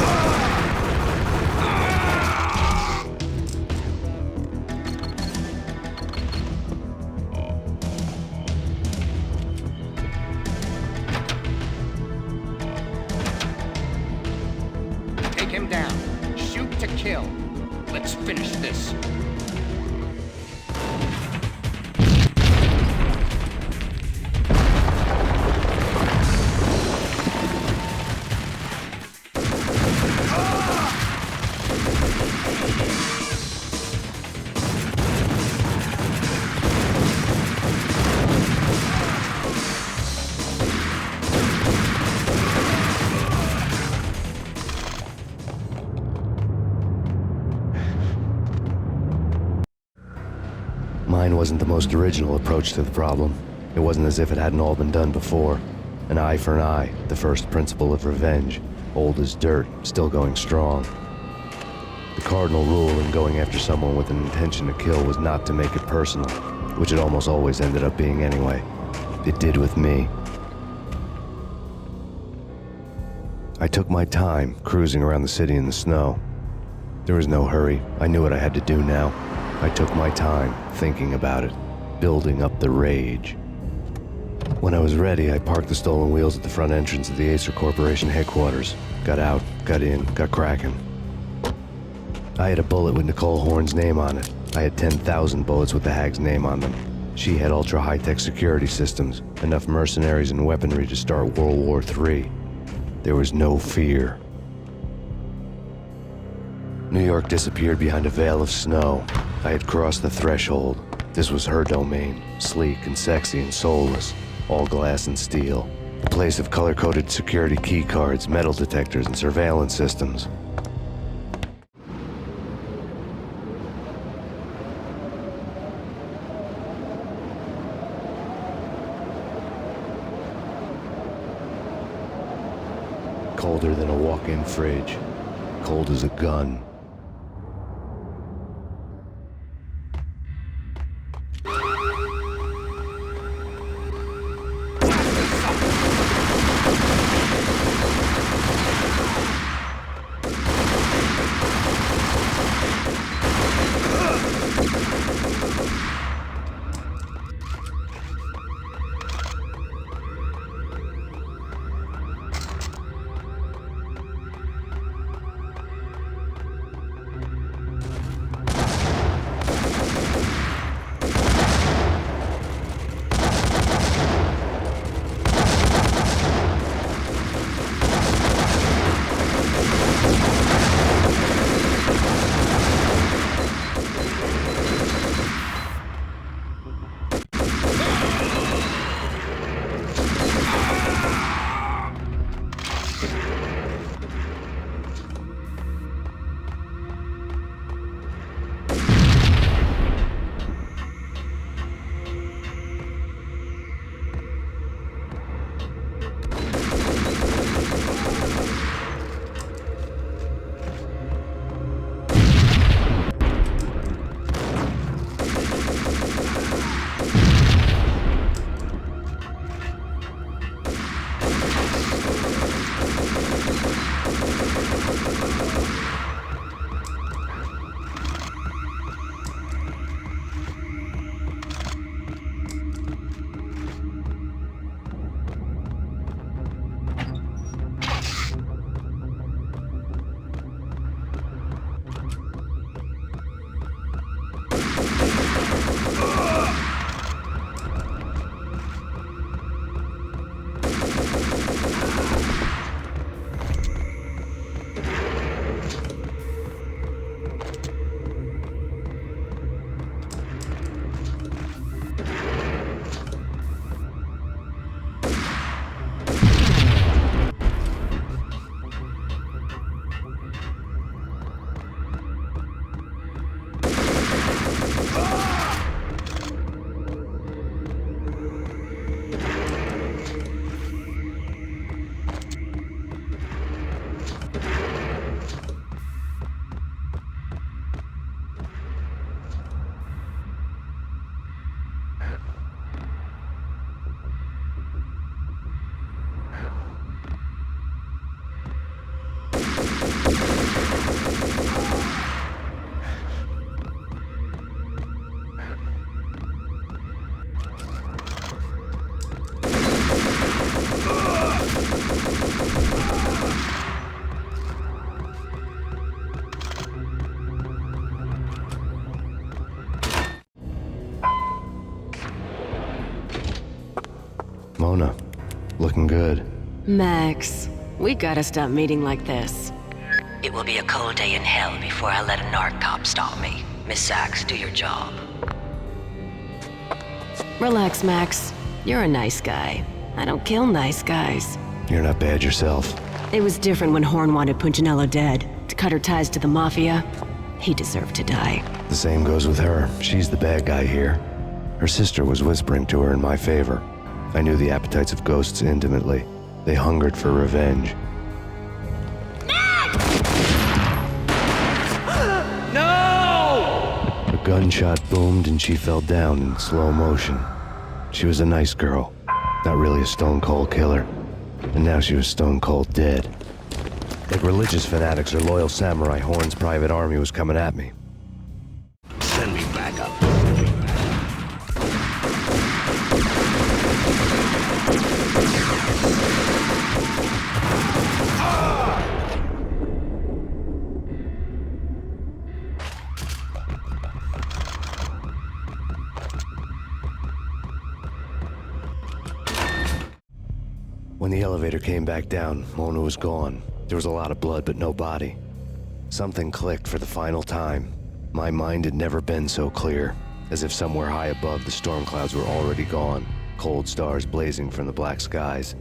Take him down. Shoot to kill. Let's finish this.
Mine wasn't the most original approach to the problem. It wasn't as if it hadn't all been done before. An eye for an eye, the first principle of revenge. Old as dirt, still going strong. The cardinal rule in going after someone with an intention to kill was not to make it personal, which it almost always ended up being anyway. It did with me. I took my time, cruising around the city in the snow. There was no hurry. I knew what I had to do now. I took my time, thinking about it, building up the rage. When I was ready, I parked the stolen wheels at the front entrance of the Acer Corporation headquarters. Got out, got in, got cracking. I had a bullet with Nicole Horn's name on it. I had 10,000 bullets with the hag's name on them. She had ultra-high-tech security systems, enough mercenaries and weaponry to start World War III. There was no fear. New York disappeared behind a veil of snow. I had crossed the threshold. This was her domain, sleek and sexy and soulless, all glass and steel. A place of color-coded security key cards, metal detectors, and surveillance systems. Colder than a walk-in fridge. Cold as a gun. Mona, looking good.
Max, we gotta stop meeting like this.
It will be a cold day in hell before I let a narc cop stop me. Miss Sachs, do your job.
Relax, Max. You're a nice guy. I don't kill nice guys.
You're not bad yourself.
It was different when Horn wanted Punchinello dead. To cut her ties to the Mafia. He deserved to die.
The same goes with her. She's the bad guy here. Her sister was whispering to her in my favor. I knew the appetites of ghosts intimately. They hungered for revenge.
No!
A gunshot boomed and she fell down in slow motion. She was a nice girl, not really a stone-cold killer. And now she was stone-cold dead. Like religious fanatics or loyal samurai, Horn's private army was coming at me.
Send me back up.
When the elevator came back down, Mona was gone. There was a lot of blood, but no body. Something clicked for the final time. My mind had never been so clear, as if somewhere high above the storm clouds were already gone, cold stars blazing from the black skies.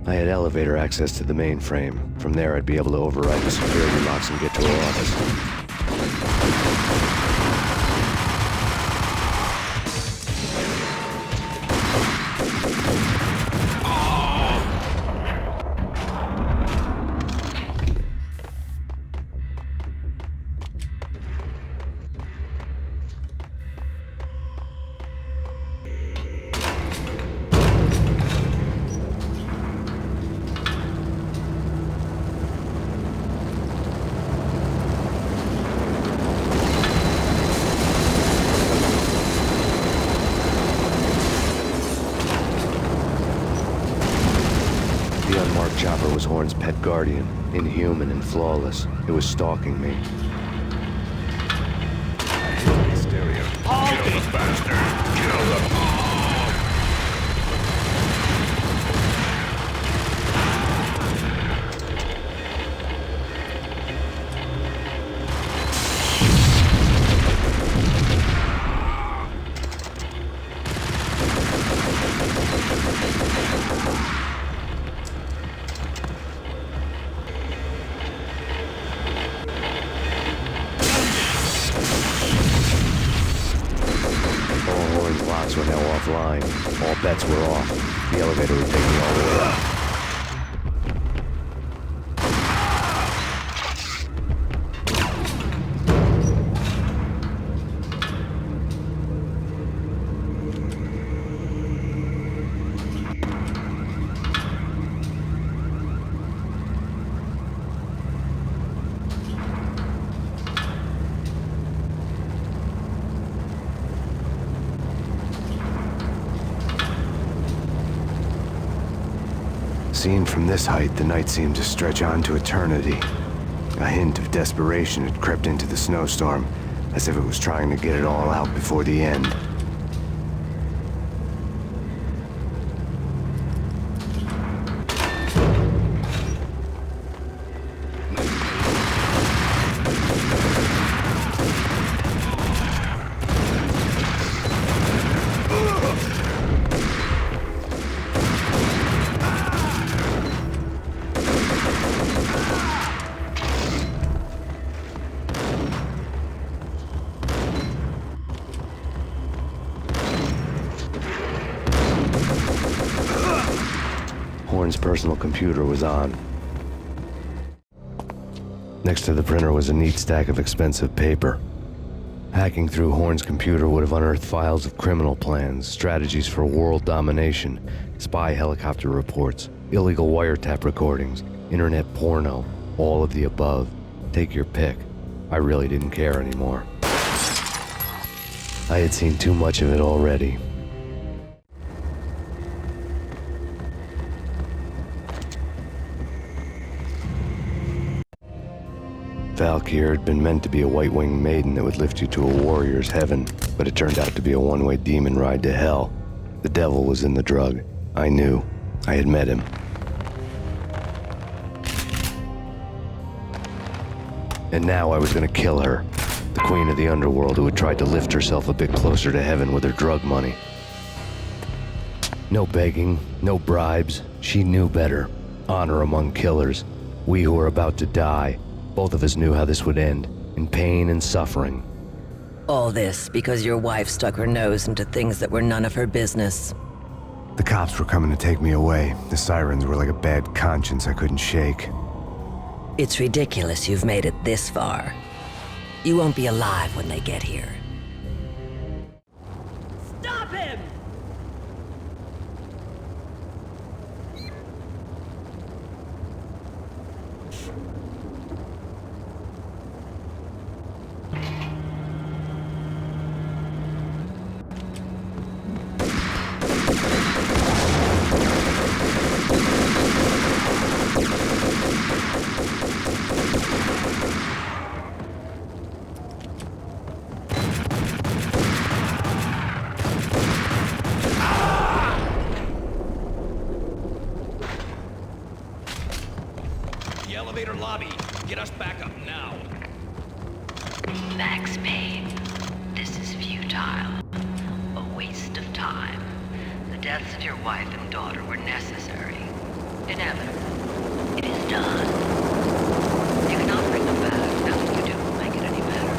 I had elevator access to the mainframe. From there, I'd be able to override the security locks and get to her office. The unmarked chopper was Horn's pet guardian, inhuman and flawless. It was stalking me.
Hysteria. Kill the bastard. Kill the...
Were now offline. All bets were off. The elevator would take me all the way up. Seen from this height, the night seemed to stretch on to eternity. A hint of desperation had crept into the snowstorm, as if it was trying to get it all out before the end. personal computer was on. Next to the printer was a neat stack of expensive paper. Hacking through Horn's computer would have unearthed files of criminal plans, strategies for world domination, spy helicopter reports, illegal wiretap recordings, internet porno, all of the above. Take your pick. I really didn't care anymore. I had seen too much of it already. Valkyr had been meant to be a white-winged maiden that would lift you to a warrior's heaven, but it turned out to be a one-way demon ride to hell. The devil was in the drug. I knew. I had met him. And now I was gonna kill her, the queen of the underworld who had tried to lift herself a bit closer to heaven with her drug money. No begging, no bribes. She knew better. Honor among killers. We who were about to die. Both of us knew how this would end, in pain and suffering.
All this because your wife stuck her nose into things that were none of her business.
The cops were coming to take me away. The sirens were like a bad conscience I couldn't shake.
It's ridiculous you've made it this far. You won't be alive when they get here.
Stop him!
The elevator lobby. Get us back up now.
Max Payne, this is futile. A waste of time. The deaths of your wife and daughter were necessary. Inevitable. It is done. You cannot bring them back. Nothing you do will make it any better.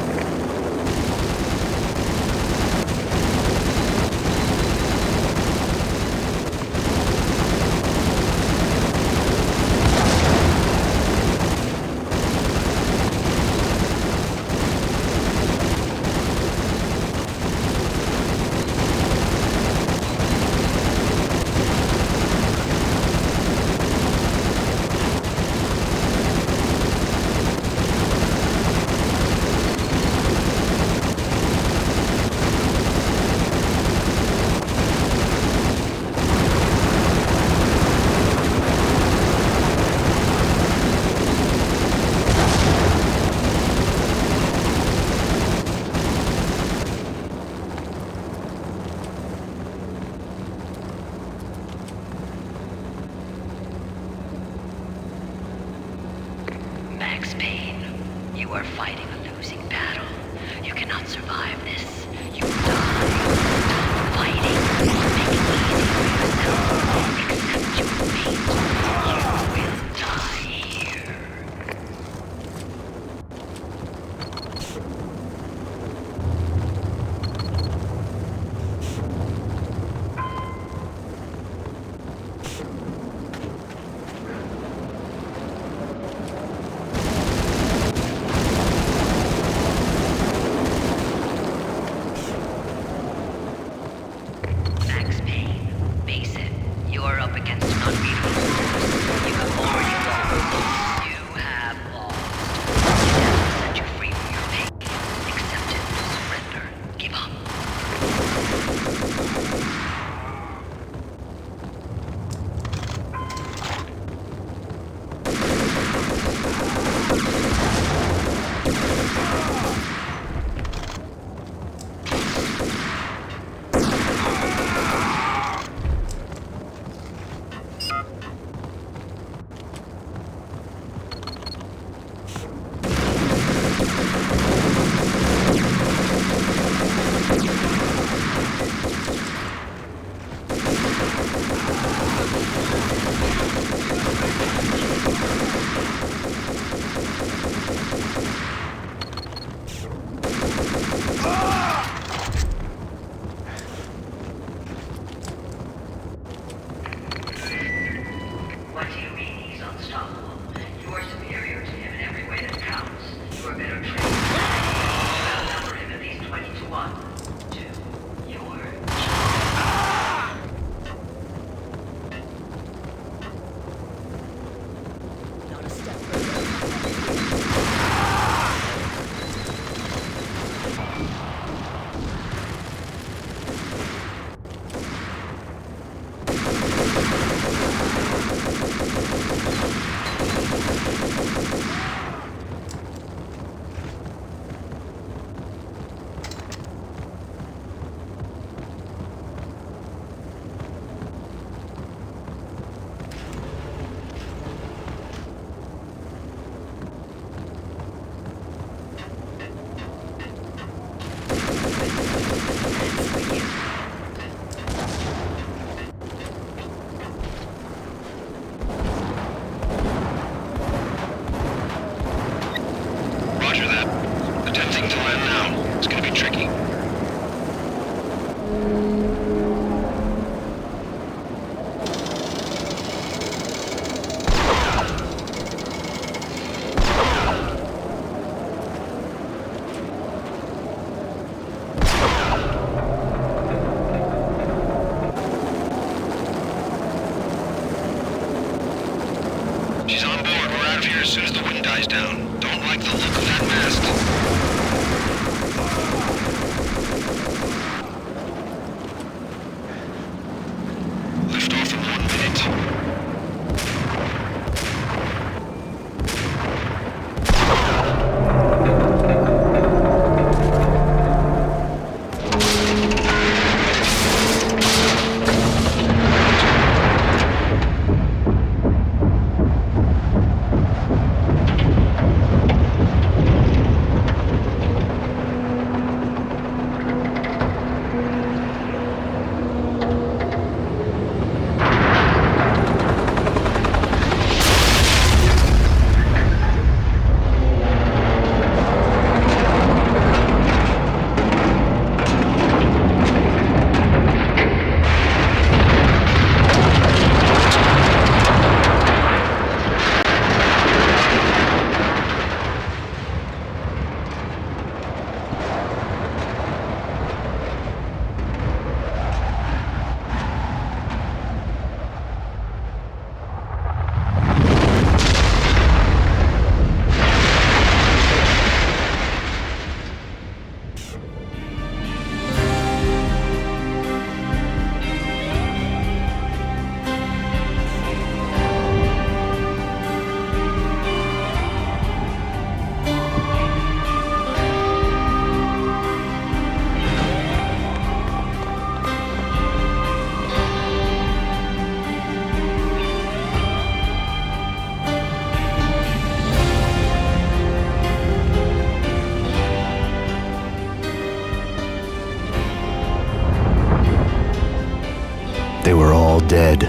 all dead.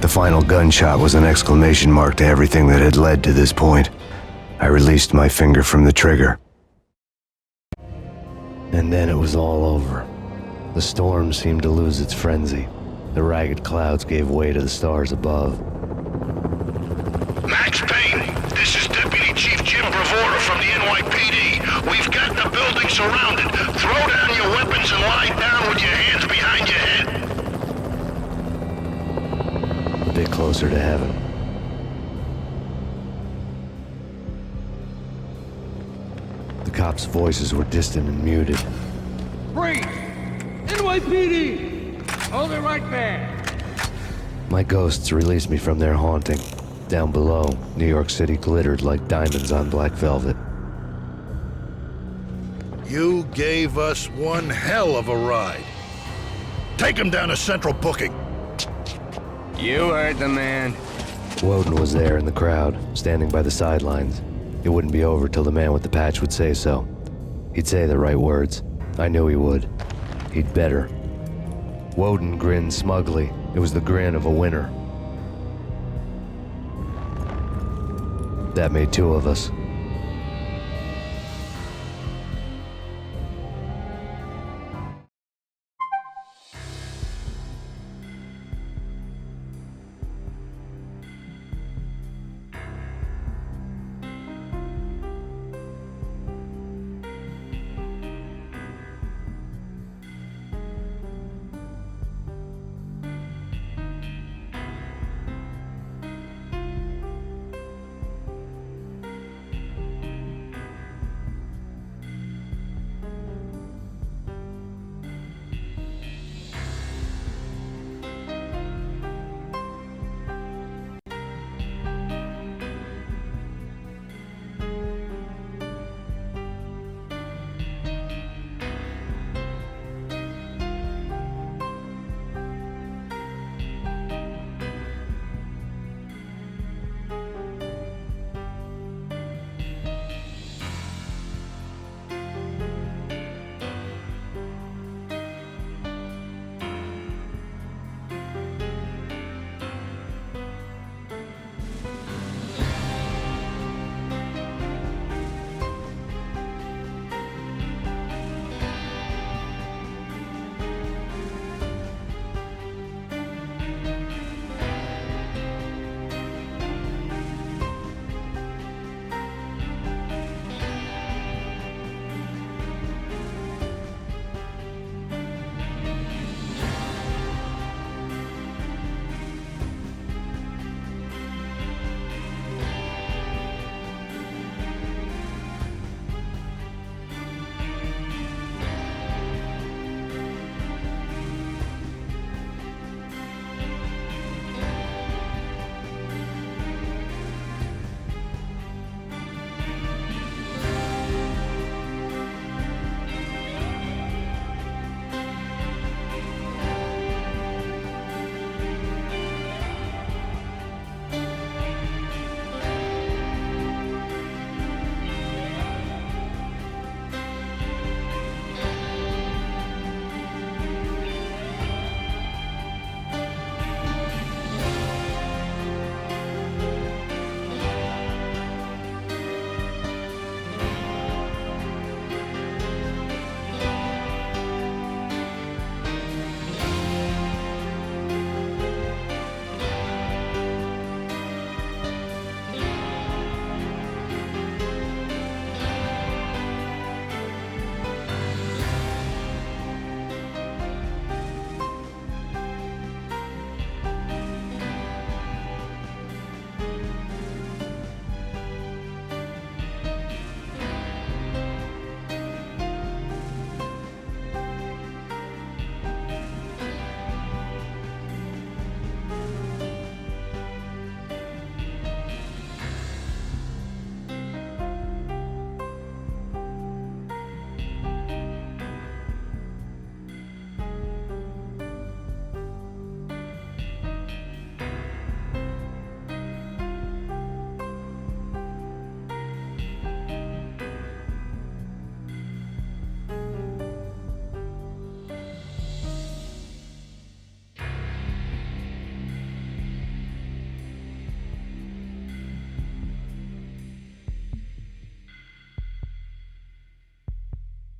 The final gunshot was an exclamation mark to everything that had led to this point. I released my finger from the trigger. And then it was all over. The storm seemed to lose its frenzy. The ragged clouds gave way to the stars above.
Max Payne, this is Deputy Chief Jim Bravura from the NYPD. We've got the building surrounded. Throw down your weapons and lie down with your hands behind your head.
A bit closer to heaven. The cops' voices were distant and muted.
Freeze! NYPD! Hold it right there!
My ghosts released me from their haunting. Down below, New York City glittered like diamonds on black velvet.
You gave us one hell of a ride. Take him down to Central Booking.
You heard the man.
Woden was there in the crowd, standing by the sidelines. It wouldn't be over till the man with the patch would say so. He'd say the right words. I knew he would. He'd better. Woden grinned smugly. It was the grin of a winner. That made two of us.